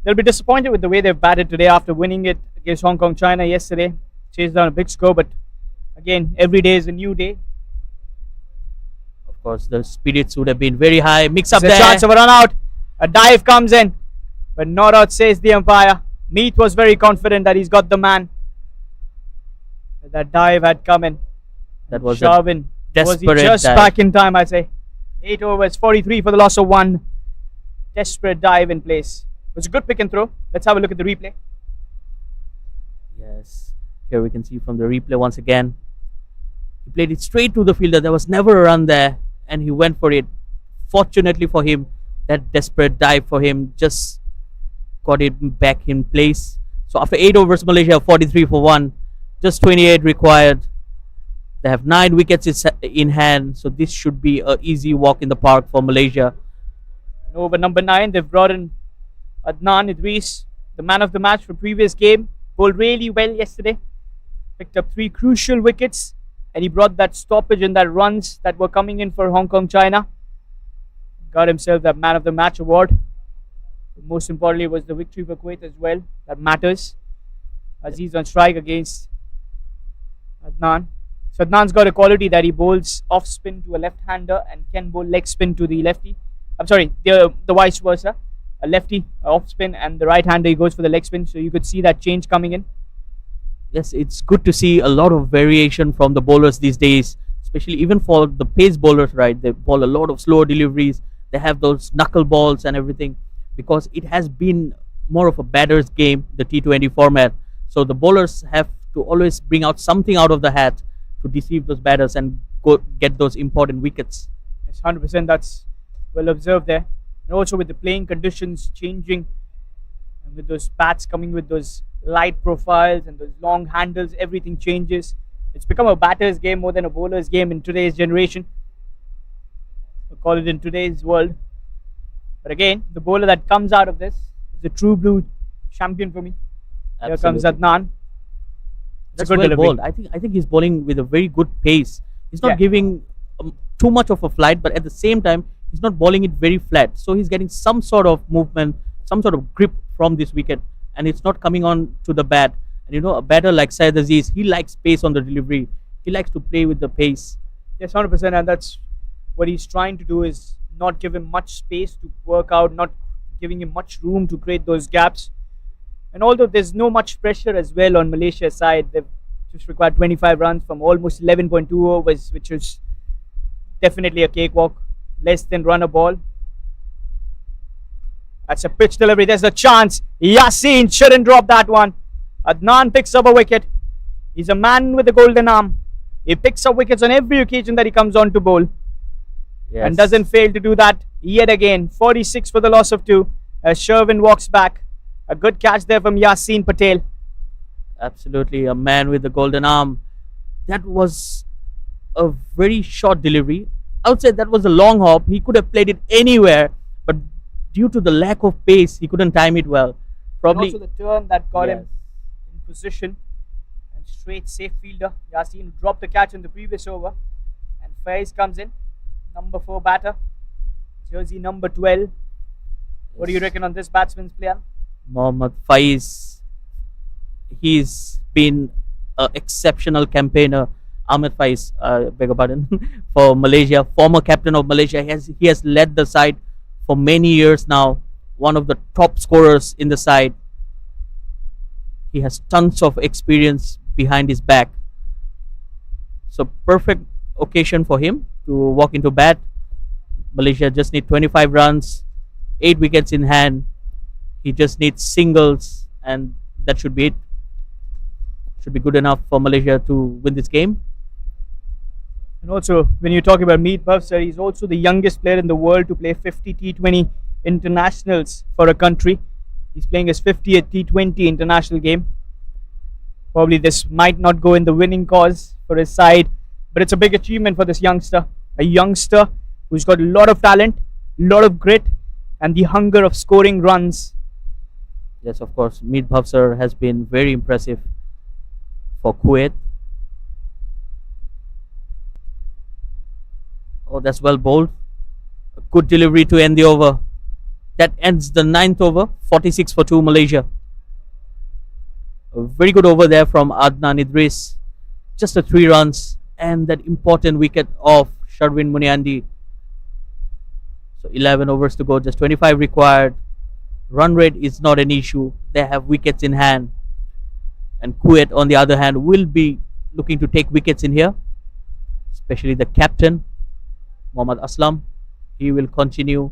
They'll be disappointed with the way they've batted today after winning it against Hong Kong, China yesterday. Chased down a big score, but again, every day is a new day. Of course, the spirits would have been very high. Mix up There's there. a chance of a run out. A dive comes in, but not out, says the umpire. Meath was very confident that he's got the man. But that dive had come in. That was Sharvin, was he desperate just dive. back in time, I'd say. 8 overs, 43 for the loss of 1. Desperate dive in place. It was a good pick and throw. Let's have a look at the replay. Yes. Here we can see from the replay once again. He played it straight to the fielder. There was never a run there, and he went for it. Fortunately for him, that desperate dive for him just got it back in place. So after 8 overs, Malaysia 43 for 1. Just 28 required. They have 9 wickets in hand, so this should be an easy walk in the park for Malaysia. And over number 9, they've brought in Adnan Idris, the man of the match from previous game. Bowled really well yesterday. Picked up 3 crucial wickets, and he brought that stoppage and that runs that were coming in for Hong Kong, China. Got himself that man of the match award. Most importantly was the victory for Kuwait as well. That matters. Aziz on strike against Adnan. So Adnan's got a quality that he bowls off spin to a left-hander and can bowl leg spin to the lefty. I'm sorry, the vice versa. A lefty off spin and the right-hander he goes for the leg spin. So you could see that change coming in. Yes, it's good to see a lot of variation from the bowlers these days, especially even for the pace bowlers, right? They bowl a lot of slower deliveries. They have those knuckle balls and everything because it has been more of a batter's game, the T20 format. So the bowlers have to always bring out something out of the hat to deceive those batters and go get those important wickets. Yes, 100%. That's well observed there. And also with the playing conditions changing, and with those bats coming with those light profiles and those long handles, everything changes. It's become a batter's game more than a bowler's game in today's generation. We call it in today's world. But again, the bowler that comes out of this is a true blue champion for me. Here comes Absolutely. Adnan. It's a That's good well delivery. bowled. I think he's bowling with a very good pace. He's not Yeah. giving too much of a flight, but at the same time, he's not bowling it very flat. So he's getting some sort of movement, some sort of grip from this wicket, and it's not coming on to the bat. And you know, a batter like Syed Aziz, he likes pace on the delivery. He likes to play with the pace. Yes, 100%. And that's what he's trying to do, is not give him much space to work out, not giving him much room to create those gaps. And although there's no much pressure as well on Malaysia's side, they've just required 25 runs from almost 11.2 overs, which is definitely a cakewalk. Less than run a ball. That's a pitch delivery. There's a chance. Yassin shouldn't drop that one. Adnan picks up a wicket. He's a man with a golden arm. He picks up wickets on every occasion that he comes on to bowl. Yes. And doesn't fail to do that yet again. 46 for the loss of 2 as Sherwin walks back. A good catch there from Yassin Patel. Absolutely, a man with the golden arm. That was a very short delivery. I would say that was a long hop. He could have played it anywhere, but due to the lack of pace, he couldn't time it well. Probably. And also the turn that got him Yes. in position. And straight safe fielder. Yassin dropped the catch in the previous over. And Faiz comes in. Number 4 batter. Jersey number 12. What do you Yes. reckon on this batsman's player? Mohammad Faiz, he's been an exceptional campaigner. Ahmed Faiz, beg your pardon, for Malaysia, former captain of Malaysia. He has led the side for many years now. One of the top scorers in the side. He has tons of experience behind his back. So perfect occasion for him to walk into bat. Malaysia just need 25 runs, 8 wickets in hand. He just needs singles, and that should be it. Should be good enough for Malaysia to win this game. And also, when you talk about Meet Bhavsar, he's also the youngest player in the world to play 50 T20 internationals for a country. He's playing his 50th T20 international game. Probably this might not go in the winning cause for his side, but it's a big achievement for this youngster. A youngster who's got a lot of talent, a lot of grit, and the hunger of scoring runs. Yes, of course, Meet Bhavsar has been very impressive for Kuwait. Oh, that's well bowled. A good delivery to end the over. That ends the 9th over, 46 for 2 Malaysia. A very good over there from Adnan Idris. Just a 3 runs and that important wicket of Sherwin Muniandi. So 11 overs to go, just 25 required. Run rate is not an issue. They have wickets in hand. And Kuwait, on the other hand, will be looking to take wickets in here. Especially the captain, Mohammad Aslam. He will continue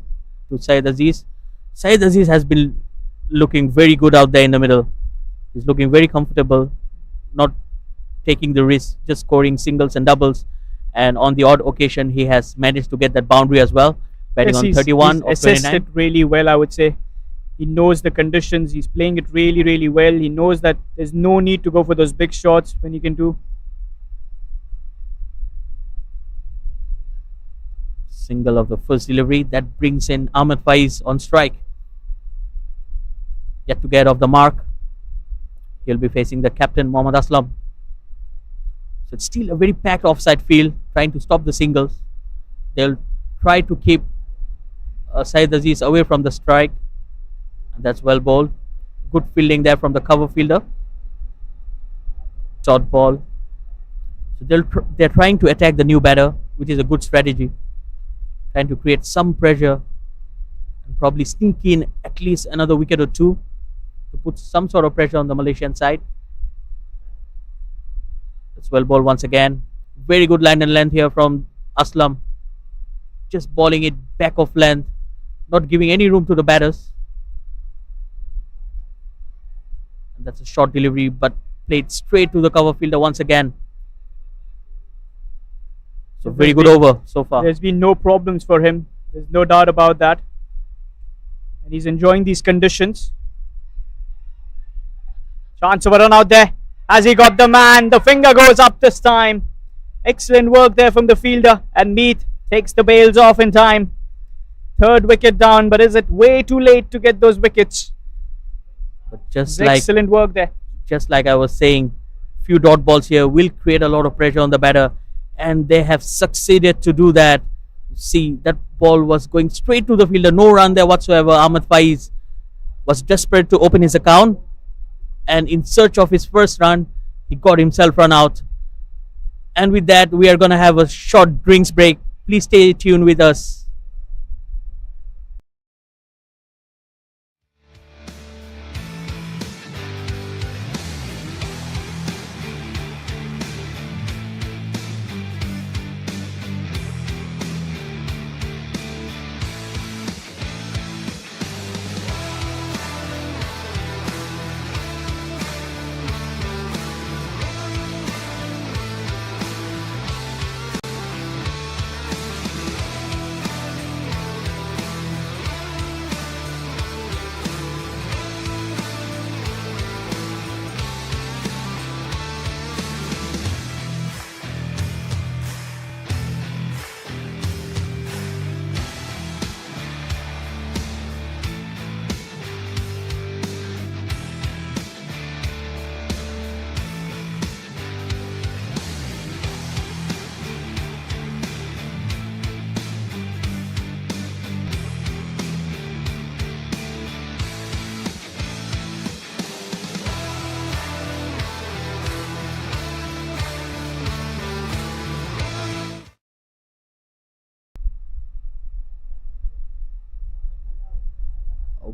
to Syed Aziz. Syed Aziz has been looking very good out there in the middle. He's looking very comfortable, not taking the risk, just scoring singles and doubles. And on the odd occasion, he has managed to get that boundary as well, batting Yes, on he's 31 or assessed 29. it really well, I would say. He knows the conditions. He's playing it really, really well. He knows that there's no need to go for those big shots when he can do. Single of the first delivery. That brings in Ahmed Faiz on strike. Yet to get off the mark. He'll be facing the captain, Mohammad Aslam. So it's still a very packed offside field, trying to stop the singles. They'll try to keep Syed Aziz away from the strike. And that's well bowled. Good fielding there from the cover fielder. Dot ball. So they're trying to attack the new batter, which is a good strategy. Trying to create some pressure and probably sneak in at least another wicket or two to put some sort of pressure on the Malaysian side. That's well ball once again. Very good line and length here from Aslam. Just bowling it back of length, not giving any room to the batters. And that's a short delivery, but played straight to the cover fielder once again. So very good over so far. There's been no problems for him. There's no doubt about that. And he's enjoying these conditions. Chance of a run out there. Has he got the man? The finger goes up this time. Excellent work there from the fielder. And Meath takes the bails off in time. Third wicket down, but is it way too late to get those wickets? But excellent work there. Just like I was saying, few dot balls here will create a lot of pressure on the batter, and they have succeeded to do that. See, that ball was going straight to the fielder, no run there whatsoever. Ahmed Faiz was desperate to open his account, and in search of his first run, he got himself run out. And with that, we are going to have a short drinks break. Please stay tuned with us.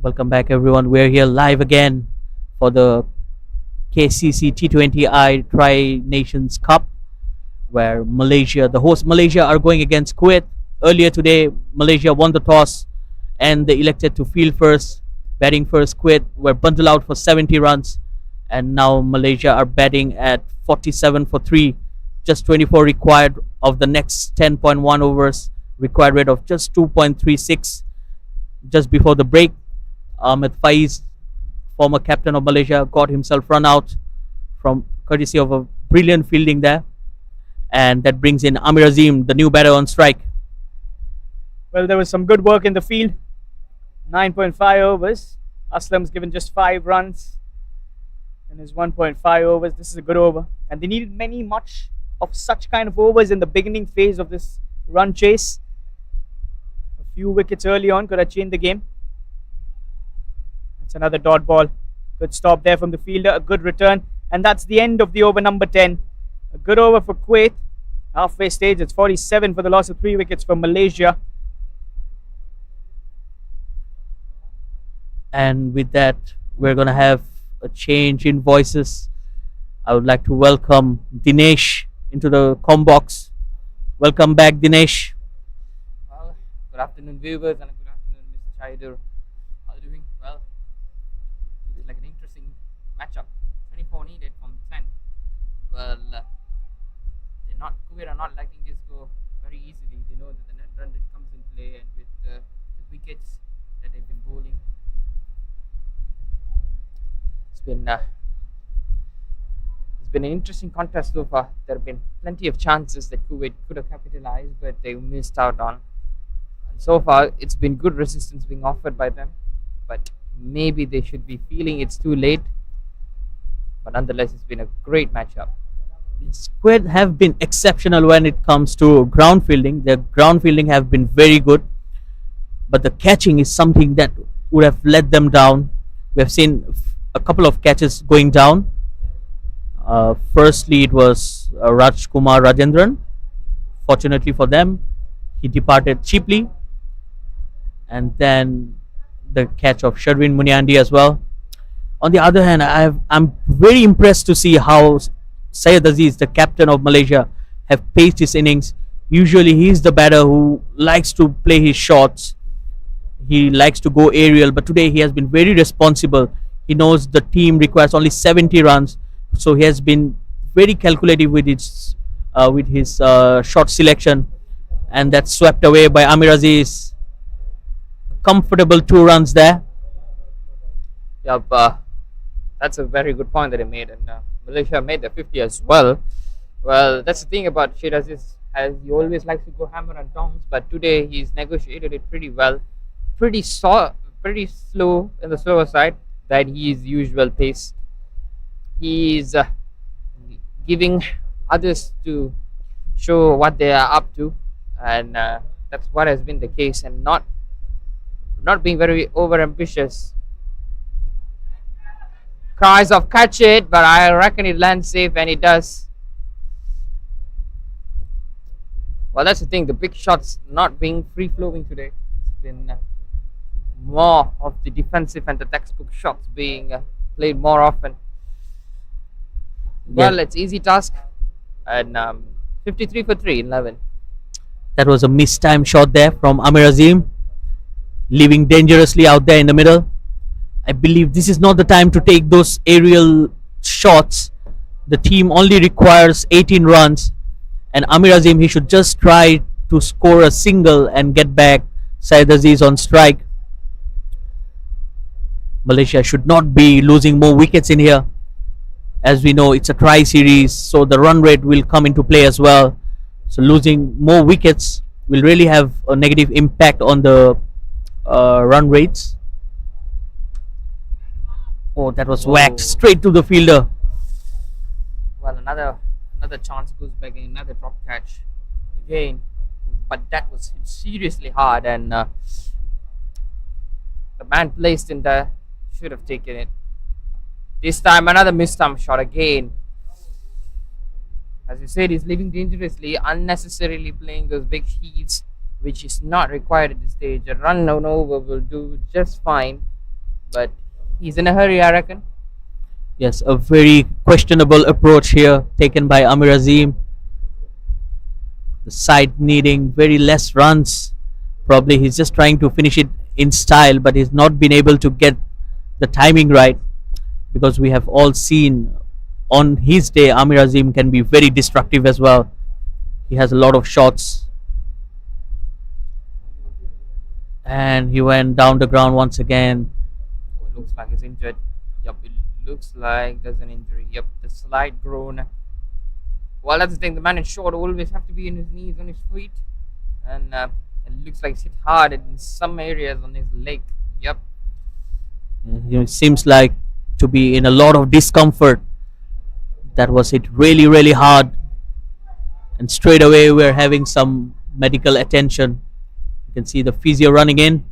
Welcome back, everyone. We're here live again for the KCC T20i Tri-Nations Cup, where Malaysia, the host Malaysia, are going against Kuwait. Earlier today, Malaysia won the toss and they elected to field first. Batting first, Kuwait were bundled out for 70 runs, and now Malaysia are batting at 47 for 3. Just 24 required of the next 10.1 overs. Required rate of just 2.36 just before the break. Ahmed Faiz, former captain of Malaysia, got himself run out from courtesy of a brilliant fielding there. And that brings in Amir Azim, the new batter, on strike. Well, there was some good work in the field. 9.5 overs. Aslam's given just 5 runs in his 1.5 overs. This is a good over. And they needed much of such kind of overs in the beginning phase of this run chase. A few wickets early on could have changed the game. It's another dot ball. Good stop there from the fielder. A good return. And that's the end of the over number 10. A good over for Kuwait. Halfway stage, it's 47 for the loss of 3 wickets for Malaysia. And with that, we're going to have a change in voices. I would like to welcome Dinesh into the comm box. Welcome back, Dinesh. Well, good afternoon, viewers, and good afternoon, Mr. Shaidur. How are you doing? Well, it's like an interesting matchup. 24 needed from 10. Well, Kuwait are not letting this go very easily. They know that the net run that comes in play, and with the wickets that they've been bowling, it's been an interesting contest so far. There have been plenty of chances that Kuwait could have capitalized, but they missed out on. And so far, it's been good resistance being offered by them, but maybe they should be feeling it's too late. But nonetheless, it's been a great matchup. Kuwait have been exceptional when it comes to ground fielding. Their ground fielding have been very good, but the catching is something that would have let them down. We have seen a couple of catches going down. Firstly, it was Rajkumar Rajendran. Fortunately for them, he departed cheaply. And then the catch of Sherwin Muniandi as well. On the other hand, I'm very impressed to see how Syed Aziz, the captain of Malaysia, have paced his innings. Usually, he's the batter who likes to play his shots. He likes to go aerial, but today he has been very responsible. He knows the team requires only 70 runs, so he has been very calculative with his shot selection, and that's swept away by Amir Aziz. Comfortable 2 runs there. Yep, that's a very good point that he made, and Malaysia made the 50 as well. Well, that's the thing about Syed Aziz, as he always likes to go hammer and tongs, but today he's negotiated it pretty well, pretty slow in the slower side than his usual pace. He's giving others to show what they are up to, and that's what has been the case, and not being very over ambitious. Cries of catch it, but I reckon it lands safe, and it does. Well, that's the thing, the big shots not being free flowing today. It's been more of the defensive and the textbook shots being played more often. Well, it's easy task, and 53 for 3 in 11. That was a mistimed shot there from Amir Azim, leaving dangerously out there in the middle. I believe this is not the time to take those aerial shots. The team only requires 18 runs, and Amir Azim, he should just try to score a single and get back Syed Aziz on strike. Malaysia should not be losing more wickets in here. As we know, it's a tri-series, so the run rate will come into play as well. So losing more wickets will really have a negative impact on the run rates. Oh, that was whacked straight to the fielder. Well, another chance goes back in, another drop catch again, but that was hit seriously hard, and the man placed in there should have taken it. This time another mistimed shot again. As you said, he's leaving dangerously, unnecessarily playing those big heaves, which is not required at this stage. A run on over will do just fine, but he's in a hurry, I reckon. Yes, a very questionable approach here taken by Amir Azim. The side needing very less runs. Probably he's just trying to finish it in style, but he's not been able to get the timing right, because we have all seen on his day Amir Azim can be very destructive as well. He has a lot of shots, and he went down the ground once again. Oh, it looks like he's injured. Yep, it looks like there's an injury. Yep, the slight groan. Well, that's the thing, the man in short always have to be on his knees, on his feet, and it looks like he's hit hard in some areas on his leg. Yep. He seems like to be in a lot of discomfort. That was hit really, really hard, and straight away we're having some medical attention. You can see the physio running in.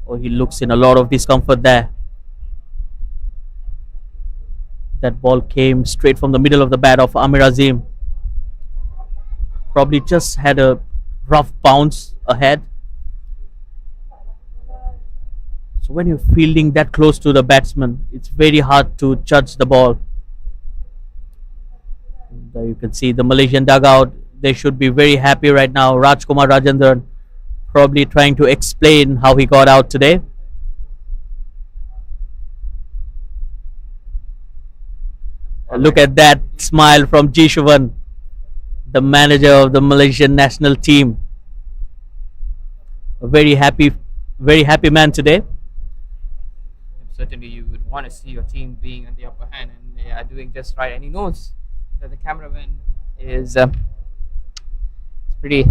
Oh, he looks in a lot of discomfort there. That ball came straight from the middle of the bat of Amir Azim. Probably just had a rough bounce ahead. So when you're fielding that close to the batsman, it's very hard to judge the ball. There you can see the Malaysian dugout. They should be very happy right now. Rajkumar Rajendran probably trying to explain how he got out today. Look at that smile from Jishuvan, the manager of the Malaysian national team. A very happy man today. Certainly you would want to see your team being on the upper hand, and they are doing just right, and he knows that the cameraman is pretty,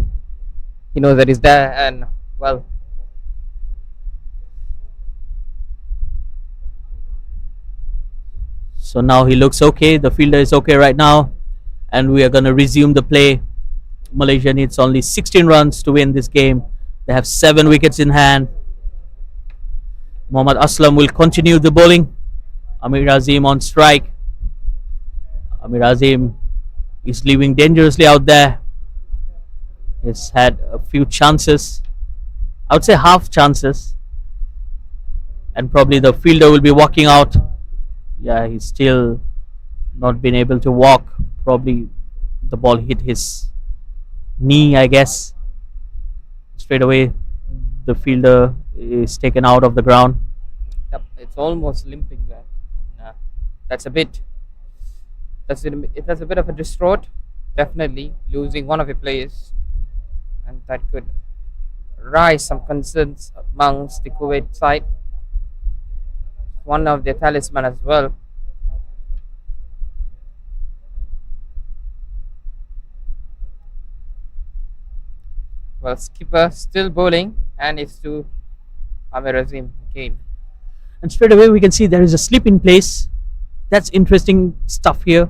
he knows that he's there, and well, so now he looks okay. The fielder is okay right now, and we are going to resume the play. Malaysia needs only 16 runs to win this game. They have 7 wickets in hand. Mohammad Aslam will continue the bowling. Amir Azim on strike. Amir Azim is leaving dangerously out there. He's had a few chances. I would say half chances. And probably the fielder will be walking out. Yeah, he's still not been able to walk. Probably the ball hit his knee, I guess. Straight away, the fielder is taken out of the ground. Yep, it's almost limping there. And, that's a bit of a distraught. Definitely losing one of your players, and that could raise some concerns amongst the Kuwait side. One of their talisman as well. Well, skipper still bowling, and it's to Amir Azim again. And straight away we can see there is a slip in place. That's interesting stuff here.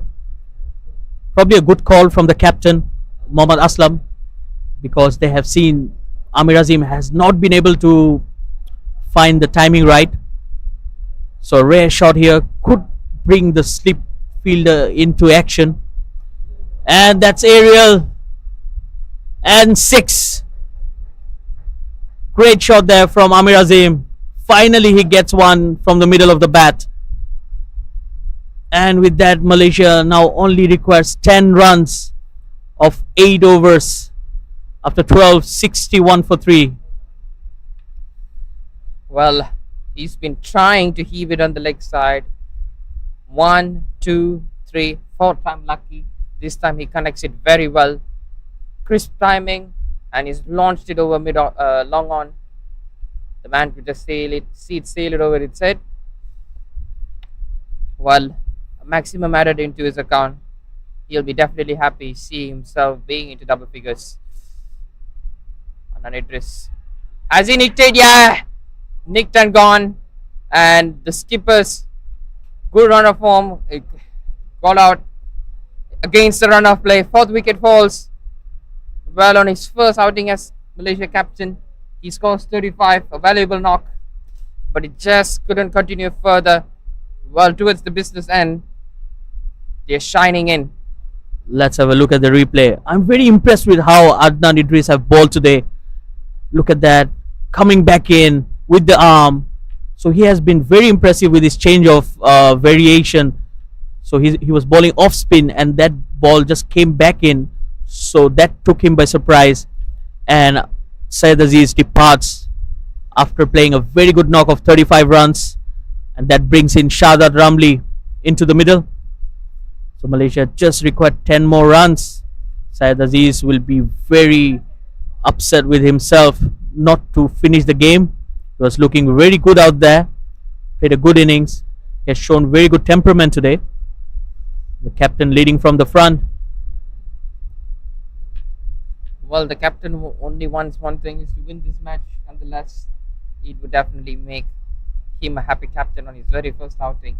Probably a good call from the captain, Mohammad Aslam, because they have seen Amir Azim has not been able to find the timing right. So a rare shot here could bring the slip fielder into action. And that's aerial. And 6. Great shot there from Amir Azim. Finally he gets one from the middle of the bat. And with that, Malaysia now only requires 10 runs of 8 overs after 12, 61 for 3. Well, he's been trying to heave it on the leg side. 1, 2, 3, 4 time lucky. This time he connects it very well. Crisp timing, and he's launched it over mid long on. The man could just sail it over its head. Well, a maximum added into his account. He'll be definitely happy seeing himself being into double figures. And Idris, has he nicked it? Yeah, nicked and gone. And the skipper's good run of form got out against the run of play. 4th wicket falls. Well, on his first outing as Malaysia captain, he scores 35, a valuable knock, but it just couldn't continue further. Well, towards the business end, they're shining in. Let's have a look at the replay. I'm very impressed with how Adnan Idris have bowled today. Look at that, coming back in with the arm. So he has been very impressive with his change of variation. So he was bowling off spin, and that ball just came back in. So that took him by surprise, and Syed Aziz departs after playing a very good knock of 35 runs, and that brings in Shahzad Ramli into the middle. So Malaysia just required 10 more runs. Syed Aziz will be very upset with himself not to finish the game. He was looking very good out there, played a good innings. He has shown very good temperament today. The captain leading from the front. Well, the captain only wants one thing, is to win this match. Nonetheless, it would definitely make him a happy captain on his very first outing.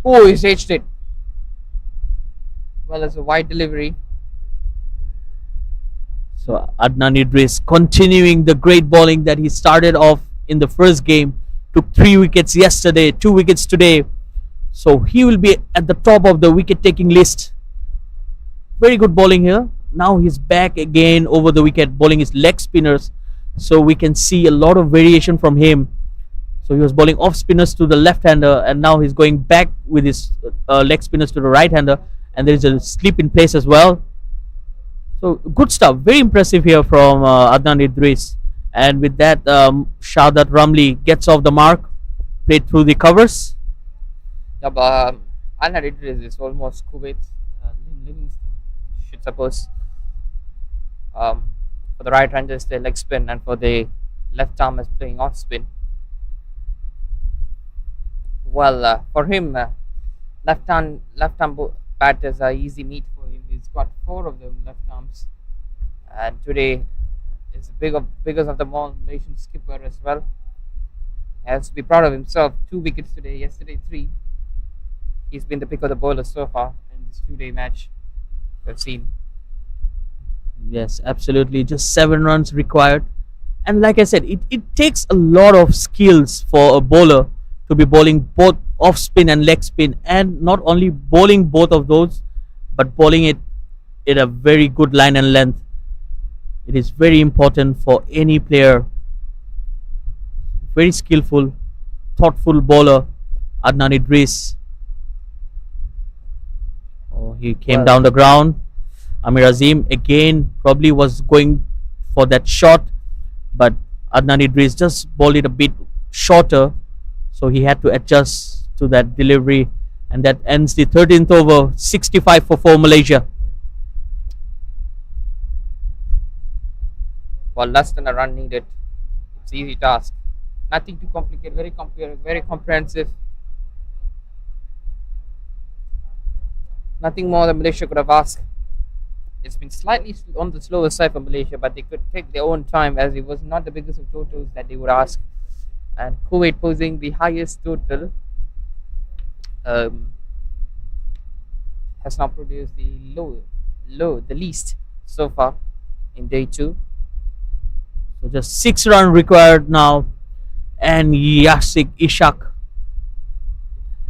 Oh, he's edged it. Well, it's a wide delivery. So Adnan Idris continuing the great bowling that he started off in the first game. Took 3 wickets yesterday, 2 wickets today. So he will be at the top of the wicket taking list. Very good bowling here. Now he's back again over the wicket, bowling his leg spinners. So we can see a lot of variation from him. So he was bowling off spinners to the left hander, and now he's going back with his leg spinners to the right hander. And there is a slip in place as well. So good stuff. Very impressive here from Adnan Idris. And with that, Shahzad Ramli gets off the mark, played through the covers. Yeah, but Adnan Idris is almost Kuwait. Livingston should suppose. For the right handers, they leg spin, and for the left armers playing off spin. Well, for him, left arm batters are easy meat for him. He's got 4 of them left arms, and today is biggest of them all, Malaysian skipper as well. He has to be proud of himself. 2 wickets today. Yesterday 3. He's been the pick of the bowlers so far in this 2-day match we've seen. Yes, absolutely. Just 7 runs required. And like I said, it takes a lot of skills for a bowler to be bowling both off spin and leg spin, and not only bowling both of those, but bowling it in a very good line and length. It is very important for any player. Very skillful, thoughtful bowler, Adnan Idris. Oh, he came Well- down the ground. Amir Azim again probably was going for that shot, but Adnan Idris just bowled it a bit shorter, so he had to adjust to that delivery, and that ends the 13th over, 65 for 4 Malaysia. Well, less than a run needed. It's an easy task. Nothing too complicated. Very comprehensive. Nothing more than Malaysia could have asked. It's been slightly on the slower side for Malaysia, but they could take their own time, as it was not the biggest of totals that they would ask. And Kuwait posing the highest total has now produced the the least so far in day 2. So just 6 runs required now, and Yasik Ishak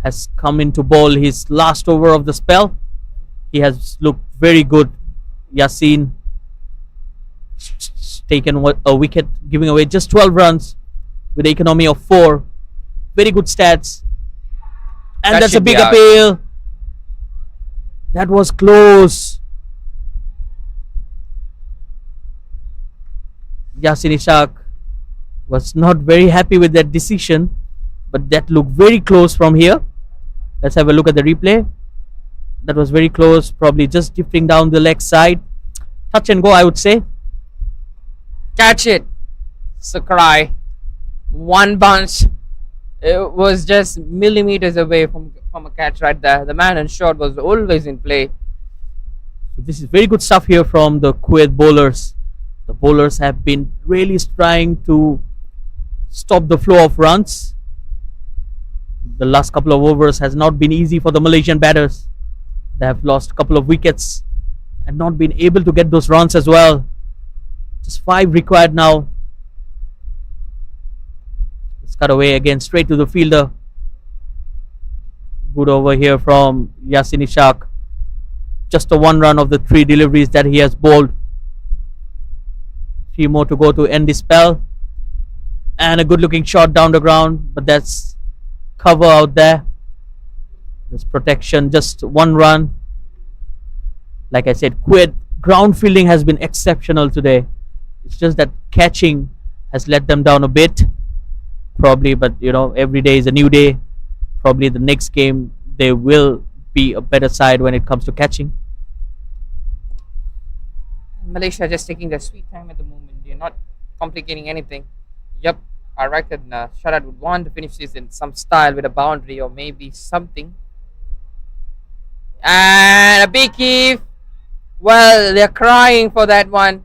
has come in to bowl his last over of the spell. He has looked very good. Yasin taken a wicket, giving away just 12 runs with an economy of 4. Very good stats. And That that's a should be big out. appeal. That was close. Yasin Ishak was not very happy with that decision, but that looked very close from here. Let's have a look at the replay. That was very close, probably just drifting down the leg side. Touch and go, I would say. Catch it, Sakurai. One bounce. It was just millimeters away from a catch right there. The man in short was always in play. So this is very good stuff here from the Kuwait bowlers. The bowlers have been really trying to stop the flow of runs. The last couple of overs has not been easy for the Malaysian batters. They have lost a couple of wickets and not been able to get those runs as well. Just 5 required now. Let's cut away again straight to the fielder. Good over here from Yasin Ishak. Just a 1 run of the 3 deliveries that he has bowled. 3 more to go to end the spell. And a good looking shot down the ground, but that's cover out there. There's protection, just 1 run. Like I said, Kuwait ground fielding has been exceptional today. It's just that catching has let them down a bit, probably, but you know, every day is a new day. Probably the next game they will be a better side when it comes to catching. Malaysia just taking their sweet time at the moment. They're not complicating anything. Yep, I reckon Sharad would want to finish this in some style with a boundary or maybe something. And a big heave. Well, they're crying for that one.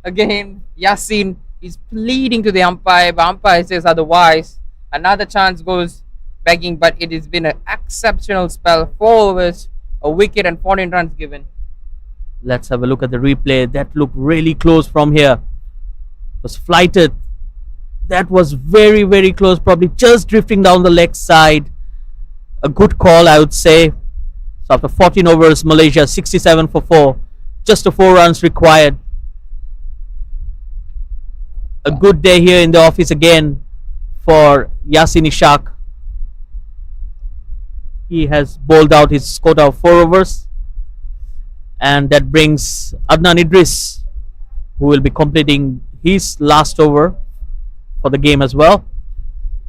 Again, Yasin is pleading to the umpire, but umpire says otherwise. Another chance goes begging, but it has been an exceptional spell. 4 overs, a wicket and 14 runs given. Let's have a look at the replay. That looked really close from here. It was flighted. That was very, very close, probably just drifting down the leg side. A good call, I would say. So after 14 overs, Malaysia 67 for 4. Just a 4 runs required. A good day here in the office again for Yasin Ishak. He has bowled out his quota of 4 overs. And that brings Adnan Idris, who will be completing his last over for the game as well.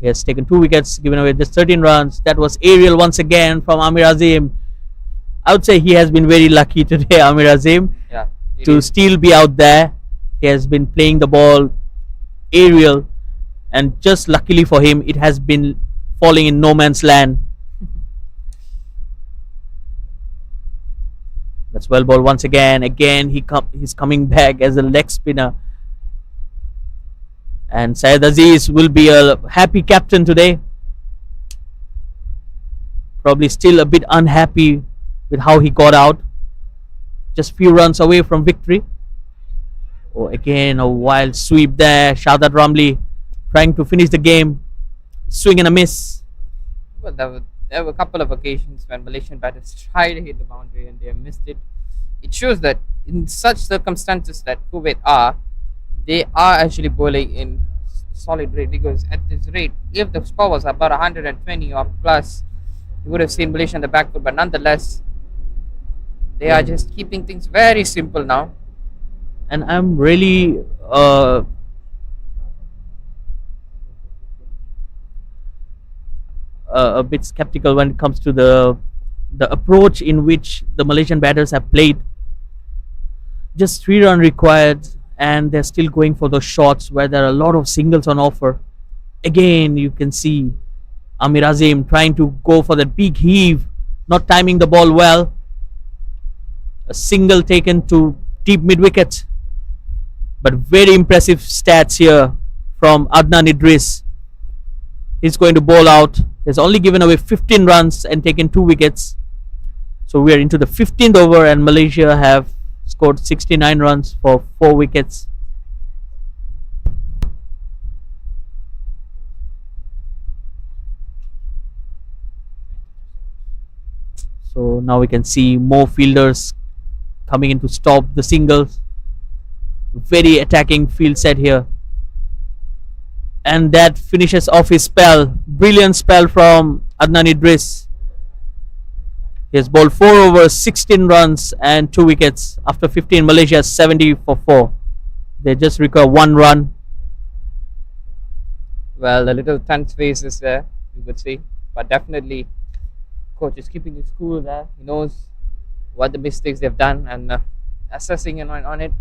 He has taken 2 wickets, given away just 13 runs. That was aerial once again from Amir Azim. I would say he has been very lucky today, Amir Azim, Yeah, to still be out there. He has been playing the ball aerial, and just luckily for him, it has been falling in no man's land. That's well ball once again. Again, he's coming back as a leg spinner. And Syed Aziz will be a happy captain today. Probably still a bit unhappy with how he got out. just few runs away from victory. Oh, again a wild sweep there. Shahzad Ramli trying to finish the game, swing and a miss. Well, there were a couple of occasions when Malaysian batters tried to hit the boundary and they missed it. It shows that in such circumstances that Kuwait are, they are actually bowling in solid rate, because at this rate, if the score was about 120 or plus, you would have seen Malaysia on the back foot. But nonetheless, they are just keeping things very simple now. And I'm really a bit skeptical when it comes to the approach in which the Malaysian batters have played. Just 3 runs required, and they're still going for those shots where there are a lot of singles on offer. Again, you can see Amir Azim trying to go for that big heave, not timing the ball well. A single taken to deep mid wicket, but very impressive stats here from Adnan Idris. He's going to bowl out. He's only given away 15 runs and taken 2 wickets. So we are into the 15th over, and Malaysia have scored 69 runs for 4 wickets. So now we can see more fielders coming in to stop the singles. Very attacking field set here. And that finishes off his spell. Brilliant spell from Adnan Idris. He has bowled 4 overs, 16 runs and 2 wickets. After 15, Malaysia 70 for 4. They just require 1 run. Well, a little tense face is there, you could see. But definitely, coach is keeping his cool there. He knows what the mistakes they've done and assessing on it.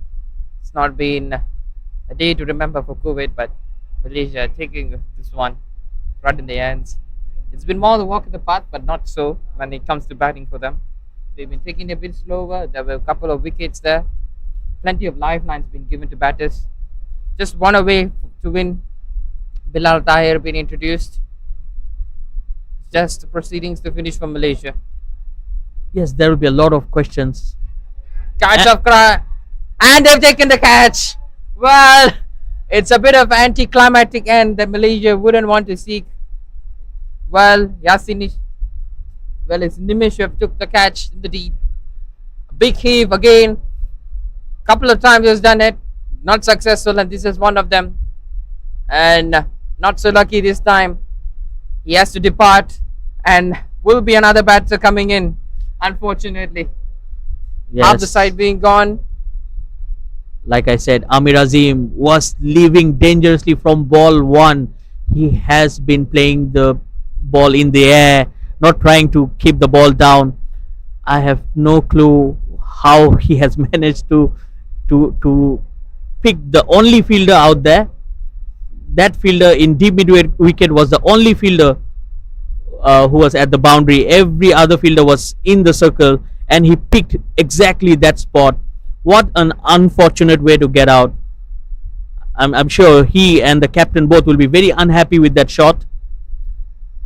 It's not been a day to remember for Kuwait, but Malaysia taking this one right in the hands. It's been more the walk in the path, but not so when it comes to batting for them. They've been taking it a bit slower. There were a couple of wickets there. Plenty of lifelines been given to batters. Just one away to win. Bilal Tahir been introduced. Just proceedings to finish for Malaysia. Yes, there will be a lot of questions. Catch of cry. And they've taken the catch. Well, it's a bit of anticlimactic end that Malaysia wouldn't want to seek. Well, it's Nimishев took the catch in the deep. Big heave again. Couple of times he's done it. Not successful, and this is one of them. And not so lucky this time. He has to depart, and will be another batter coming in, unfortunately. Yes. Half the side being gone. Like I said, Amir Azim was leaving dangerously from ball 1. He has been playing the ball in the air, not trying to keep the ball down. I have no clue how he has managed to pick the only fielder out there. That fielder in deep mid wicket was the only fielder who was at the boundary. Every other fielder was in the circle, and he picked exactly that spot. What an unfortunate way to get out. I'm sure he and the captain both will be very unhappy with that shot.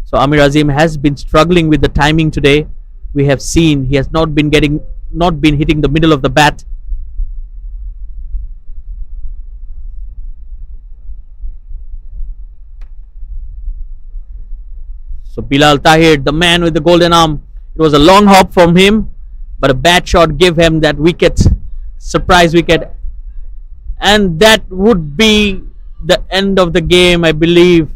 So Amir Azim has been struggling with the timing today. We have seen he has not been hitting the middle of the bat. So Bilal Tahir, the man with the golden arm, it was a long hop from him, but a bad shot gave him that wicket, surprise wicket, and that would be the end of the game, I believe.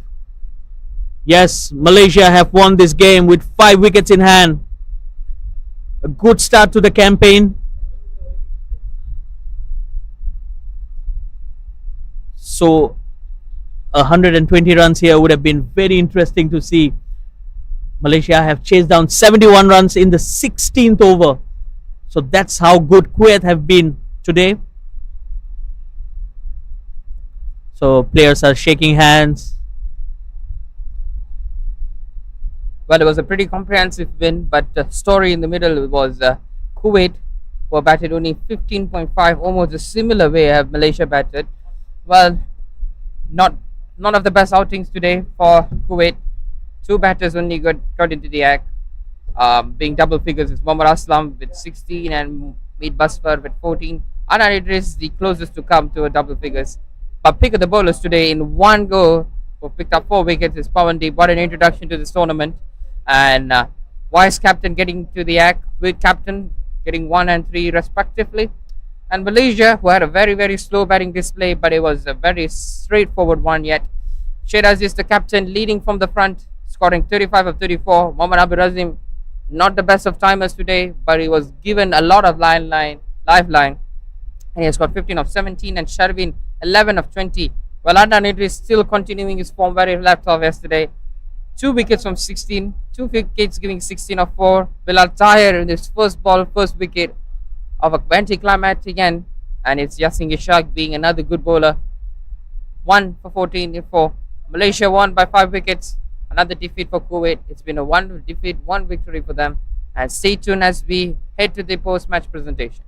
Yes, Malaysia have won this game with 5 wickets in hand. A good start to the campaign. So 120 runs here would have been very interesting to see. Malaysia have chased down 71 runs in the 16th over. So that's how good Kuwait have been today. So players are shaking hands. Well, it was a pretty comprehensive win, but the story in the middle was Kuwait, who batted only 15.5, almost a similar way have Malaysia batted. Well, none of the best outings today for Kuwait. 2 batters only got into the act. Being double figures is Mohammad Aslam with 16 and Meet Basfar with 14. Adnan Idris the closest to come to a double figures. But pick of the bowlers today in one go who picked up 4 wickets is Pawandeep. What an introduction to this tournament. And Vice captain getting to the act with captain getting 1 and 3 respectively. And Malaysia, who had a very, very slow batting display, but it was a very straightforward one yet. Aziz, the captain, leading from the front, scoring 35 of 34. Mohammad Abdul Razim, not the best of timers today, but he was given a lot of lifeline. And he has got 15 of 17, and Sharvin 11 of 20. Well, Adnan Idris still continuing his form where he left off yesterday. 2 wickets from 16, 2 wickets giving 16 of 4. Bilal Tahir in his first ball, first wicket of a anticlimactic end, and it's Yasin Ishaq being another good bowler. 1 for 14 for Malaysia, won by 5 wickets. Another defeat for Kuwait. It's been a 1 defeat, 1 victory for them. And stay tuned as we head to the post-match presentation.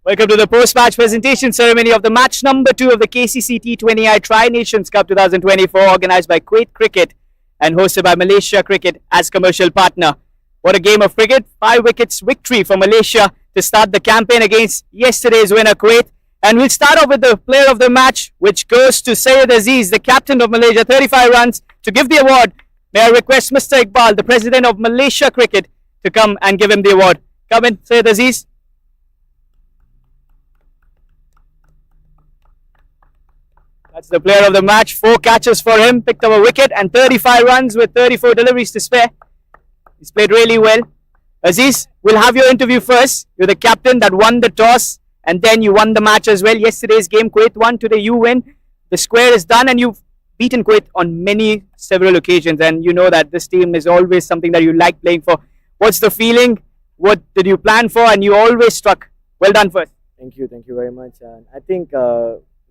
Welcome to the post-match presentation ceremony of the match number 2 of the KCC T20i Tri-Nations Cup 2024, organised by Kuwait Cricket and hosted by Malaysia Cricket as commercial partner. What a game of cricket. 5 wickets victory for Malaysia to start the campaign against yesterday's winner Kuwait. And we'll start off with the player of the match, which goes to Syed Aziz, the captain of Malaysia, 35 runs. To give the award, may I request Mr. Iqbal, the president of Malaysia Cricket, to come and give him the award. Come in, Syed Aziz. That's the player of the match. 4 catches for him, picked up a wicket and 35 runs with 34 deliveries to spare. He's played really well. Aziz, we'll have your interview first. You're the captain that won the toss and then you won the match as well. Yesterday's game, Kuwait won. Today you win. The square is done and you've beaten Kuwait on several occasions. And you know that this team is always something that you like playing for. What's the feeling? What did you plan for? And you always struck. Well done first. Thank you very much. And I think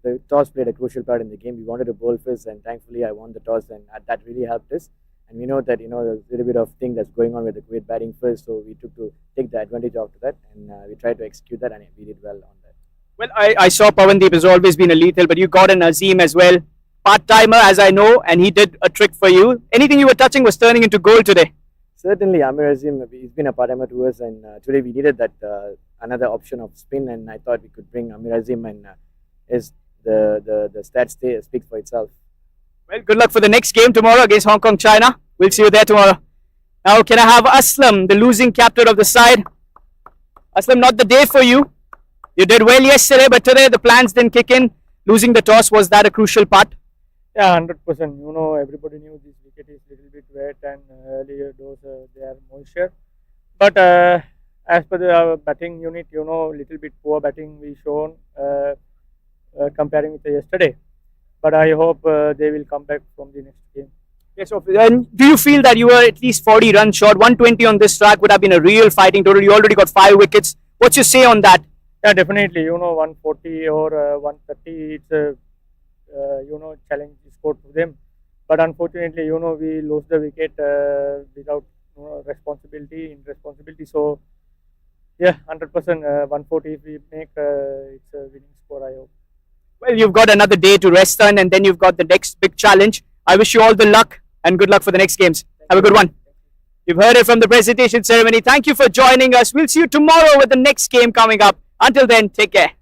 the toss played a crucial part in the game. We wanted to bowl first, and thankfully I won the toss, and that really helped us. And we know that there's a little bit of thing that's going on with the Kuwait batting first, so we took to take the advantage of that, and we tried to execute that, and we did well on that. Well, I saw Pawandeep has always been a lethal, but you got an Azim as well, part-timer as I know, and he did a trick for you. Anything you were touching was turning into goal today. Certainly, Amir Azim, he's been a part-timer to us, and today we needed that another option of spin, and I thought we could bring Amir Azim, and the stats speaks for itself. Well, good luck for the next game tomorrow against Hong Kong, China. We'll see you there tomorrow. Now, can I have Aslam, the losing captain of the side? Aslam, not the day for you. You did well yesterday, but today the plans didn't kick in. Losing the toss, was that a crucial part? Yeah, 100%. Everybody knew this wicket is a little bit wet and earlier those they are moisture. But as per the batting unit, little bit poor batting we shown comparing with yesterday. But I hope they will come back from the next game. Yes, and do you feel that you were at least 40 runs short? 120 on this track would have been a real fighting total. You already got 5 wickets. What's your say on that? Yeah, definitely. 140 or 130, it's a challenge score to them. But unfortunately, we lost the wicket without responsibility. So yeah, 100%. 140 if we make, it's a winning score, I hope. Well, you've got another day to rest on, and then you've got the next big challenge. I wish you all the luck and good luck for the next games. Have a good one. You've heard it from the presentation ceremony. Thank you for joining us. We'll see you tomorrow with the next game coming up. Until then, take care.